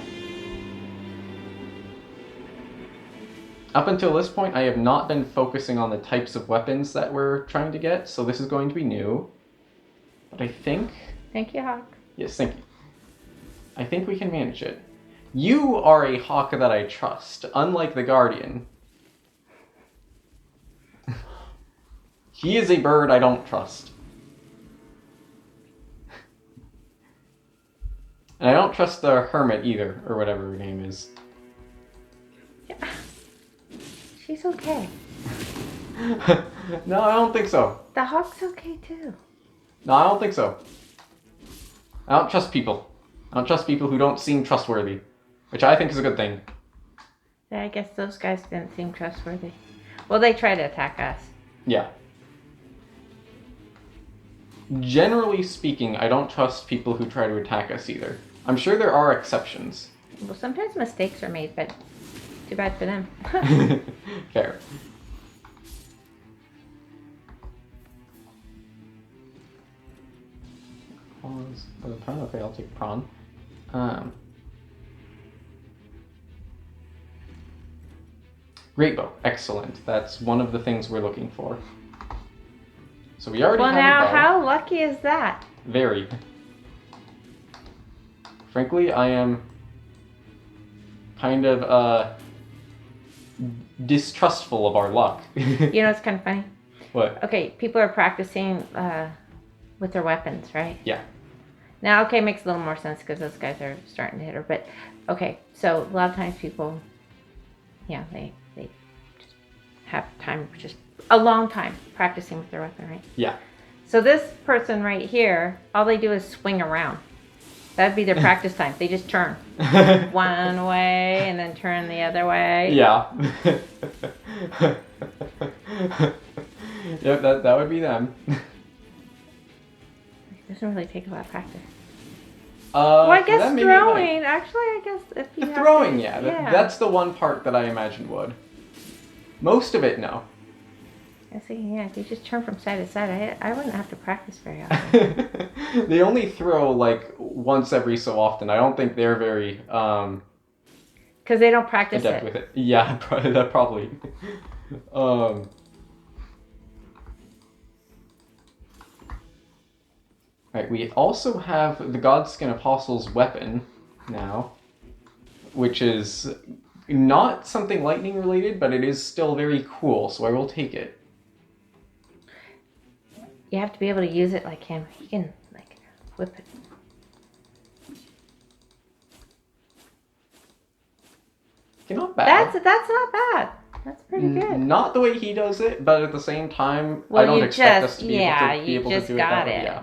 Up until this point, I have not been focusing on the types of weapons that we're trying to get, so this is going to be new. But I think... Thank you, Hawk. Yes, thank you. I think we can manage it. You are a hawk that I trust, unlike the Guardian. He is a bird I don't trust. And I don't trust the Hermit either, or whatever her name is. Yeah. She's okay. No, I don't think so. The Hawk's okay too. No, I don't think so. I don't trust people. I don't trust people who don't seem trustworthy, which I think is a good thing. Yeah, I guess those guys didn't seem trustworthy. Well, they tried to attack us. Yeah. Generally speaking, I don't trust people who try to attack us either. I'm sure there are exceptions. Well, sometimes mistakes are made, but too bad for them. Fair. Pause for the prawn. Okay, I'll take prawn. Great bow. Excellent. That's one of the things we're looking for. So we already have a bow. How lucky is that? Very. Frankly, I am kind of distrustful of our luck. You know, it's kind of funny. What? Okay, people are practicing with their weapons, right? Yeah. Now, okay, it makes a little more sense because those guys are starting to hit her. But, okay, so a lot of times people, yeah, they just have time, just a long time practicing with their weapon, right? Yeah. So this person right here, all they do is swing around. That'd be their practice time. They just turn one way and then turn the other way. Yeah. Yep, that would be them. It doesn't really take a lot of practice. Well, I guess throwing. Actually, I guess if you the have throwing, to, yeah. That's the one part that I imagined would. Most of it, no. I see, yeah, if you just turn from side to side, I wouldn't have to practice very often. They only throw like once every so often. I don't think they're very because they don't practice adept with it. Yeah, that probably. Right, we also have the Godskin Apostle's weapon now, which is not something lightning related, but it is still very cool, so I will take it. You have to be able to use it like him. He can, like, whip it. not bad. That's not bad. That's pretty good. Not the way he does it, but at the same time, Well, I don't you expect just- us to be yeah, able to you just do it got that way. it. Yeah.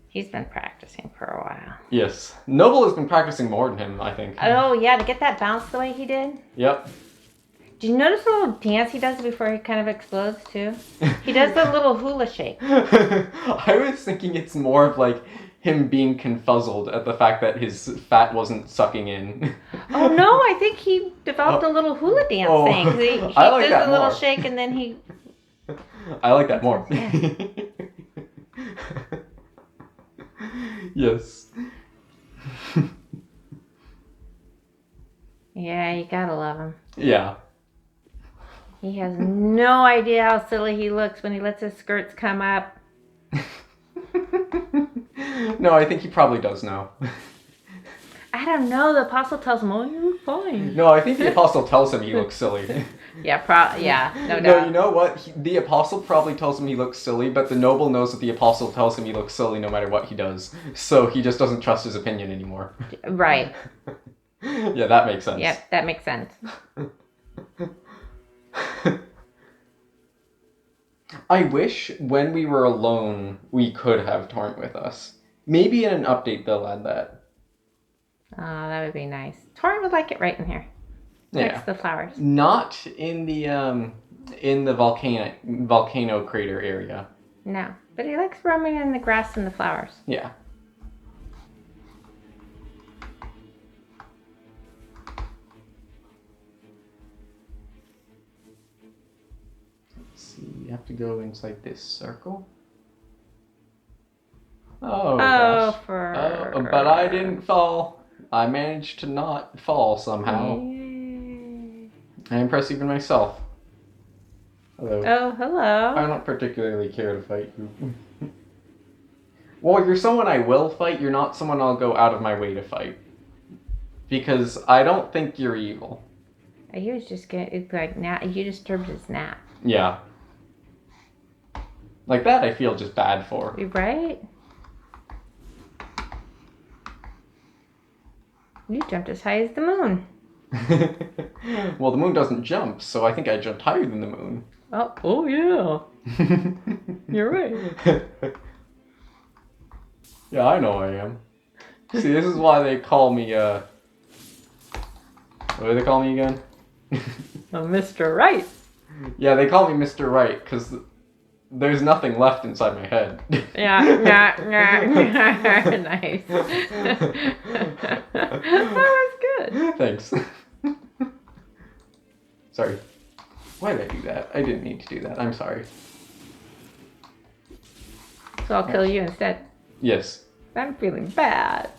He's been practicing for a while. Yes. Noble has been practicing more than him, I think. Oh, yeah, to get that bounce the way he did. Yep. Did you notice the little dance he does before he kind of explodes, too? He does the little hula shake. I was thinking it's more of like him being confuzzled at the fact that his fat wasn't sucking in. Oh, no, I think he developed a little hula dance thing. 'Cause he I like does that the little more. shake and then he... I like that more. Yeah. Yes. Yeah, you gotta love him. Yeah. He has no idea how silly he looks when he lets his skirts come up. No, I think he probably does know. I don't know. The apostle tells him, "Oh, you're fine." No, I think the apostle tells him he looks silly. Yeah, no No, doubt. you know what? The apostle probably tells him he looks silly, but the noble knows that the apostle tells him he looks silly no matter what he does. So he just doesn't trust his opinion anymore. Right. Yeah, that makes sense. Yep, that makes sense. I wish when we were alone we could have Torrent with us. Maybe in an update they'll add that. Oh, that would be nice. Torrent would like it right in here. Yeah. Next to the flowers. Not in the volcano crater area. No. But he likes roaming in the grass and the flowers. Yeah. Let's see, you have to go inside this circle. Oh, gosh. But I didn't fall. I managed to not fall somehow. Yay. I impress even myself. Hello. Oh, hello. I don't particularly care to fight you. Well, you're someone I will fight. You're not someone I'll go out of my way to fight. Because I don't think you're evil. He was just getting, like, you disturbed his nap. Yeah. Like that I feel just bad for. Right? You jumped as high as the moon. Well, the moon doesn't jump, so I think I jumped higher than the moon. Oh yeah. You're right. Yeah, I know I am. See, this is why they call me, what do they call me again? Mr. Right. Yeah, they call me Mr. Right, because there's nothing left inside my head. Yeah. Nice. That was good. Thanks. Sorry. Why did I do that? I didn't need to do that. I'm sorry. So I'll kill you instead. Yes. I'm feeling bad.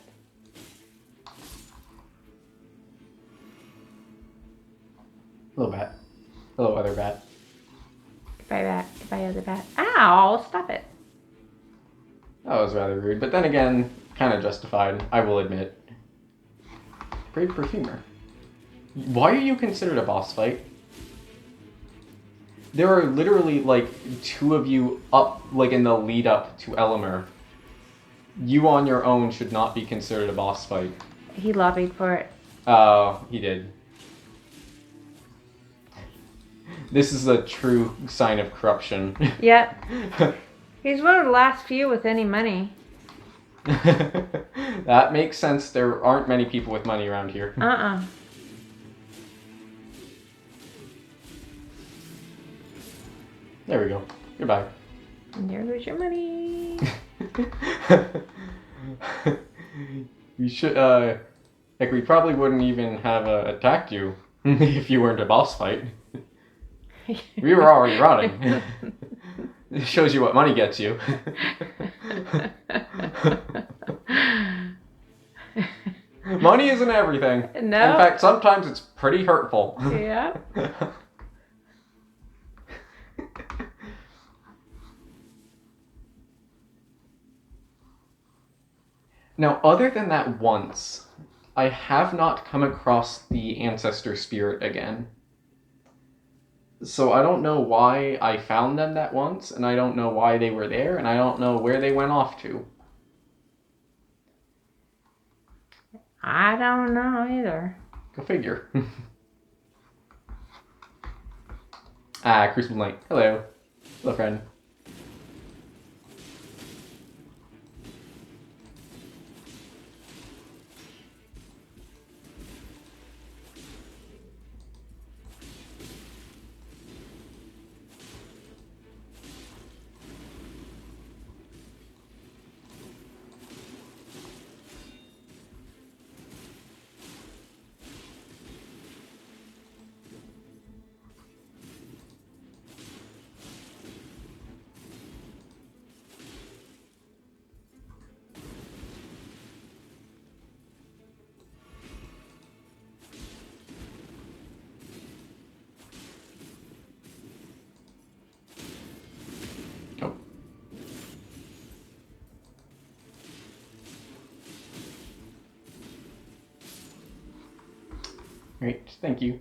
Hello, bat. Hello, other bat. Goodbye, bat. Goodbye, other bat. Ow! Stop it. That was rather rude, but then again, kind of justified, I will admit. Brave Perfumer. Why are you considered a boss fight? There are literally, like, two of you up, like, in the lead up to Elimer. You on your own should not be considered a boss fight. He lobbied for it. Oh, he did. This is a true sign of corruption. Yep. He's one of the last few with any money. That makes sense. There aren't many people with money around here. There we go. Goodbye. And there goes your money. We should, like, we probably wouldn't even have attacked you if you weren't a boss fight. We were already running. It shows you what money gets you. Money isn't everything. No. In fact, sometimes it's pretty hurtful. Yeah. Now, other than that once, I have not come across the ancestor spirit again. So I don't know why I found them that once, and I don't know why they were there, and I don't know where they went off to. I don't know either. Go figure. Ah, Crucible Knight. Hello. Hello, friend. Oh. Great, thank you.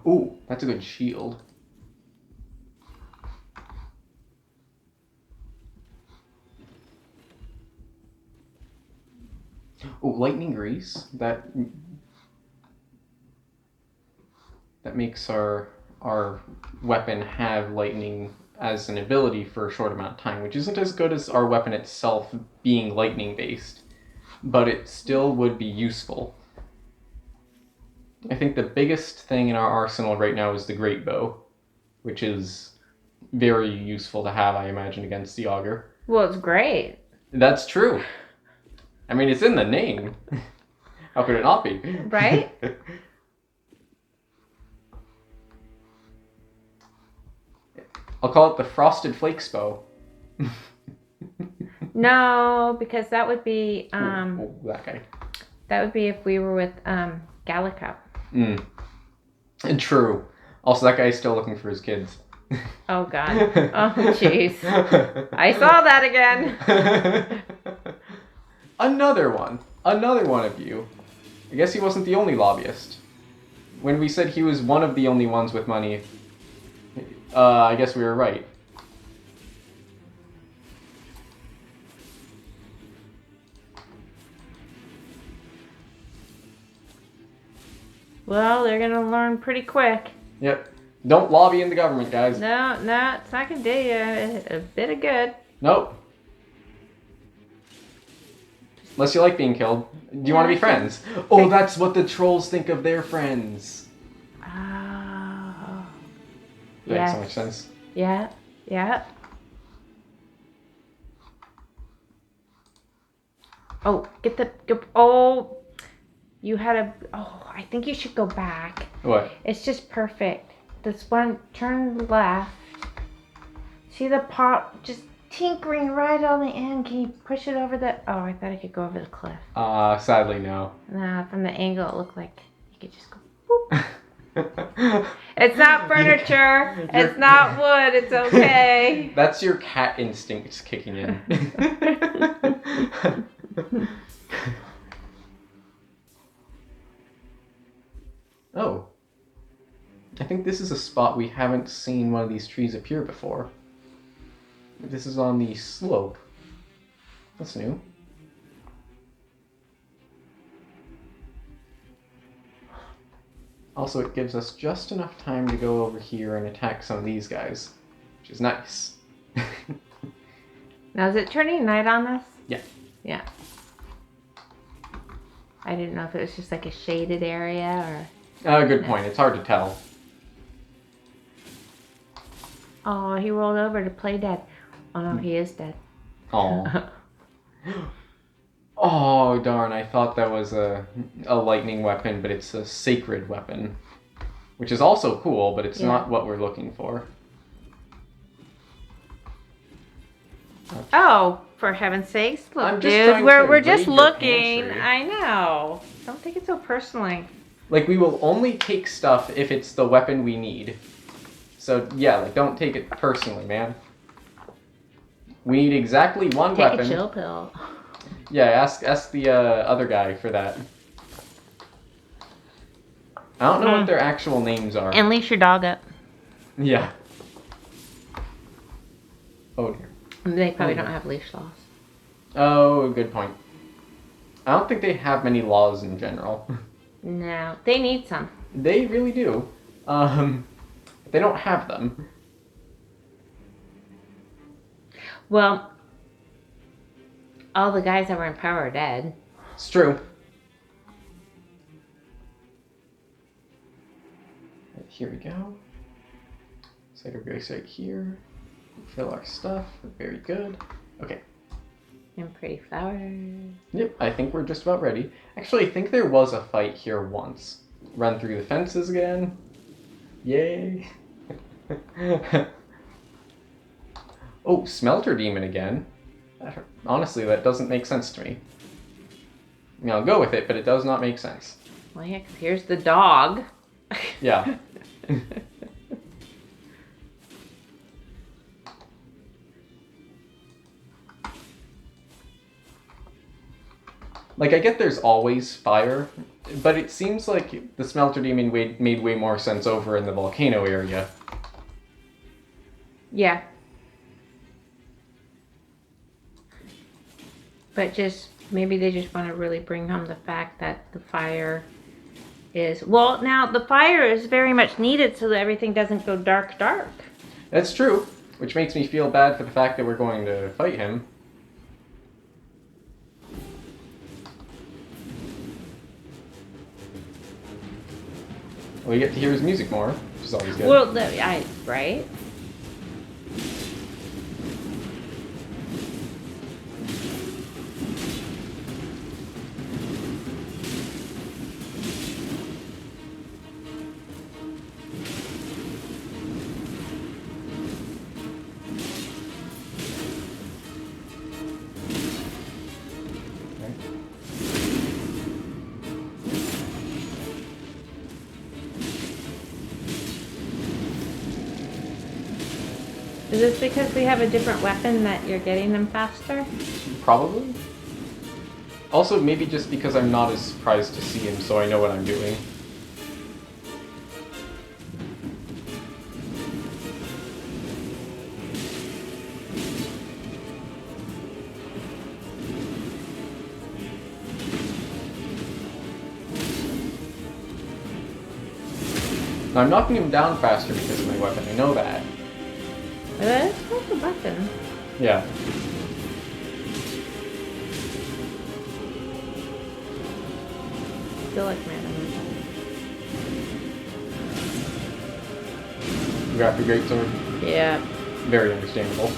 Ooh, that's a good shield. Ooh, lightning grease. That makes our weapon have lightning as an ability for a short amount of time, which isn't as good as our weapon itself being lightning based, but it still would be useful. I think the biggest thing in our arsenal right now is the great bow, which is very useful to have, I imagine, against the augur. Well, it's great. That's true. I mean, it's in the name. How could it not be? Right? I'll call it the Frosted Flakes bow. No, because that would be Ooh, that guy. that would be if we were with Gallicup. Mm. And true. Also, that guy's still looking for his kids. Oh God. Oh jeez. I saw that again. Another one of you. I guess he wasn't the only lobbyist. When we said he was one of the only ones with money, I guess we were right. Well, they're gonna learn pretty quick. Yep. Don't lobby in the government, guys. No, it's not gonna do you a bit of good. Nope. Unless you like being killed. Do you want to be friends? Oh, that's what the trolls think of their friends. Oh. That makes so much sense. Yeah. Oh, oh, you had a, oh, I think you should go back. What? It's just perfect. This one, turn left. See the pot just tinkering right on the end. Can you push it over the, oh, I thought I could go over the cliff. Sadly, no. Nah, from the angle it looked like you could just go, boop. It's not furniture. It's not wood. It's okay. That's your cat instincts kicking in. Oh. I think this is a spot we haven't seen one of these trees appear before. This is on the slope. That's new. Also, it gives us just enough time to go over here and attack some of these guys, which is nice. Now, is it turning night on us? Yeah. Yeah. I didn't know if it was just like a shaded area or... Good point. It's hard to tell. Oh, he rolled over to play dead. Oh no, he is dead. Oh. Oh, darn. I thought that was a lightning weapon, but it's a sacred weapon. Which is also cool, but it's not what we're looking for. Oh, for heaven's sakes. Look, I'm just dude, trying to we're just raid your looking. pantry. I know. Don't take it so personally. Like, we will only take stuff if it's the weapon we need. So, yeah, like, don't take it personally, man. We need exactly one weapon. Take a chill pill. Yeah, ask the other guy for that. I don't know what their actual names are. And leash your dog up. Yeah. Oh dear. They probably don't have leash laws. Oh, good point. I don't think they have many laws in general. No, they need some. They really do. They don't have them. Well, all the guys that were in power are dead. It's true. Right, here we go. Cider grace right here. Fill our stuff. Very good. Okay. And pretty flowers. Yep, I think we're just about ready. Actually, I think there was a fight here once. Run through the fences again. Yay. Oh, Smelter Demon again. Honestly, that doesn't make sense to me. I mean, I'll go with it, but it does not make sense. Well, yeah, 'cause here's the dog. Yeah. Like, I get there's always fire, but it seems like the Smelter Demon made way more sense over in the volcano area. Yeah. But maybe they just want to really bring home the fact that the fire is... Well, now, the fire is very much needed so that everything doesn't go dark. That's true, which makes me feel bad for the fact that we're going to fight him. We get to hear his music more, which is always good. Well, right? Is this because we have a different weapon that you're getting them faster? Probably. Also, maybe just because I'm not as surprised to see him, so I know what I'm doing. Now, I'm knocking him down faster because of my weapon, I know that. That's not the button. Yeah. Feel like man. You got the greatsword? Yeah. Very understandable.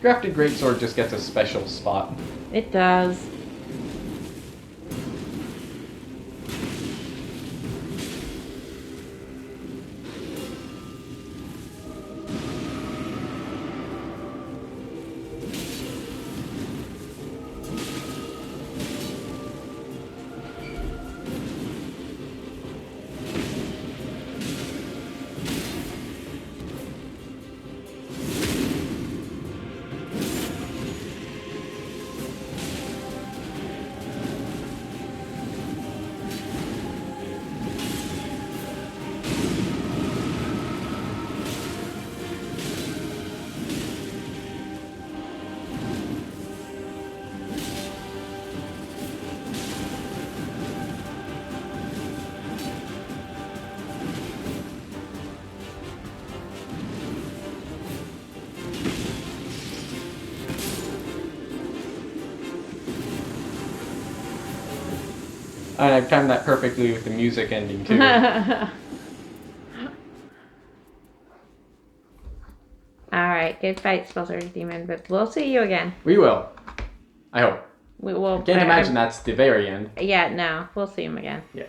Grafted greatsword just gets a special spot. It does. And I've timed that perfectly with the music ending, too. Alright, good fight, Smelter Demon, but we'll see you again. We will. I hope. We will. I can't imagine that's the very end. Yeah, no, we'll see him again. Yeah.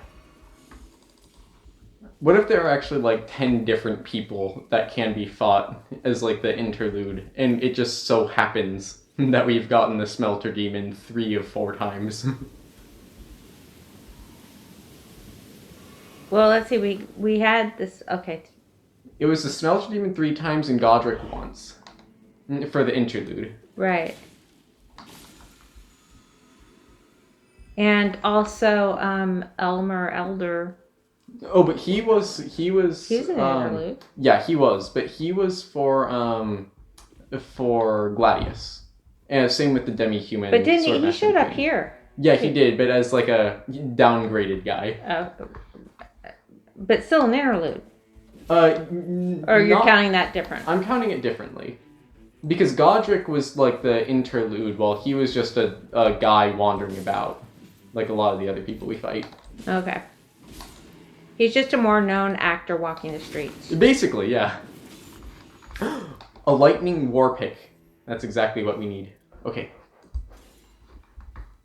What if there are actually like 10 different people that can be fought as like the interlude, and it just so happens that we've gotten the Smelter Demon 3 of 4 times? Well, let's see, we had this, okay. It was the Smelter Demon 3 times and Godric once for the interlude. Right. And also, Elder. Oh, but he was He's an interlude. Yeah, he was, but he was for Gladius. And same with the demi-human. But didn't sword he master showed up thing. here. Yeah, he did, but as like a downgraded guy. But still an interlude. Or you're counting that different? I'm counting it differently. Because Godric was like the interlude, while he was just a guy wandering about. Like a lot of the other people we fight. Okay. He's just a more known actor walking the streets. Basically, yeah. A lightning war pick. That's exactly what we need. Okay.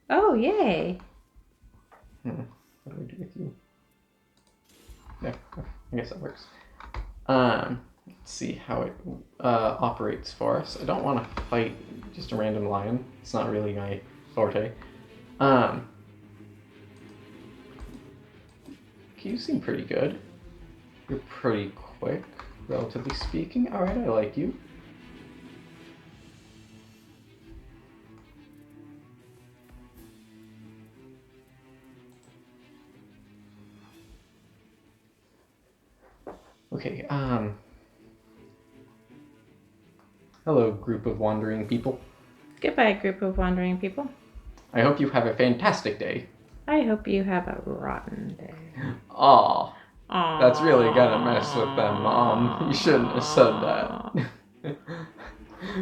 Oh, yay. What do I do with you? There. I guess that works. Let's see how it operates for us. I don't want to fight just a random lion. It's not really my forte. You seem pretty good. You're pretty quick, relatively speaking. Alright, I like you. Okay, hello, group of wandering people. Goodbye, group of wandering people. I hope you have a fantastic day. I hope you have a rotten day. Aw. That's really gonna mess with them, Mom. You shouldn't have said that.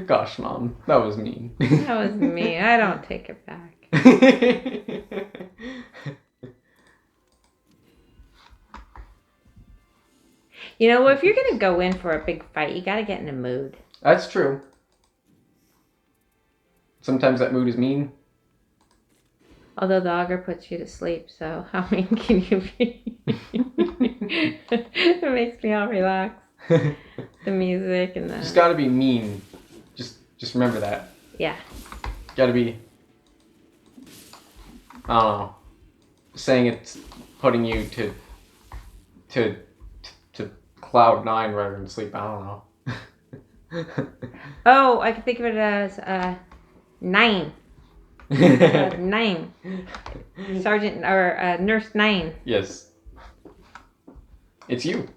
Gosh, Mom, that was mean. That was me. I don't take it back. You know, if you're gonna go in for a big fight, you gotta get in a mood. That's true. Sometimes that mood is mean. Although the auger puts you to sleep, so how mean can you be? It makes me all relax. The music and the... Just gotta be mean. Just remember that. Yeah. Gotta be... I don't know. Saying it's putting you to cloud 9 rather than sleep. I don't know. Oh, I can think of it as 9. 9. Sergeant or Nurse 9. Yes. It's you.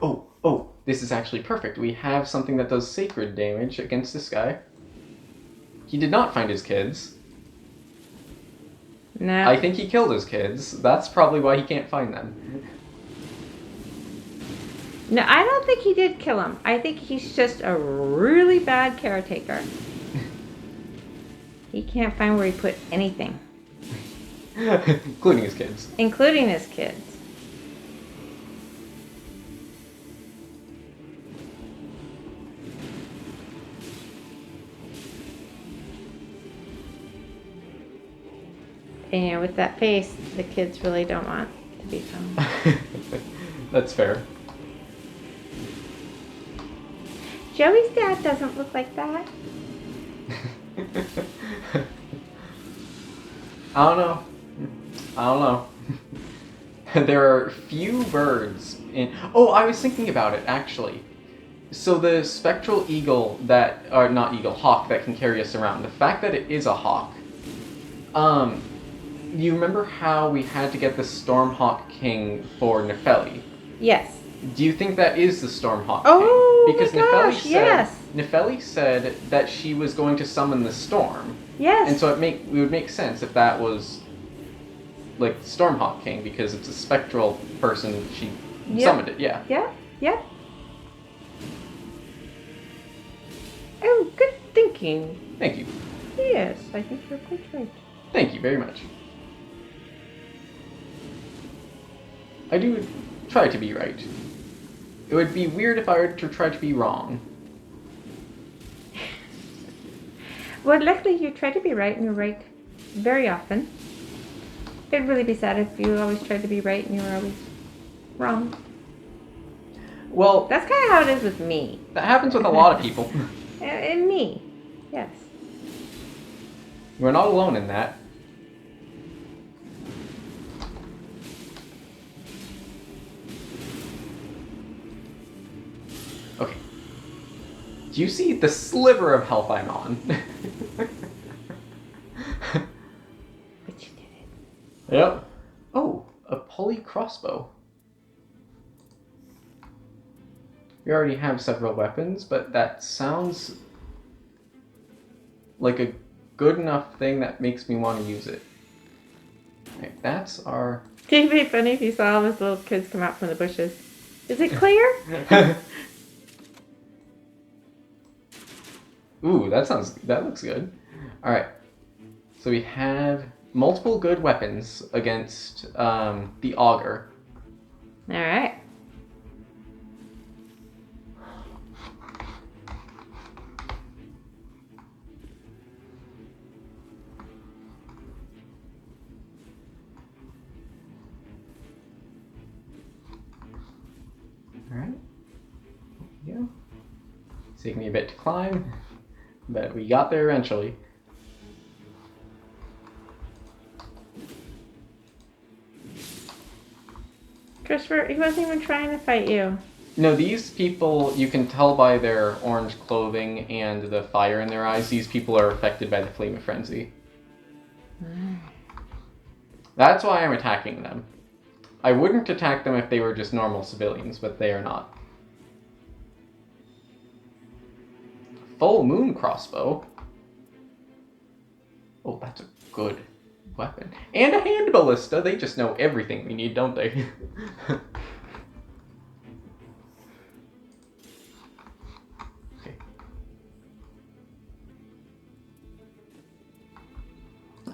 Oh, this is actually perfect. We have something that does sacred damage against this guy. He did not find his kids. No. I think he killed his kids. That's probably why he can't find them. No, I don't think he did kill him. I think he's just a really bad caretaker. He can't find where he put anything. Including his kids. Including his kids. And with that face, the kids really don't want to be found. That's fair. Joey's dad doesn't look like that. I don't know. There are few birds in... Oh, I was thinking about it, actually. So the spectral eagle that... Or not eagle, hawk that can carry us around. The fact that it is a hawk. You remember how we had to get the Stormhawk King for Nefeli? Yes. Do you think that is the Stormhawk Oh, King? Because my gosh, yes. Nefeli said that she was going to summon the storm. Yes. And so it would make sense if that was like the Stormhawk King, because it's a spectral person. She summoned it, yeah. Yeah. Oh, good thinking. Thank you. Yes, I think you're quite right. Thank you very much. I do try to be right. It would be weird if I were to try to be wrong. Well, luckily you try to be right and you're right very often. It'd really be sad if you always tried to be right and you were always wrong. Well, That's kind of how it is with me. that happens with a lot of people. And me, yes. We're not alone in that. Okay. Do you see the sliver of health I'm on? But you did it. Yep. Oh, a pulley crossbow. We already have several weapons, but that sounds like a good enough thing that makes me want to use it. Alright, that's our... It'd be funny if you saw all those little kids come out from the bushes. Is it clear? Ooh, that looks good. Alright. So we have multiple good weapons against the augur. Alright. Alright. Yeah. It's taking me a bit to climb, but we got there eventually. Christopher, he wasn't even trying to fight you. No, these people, you can tell by their orange clothing and the fire in their eyes, these people are affected by the Flame of Frenzy. That's why I'm attacking them. I wouldn't attack them if they were just normal civilians, but they are not. Full moon crossbow. Oh, that's a good weapon. And a hand ballista. They just know everything we need, don't they? Okay.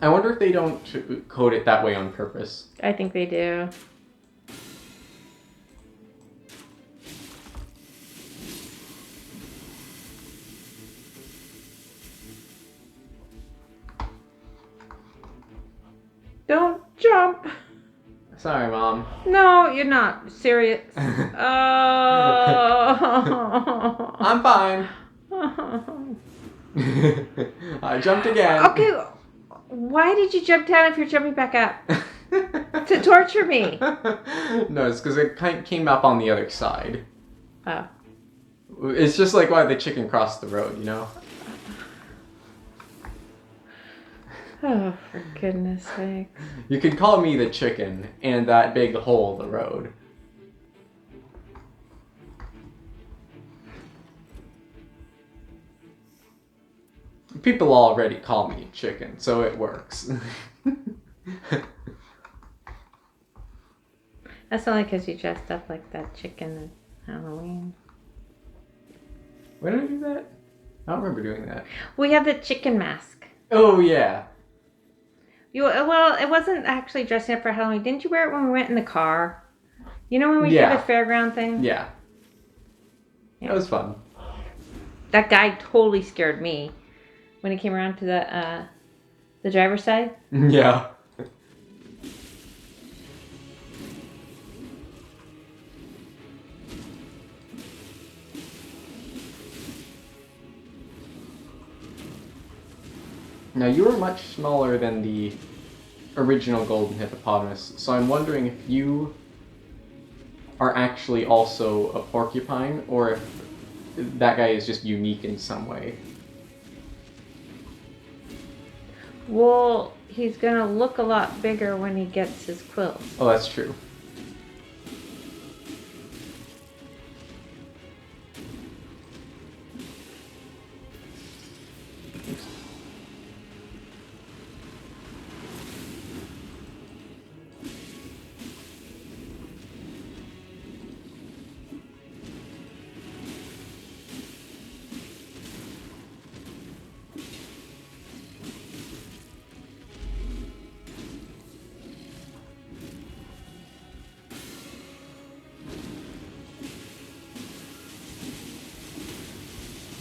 I wonder if they don't code it that way on purpose. I think they do. Don't jump. Sorry, Mom. No, you're not serious. Oh. I'm fine. I jumped again. Okay, why did you jump down if you're jumping back up? To torture me. No, it's because it came up on the other side. Oh. It's just like why the chicken crossed the road, you know? Oh, for goodness sake. You could call me the chicken and that big hole the road. People already call me chicken, so it works. That's only because you dressed up like that chicken at Halloween. When did I do that? I don't remember doing that. We have the chicken mask. Oh, yeah. Well, it wasn't actually dressing up for Halloween. Didn't you wear it when we went in the car? You know when we Yeah. did the fairground thing? Yeah. That was fun. That guy totally scared me when he came around to the driver's side. Yeah. Now, you are much smaller than the original golden hippopotamus, so I'm wondering if you are actually also a porcupine, or if that guy is just unique in some way. Well, he's gonna look a lot bigger when he gets his quills. Oh, that's true.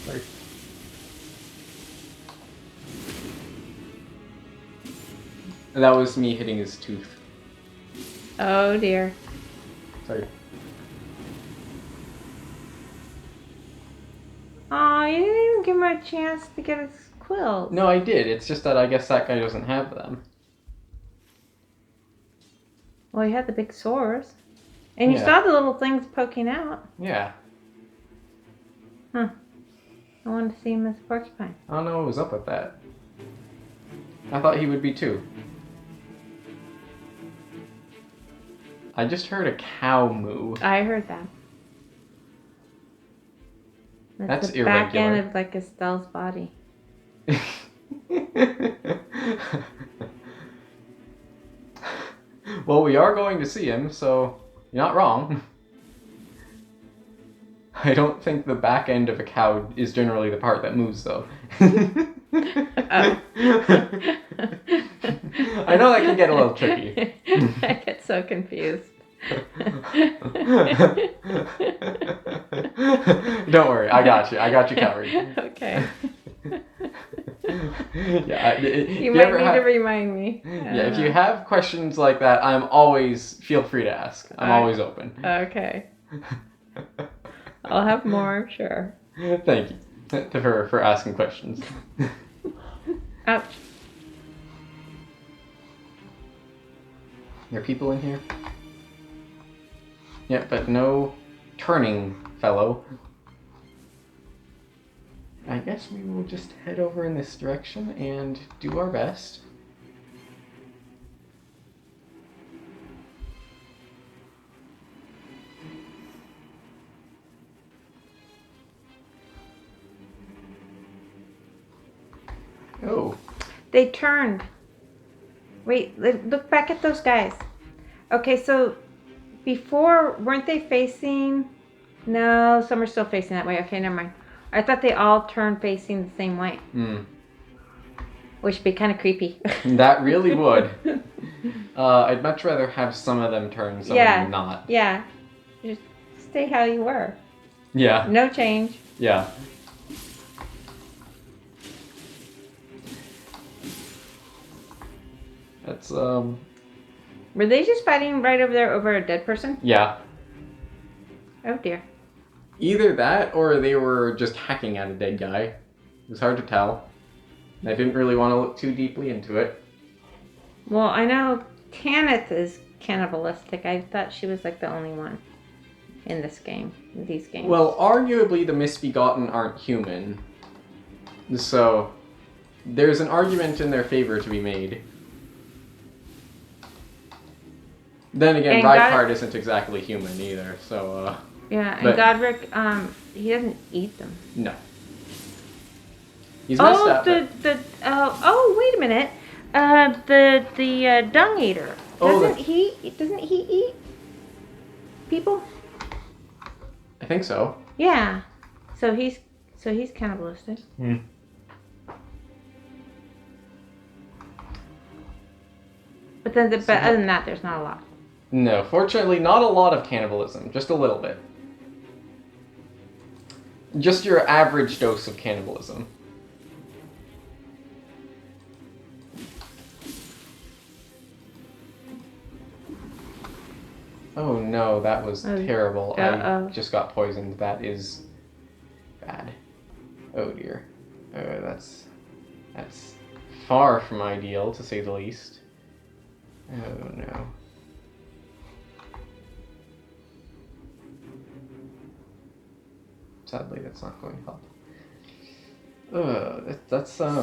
Sorry. That was me hitting his tooth. Oh dear. Sorry. Aw, you didn't even give him a chance to get his quills. No, I did. It's just that I guess that guy doesn't have them. Well, he had the big sores. And you Yeah. saw the little things poking out. Yeah. Huh. I wanted to see him as a porcupine. I don't know what was up with that. I thought he would be too. I just heard a cow moo. I heard that. That's the back irregular. end of like Estelle's body. Well, we are going to see him, so you're not wrong. I don't think the back end of a cow is generally the part that moves, though. Oh. I know that can get a little tricky. I get so confused. Don't worry, I got you. I got you covered. Okay. Yeah, You might need to remind me. Yeah, if you have questions like that, feel free to ask. I'm always open. Okay. I'll have more, I'm sure. Thank you for asking questions. Ouch. There are people in here? Yeah, but no turning, fellow. I guess we will just head over in this direction and do our best. Oh. They turned. Wait, look back at those guys. Okay, so before, weren't they facing? No, some are still facing that way. Okay, never mind. I thought they all turned facing the same way. Which would be kind of creepy. That really would. I'd much rather have some of them turn, some of them not. Yeah. Just stay how you were. Yeah. No change. Yeah. That's, Were they just fighting right over there over a dead person? Yeah. Oh dear. Either that, or they were just hacking at a dead guy. It was hard to tell. I didn't really want to look too deeply into it. Well, I know Tanith is cannibalistic. I thought she was like the only one in this game, in these games. Well, arguably the Misbegotten aren't human. So, there's an argument in their favor to be made. Then again, Rykard isn't exactly human either, so, Yeah, and Godric, he doesn't eat them. No. He's messed up. Oh, wait a minute. The dung eater. Doesn't he eat people? I think so. Yeah. So he's cannibalistic. But then other than that, there's not a lot. No, fortunately, not a lot of cannibalism. Just a little bit. Just your average dose of cannibalism. Oh no, that was terrible. I just got poisoned. That is bad. Oh dear. That's far from ideal, to say the least. Oh no. Sadly, that's not going to help. That's So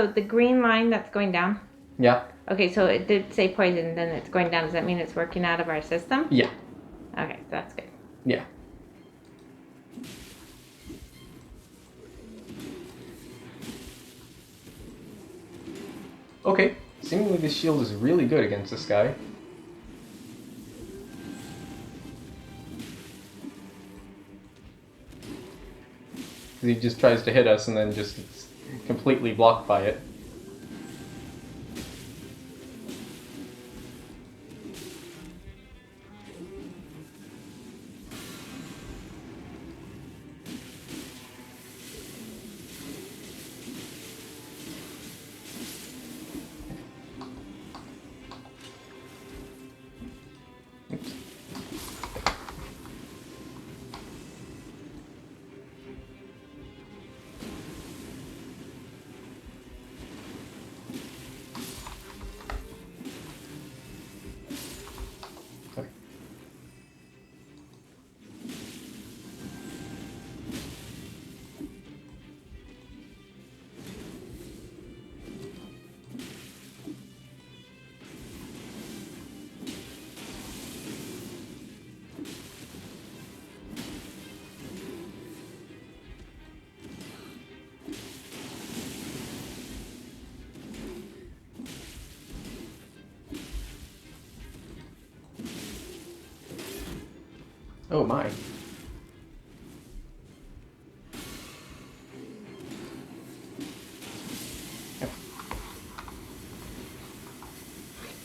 the green line that's going down. Yeah. Okay, so it did say poison, then it's going down. Does that mean it's working out of our system? Yeah. Okay, that's good. Yeah. Okay. Seemingly this shield is really good against this guy. He just tries to hit us and then just gets completely blocked by it. Oh my.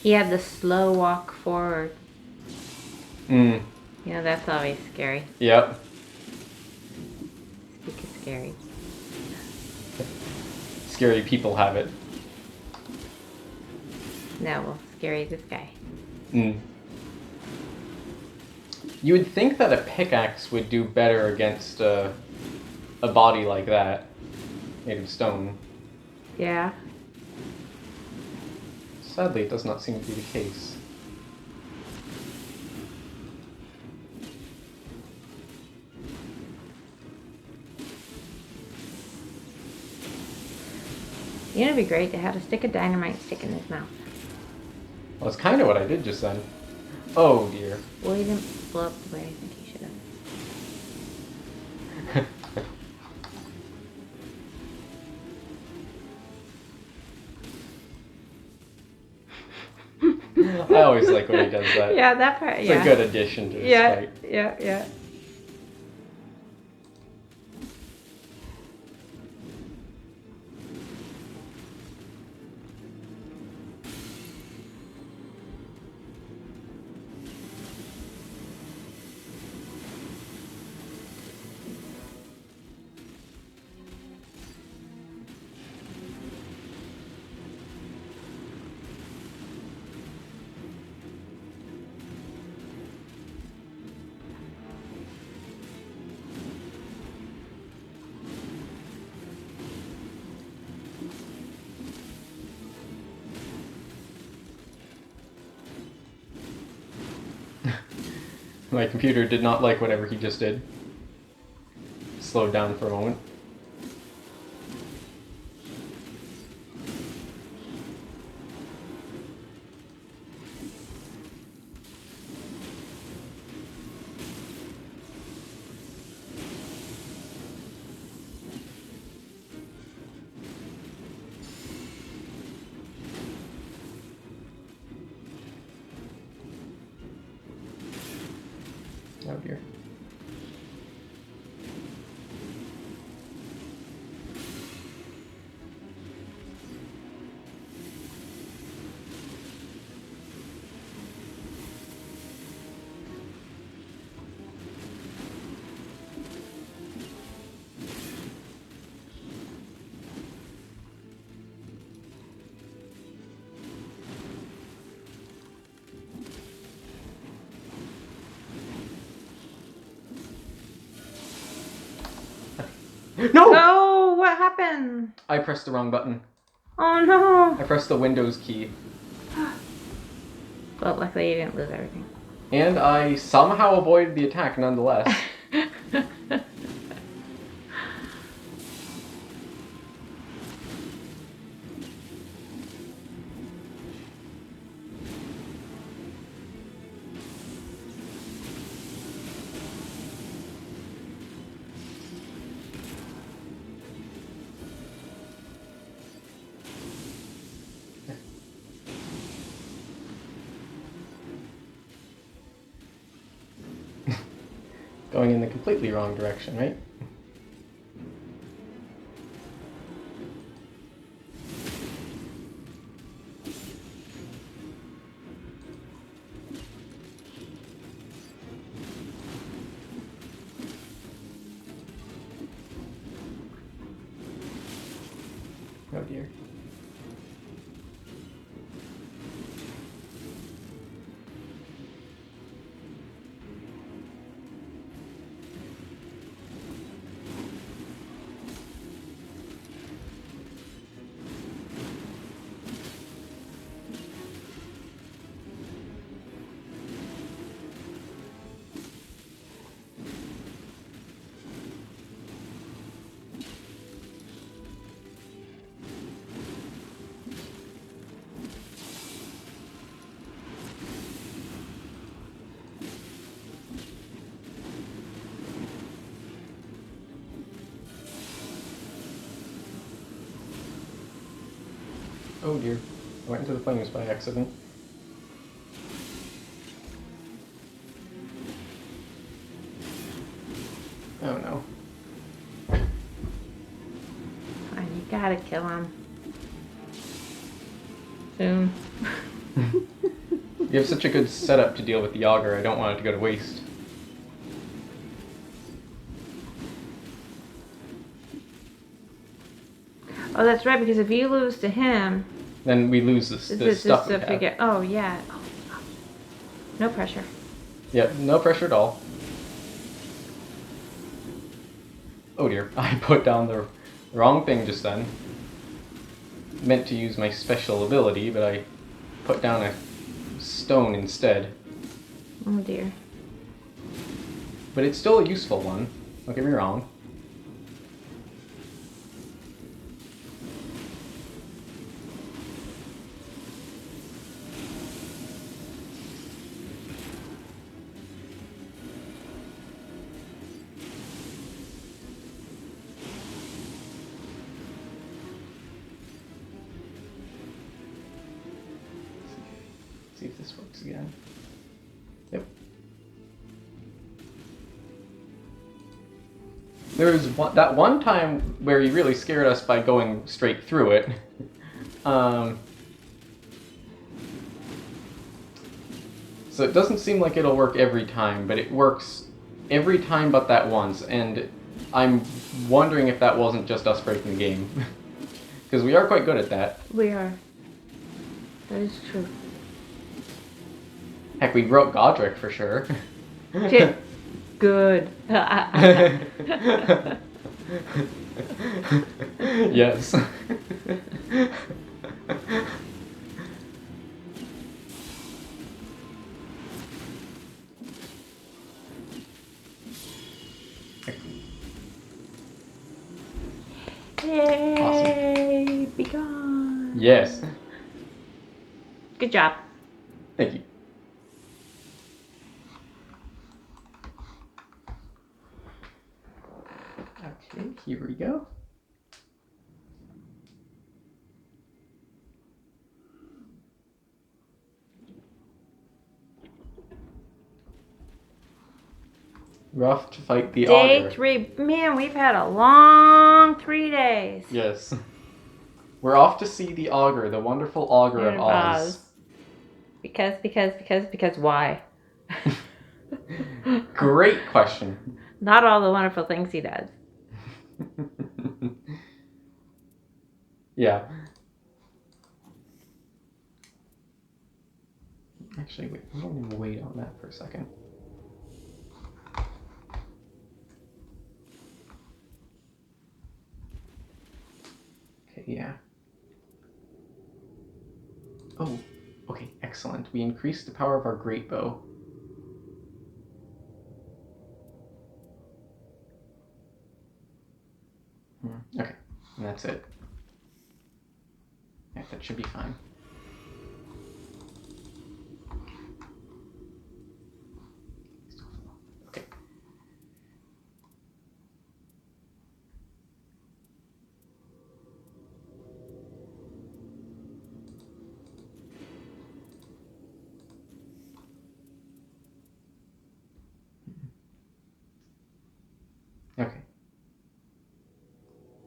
He had the slow walk forward. Mm. You know, that's always scary. Yep. Speak of scary. Scary people have it. No, well, scary this guy. Mm. You would think that a pickaxe would do better against a body like that, made of stone. Yeah. Sadly, it does not seem to be the case. You know, it'd be great to have a stick of dynamite stick in his mouth. Well, that's kind of what I did just then. Oh dear. Well, he didn't blow up the way I think he should have. I always like when he does that. Yeah, that part, It's yeah. a good addition to his Yeah, fight. yeah. My computer did not like whatever he just did. Slowed down for a moment. Oh dear. No! Oh, what happened? I pressed the wrong button. Oh no! I pressed the Windows key. Well, luckily you didn't lose everything. And I somehow avoided the attack nonetheless. Going in the completely wrong direction, right? Oh dear. Oh dear. I went into the flames by accident. Gotta kill him. Soon. You have such a good setup to deal with the auger, I don't want it to go to waste. Oh, that's right, because if you lose to him... Then we lose the stuff we have. Oh, yeah. Oh. No pressure. Yep, no pressure at all. Oh dear, I put down the wrong thing just then. Meant to use my special ability, but I put down a stone instead. Oh dear. But it's still a useful one, don't get me wrong. See if this works again. Yep. There was that one time where he really scared us by going straight through it. So it doesn't seem like it'll work every time, but it works every time but that once, and I'm wondering if that wasn't just us breaking the game. Because we are quite good at that. We are. That is true. Heck, we broke Godric for sure. Good. Yes. Yay! Awesome. Be gone. Yes. Good job. Thank you. Okay, here we go. We're off to fight the Day auger. 3. Man, we've had a long 3 days. Yes. We're off to see the auger, the wonderful auger of Oz. Because why? Great question. Not all the wonderful things he does. Yeah. Actually, wait. I'm going to wait on that for a second. Okay, yeah. Oh, okay, excellent. We increased the power of our great bow. Okay, and that's it. Yeah, that should be fine. Okay. Okay.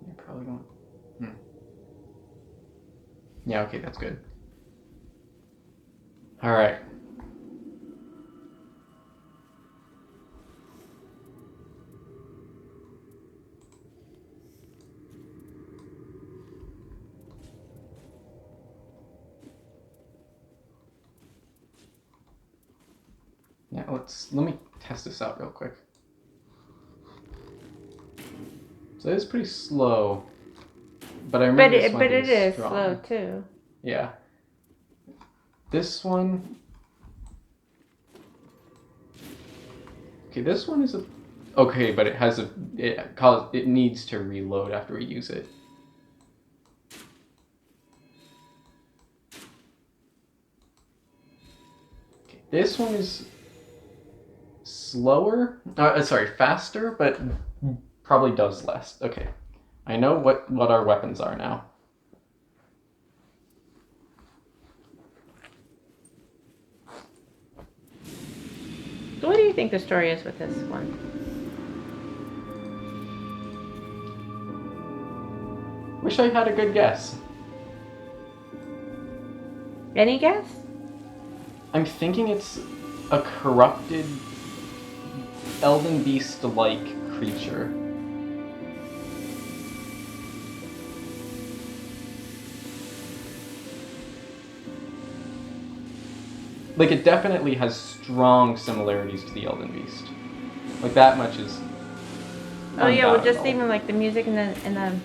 You're probably going. Yeah, okay, that's good. All right. Now let me test this out real quick. So it is pretty slow, but I remember this one being it is strong. slow too. Yeah. This one. Okay, this one is okay, but it has it needs to reload after we use it. Okay, this one is slower. Sorry, faster, but probably does less. Okay, I know what our weapons are now. So what do you think the story is with this one? Wish I had a good guess. Any guess? I'm thinking it's a corrupted Elden Beast-like creature. Like, it definitely has strong similarities to the Elden Beast. Like, that much is Oh yeah, well just undoubtable. even like the music and the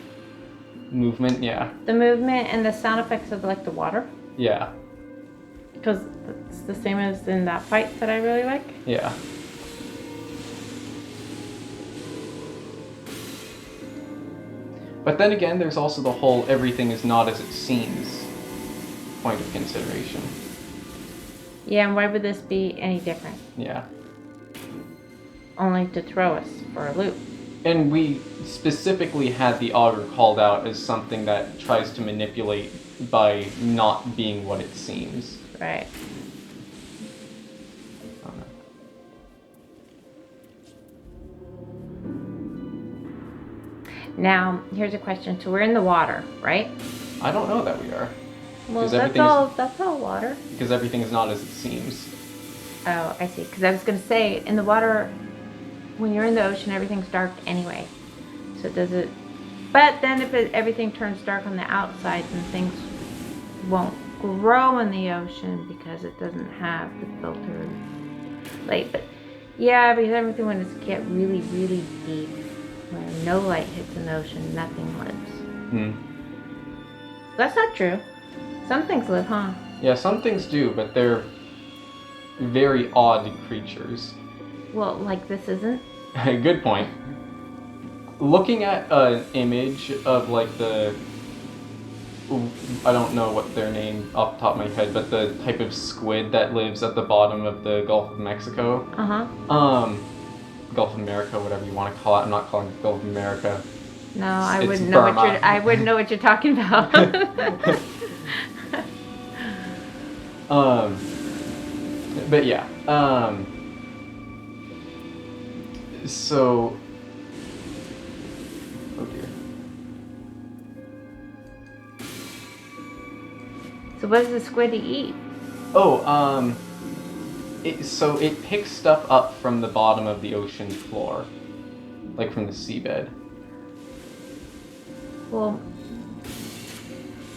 Movement, yeah. the movement and the sound effects of like the water, Yeah. because it's the same as in that fight that I really like. Yeah. But then again, there's also the whole everything is not as it seems point of consideration. Yeah, and why would this be any different? Yeah. Only to throw us for a loop. And we specifically had the augur called out as something that tries to manipulate by not being what it seems. Right. I don't know. Now, here's a question. So we're in the water, right? I don't know that we are. Well, Because that's everything is- all. That's all water. Because everything is not as it seems. Oh, I see. Because I was gonna say, in the water, when you're in the ocean, everything's dark anyway. So does it? But then, if everything turns dark on the outside, then things won't grow in the ocean because it doesn't have the filtered light. But yeah, because everything when it gets really, really deep, where no light hits an ocean, nothing lives. That's not true. Some things live, huh? Yeah, some things do, but they're very odd creatures. Well, like this isn't. Good point. Looking at an image of like I don't know what their name off the top of my head, but the type of squid that lives at the bottom of the Gulf of Mexico. Gulf of America, whatever you want to call it. I'm not calling it Gulf of America. No, I It's wouldn't know what Burma. you're. I wouldn't know what you're talking about. But yeah. So. Oh dear. So what does the squid eat? Oh, so it picks stuff up from the bottom of the ocean floor, like from the seabed. Well,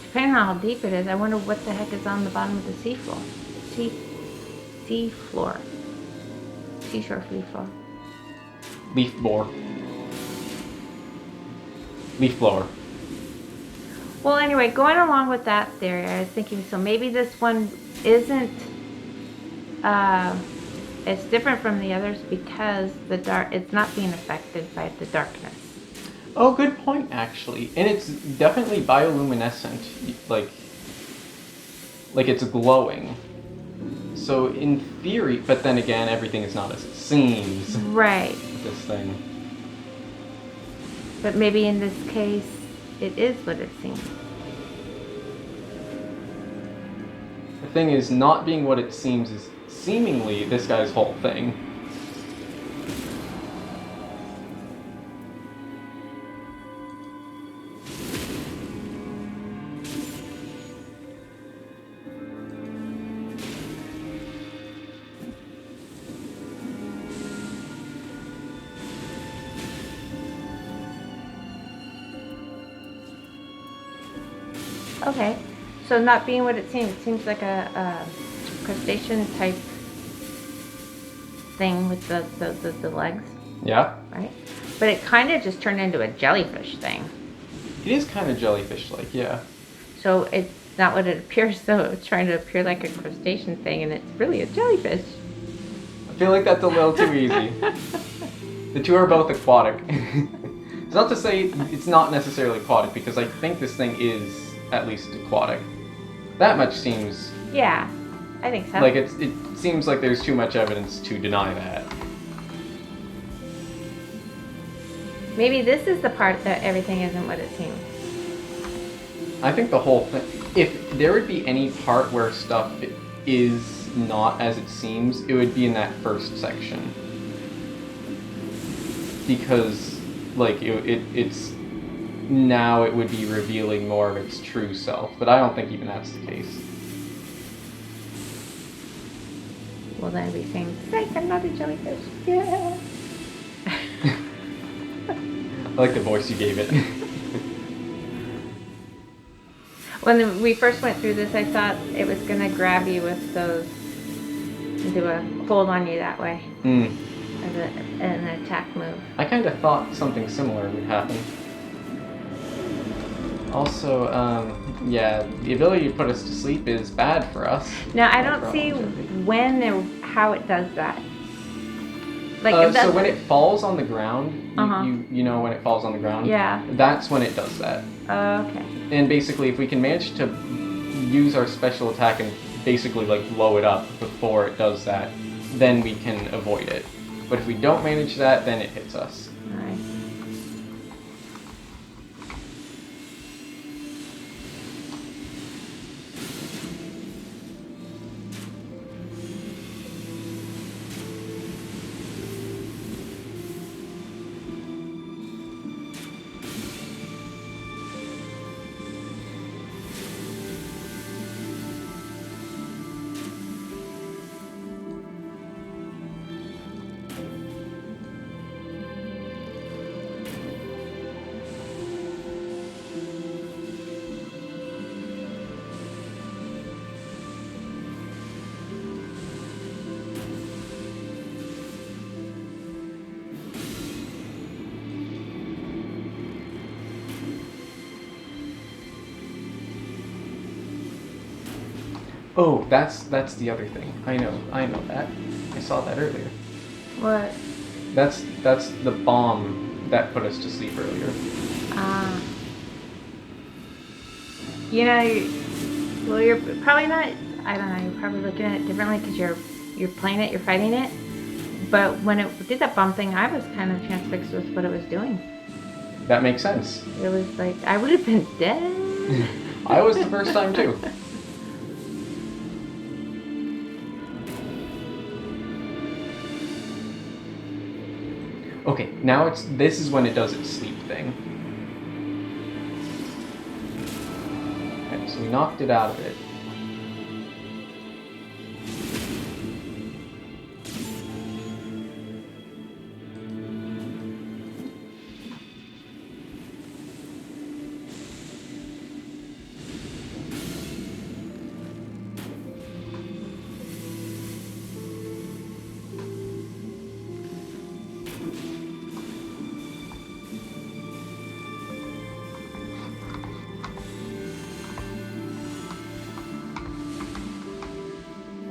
depending on how deep it is, I wonder what the heck is on the bottom of the seafloor. Seafloor. Seashore flea floor. Leaf blower. Well, anyway, going along with that theory, I was thinking, so maybe this one isn't, it's different from the others because it's not being affected by the darkness. Oh, good point, actually. And it's definitely bioluminescent, like it's glowing. So in theory, but then again, everything is not as it seems. Right. With this thing. But maybe in this case, it is what it seems. The thing is, not being what it seems is seemingly this guy's whole thing. Okay, so not being what it seems like a crustacean type thing with the legs, Yeah? right? But it kind of just turned into a jellyfish thing. It is kind of jellyfish-like, yeah. So it's not what it appears, so it's trying to appear like a crustacean thing, and it's really a jellyfish. I feel like that's a little too easy. The two are both aquatic. It's not to say it's not necessarily aquatic, because I think this thing is at least aquatic. That much seems... Yeah, I think so. Like, it seems like there's too much evidence to deny that. Maybe this is the part that everything isn't what it seems. I think the whole thing... If there would be any part where stuff is not as it seems, it would be in that first section. Because, like, it's now it would be revealing more of its true self, but I don't think even that's the case. Well, then it'd be saying, "Thanks, I'm not a jellyfish." Yeah. I like the voice you gave it. When we first went through this, I thought it was gonna grab you with those and do a hold on you that way as an attack move. I kind of thought something similar would happen. Also, yeah, the ability to put us to sleep is bad for us. Now, I don't see when or how it does that. Like, so when it falls on the ground, you know when it falls on the ground? Yeah. That's when it does that. Okay. And basically, if we can manage to use our special attack and basically like blow it up before it does that, then we can avoid it. But if we don't manage that, then it hits us. Alright. Oh, that's the other thing. I know that. I saw that earlier. What? That's the bomb that put us to sleep earlier. Ah. You know, well, you're probably not. I don't know. You're probably looking at it differently because you're playing it, you're fighting it. But when it did that bomb thing, I was kind of transfixed with what it was doing. That makes sense. It was like I would have been dead. I was the first time too. Okay, now this is when it does its sleep thing. Okay, so we knocked it out of it.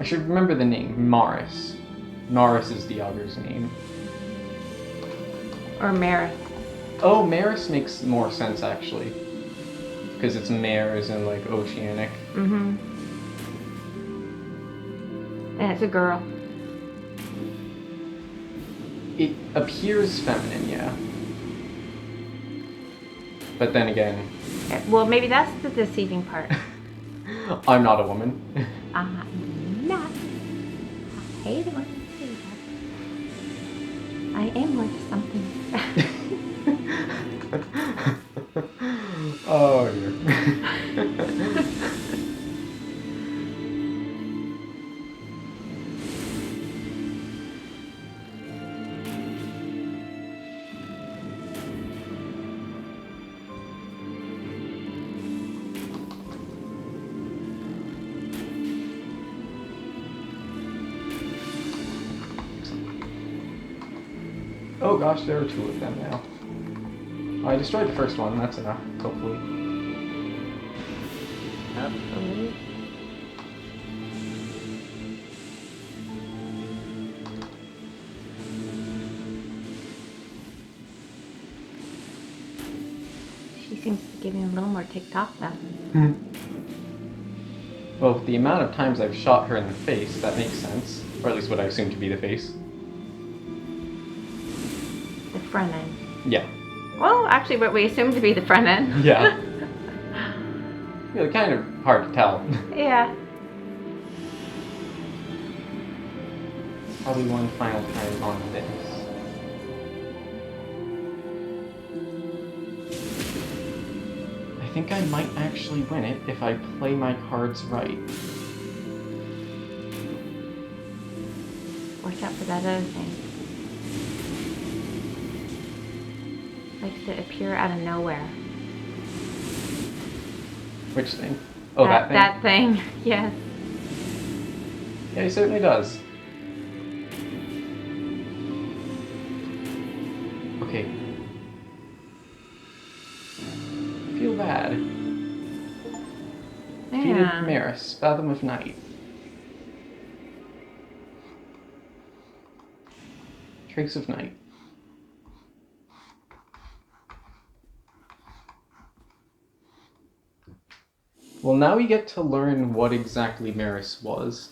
I should remember the name, Maris. Maris is the ogre's name. Or Marith. Oh, Maris makes more sense actually. Because it's mare as in like oceanic. Mm-hmm. And it's a girl. It appears feminine, yeah. But then again... Well, maybe that's the deceiving part. I'm not a woman. I'm not. I hate it when you say that. I am worth something. Oh dear. Oh gosh, there are two of them now. I destroyed the first one, that's enough, hopefully. Hopefully. She seems to be giving a little more TikTok though. Well, with the amount of times I've shot her in the face, that makes sense. Or at least what I assume to be the face. The front end. Yeah. Well, actually, what we assume to be the front end. Yeah. Really kind of hard to tell. Yeah. Probably one final time on this. think I might actually win it if I play my cards right. Watch out for that other thing. Likes to appear out of nowhere. Which thing? Oh, that thing? That thing, yes. Yeah, he certainly does. Okay. I feel bad. Defeated Yeah. Maris, Fathom of Night. Trace of Night. Well, now we get to learn what exactly Maris was.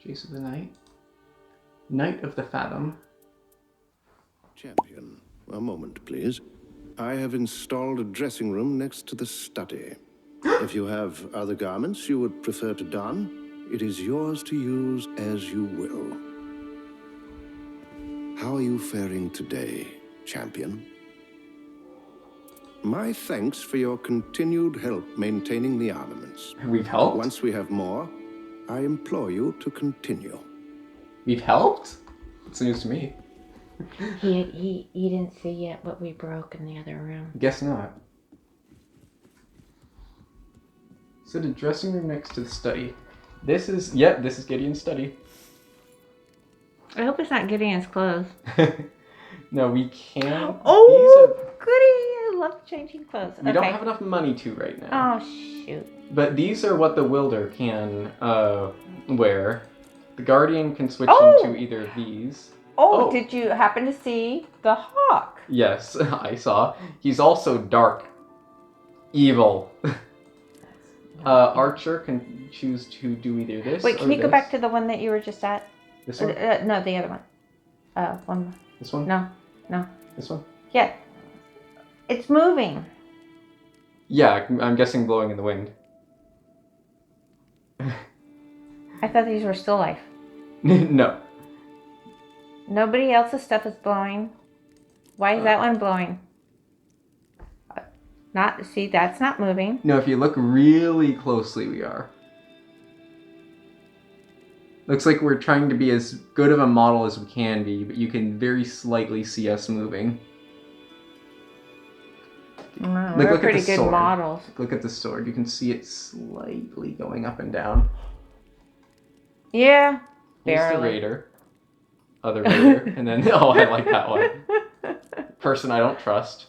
Trace of the Night. Knight of the Fathom. Champion, a moment, please. I have installed a dressing room next to the study. If you have other garments you would prefer to don, it is yours to use as you will. How are you faring today, champion? My thanks for your continued help maintaining the armaments. We've helped? Once we have more, I implore you to continue. We've helped? It's news to me. He didn't see yet what we broke in the other room. Guess not. So the dressing room next to the study. This is Gideon's study. I hope it's not Gideon's clothes. No, we can't. Oh, goody! I love changing clothes. We don't have enough money to right now. Oh, shoot. But these are what the Wilder can wear. The Guardian can switch into either of these. Oh, did you happen to see the hawk? Yes, I saw. He's also dark. Evil. Archer can choose to do either this Wait, can or you go this. back to the one that you were just at? This one? No, the other one. One more. This one? No. This one? Yeah. It's moving. Yeah, I'm guessing blowing in the wind. I thought these were still life. No. Nobody else's stuff is blowing. Why is that one blowing? See, that's not moving. No, if you look really closely, we are. Looks like we're trying to be as good of a model as we can be, but you can very slightly see us moving. We're pretty good sword. models. Look at the sword. You can see it slightly going up and down. Yeah, Here's barely. the raider. Other raider. And then, oh, I like that one. Person I don't trust.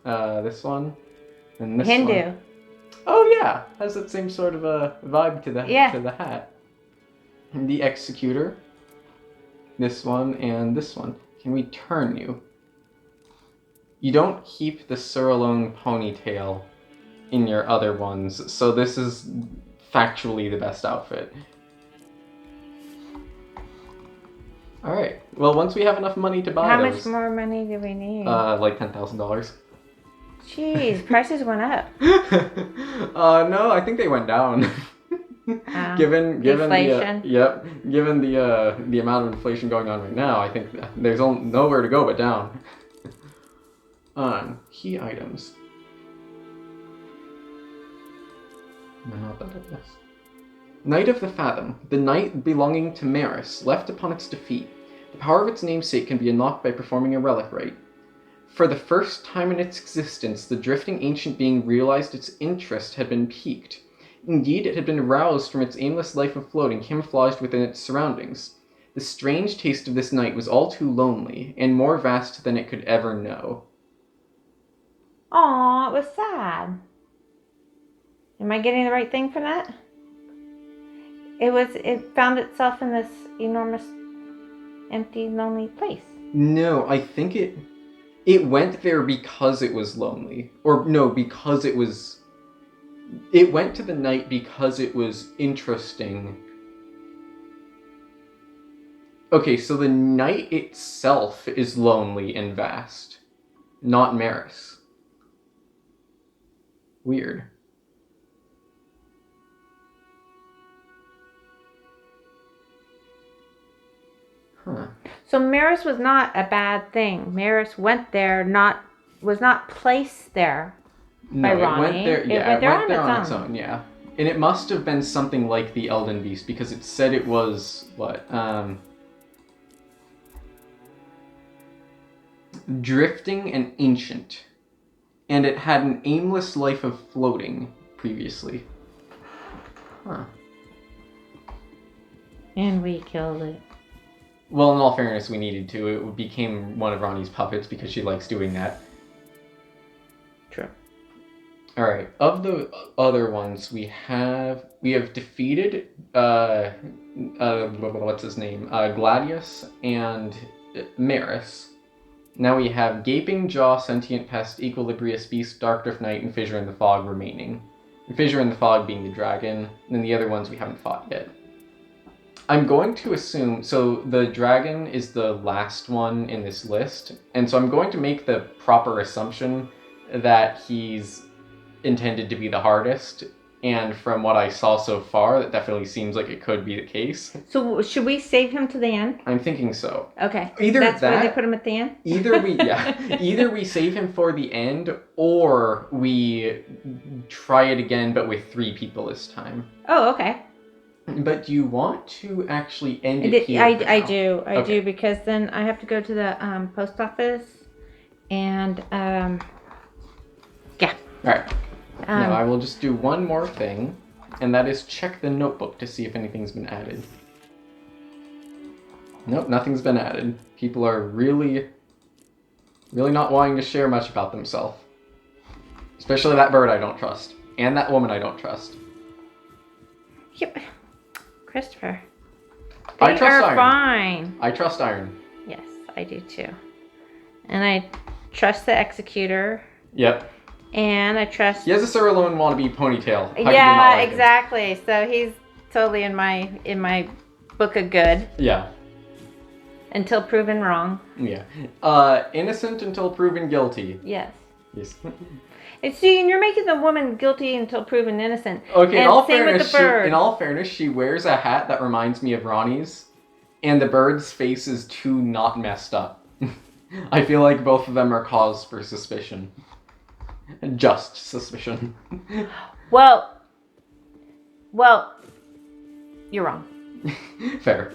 This one. And this Hindu. one. Oh, yeah. Has that same sort of a vibe to the hat. And the executor. This one and this one. Can we turn you? You don't keep the Suralone ponytail in your other ones, so this is factually the best outfit. Alright, well, once we have enough money to buy How those... much more money do we need? Like $10,000. Jeez, prices went up. No, I think they went down. Given inflation. Given the amount of inflation going on right now, I think there's nowhere to go but down. Key items. No, not that of this. Knight of the Fathom, the knight belonging to Maris, left upon its defeat. The power of its namesake can be unlocked by performing a relic rite. For the first time in its existence, the drifting ancient being realized its interest had been piqued. Indeed, it had been roused from its aimless life of floating, camouflaged within its surroundings. The strange taste of this night was all too lonely, and more vast than it could ever know. Aw, it was sad. Am I getting the right thing from that? It found itself in this enormous, empty, lonely place. No, I think it went there because it was lonely. Or no, because it went to the night because it was interesting. Okay, so the night itself is lonely and vast, not Maris. Weird. Huh. So Maris was not a bad thing. Maris went there, was not placed there No, by it Ronnie. went there. It Yeah, went there it went there on on its its own. Yeah, and it must have been something like the Elden Beast because it said it was what drifting and ancient, and it had an aimless life of floating previously. Huh. And we killed it. Well, in all fairness, we needed to. It became one of Ronnie's puppets because she likes doing that. True. All right. Of the other ones, we have defeated what's his name? Gladius and Maris. Now we have Gaping Jaw, Sentient Pest, Equilibrious Beast, Darkdrift Knight, and Fissure in the Fog remaining. Fissure in the Fog being the dragon, and then the other ones we haven't fought yet. I'm going to assume, so the dragon is the last one in this list, and so I'm going to make the proper assumption that he's intended to be the hardest, and from what I saw so far, that definitely seems like it could be the case. So should we save him to the end? I'm thinking so. Okay. Either That's that, why they put him at the end? either we save him for the end, or we try it again, but with 3 people this time. Oh, okay. But do you want to actually end it here? I do, Okay. because then I have to go to the post office, and yeah. All right. Now I will just do one more thing, and that is check the notebook to see if anything's been added. Nope, nothing's been added. People are really not wanting to share much about themselves. Especially that bird I don't trust. And that woman I don't trust. Yep. Christopher. I They trust are Iron. fine. I trust Iron. Yes, I do too. And I trust the executor. Yep. And I trust. He has a Sir Lone wannabe ponytail. How could you not Yeah, like him? exactly. So he's totally in my book of good Yeah. until proven wrong. Yeah. Innocent until proven guilty. Yes. Yes. And see, and you're making the woman guilty until proven innocent. Okay, and in all same fairness, with the bird. in all fairness, she wears a hat that reminds me of Ronnie's, and the bird's face is too not messed up. I feel like both of them are cause for suspicion. Just suspicion. Well, you're wrong. Fair.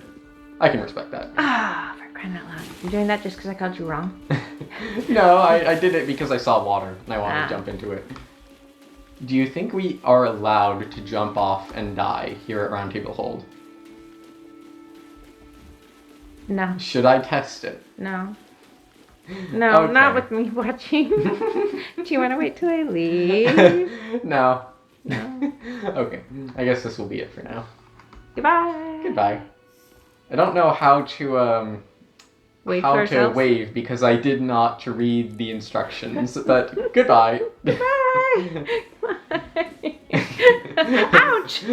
I can respect that. Ah, for crying out loud. You're doing that just because I called you wrong? No, I did it because I saw water, and I wanted Ah. to jump into it. Do you think we are allowed to jump off and die here at Round Table Hold? No. Should I test it? No. No, Okay. not with me watching. Do you want to wait till I leave? No. No. Okay, I guess this will be it for now. Goodbye. Goodbye. I don't know how to Wait how for to ourselves. wave because I did not to read the instructions, but goodbye. Goodbye. Ouch.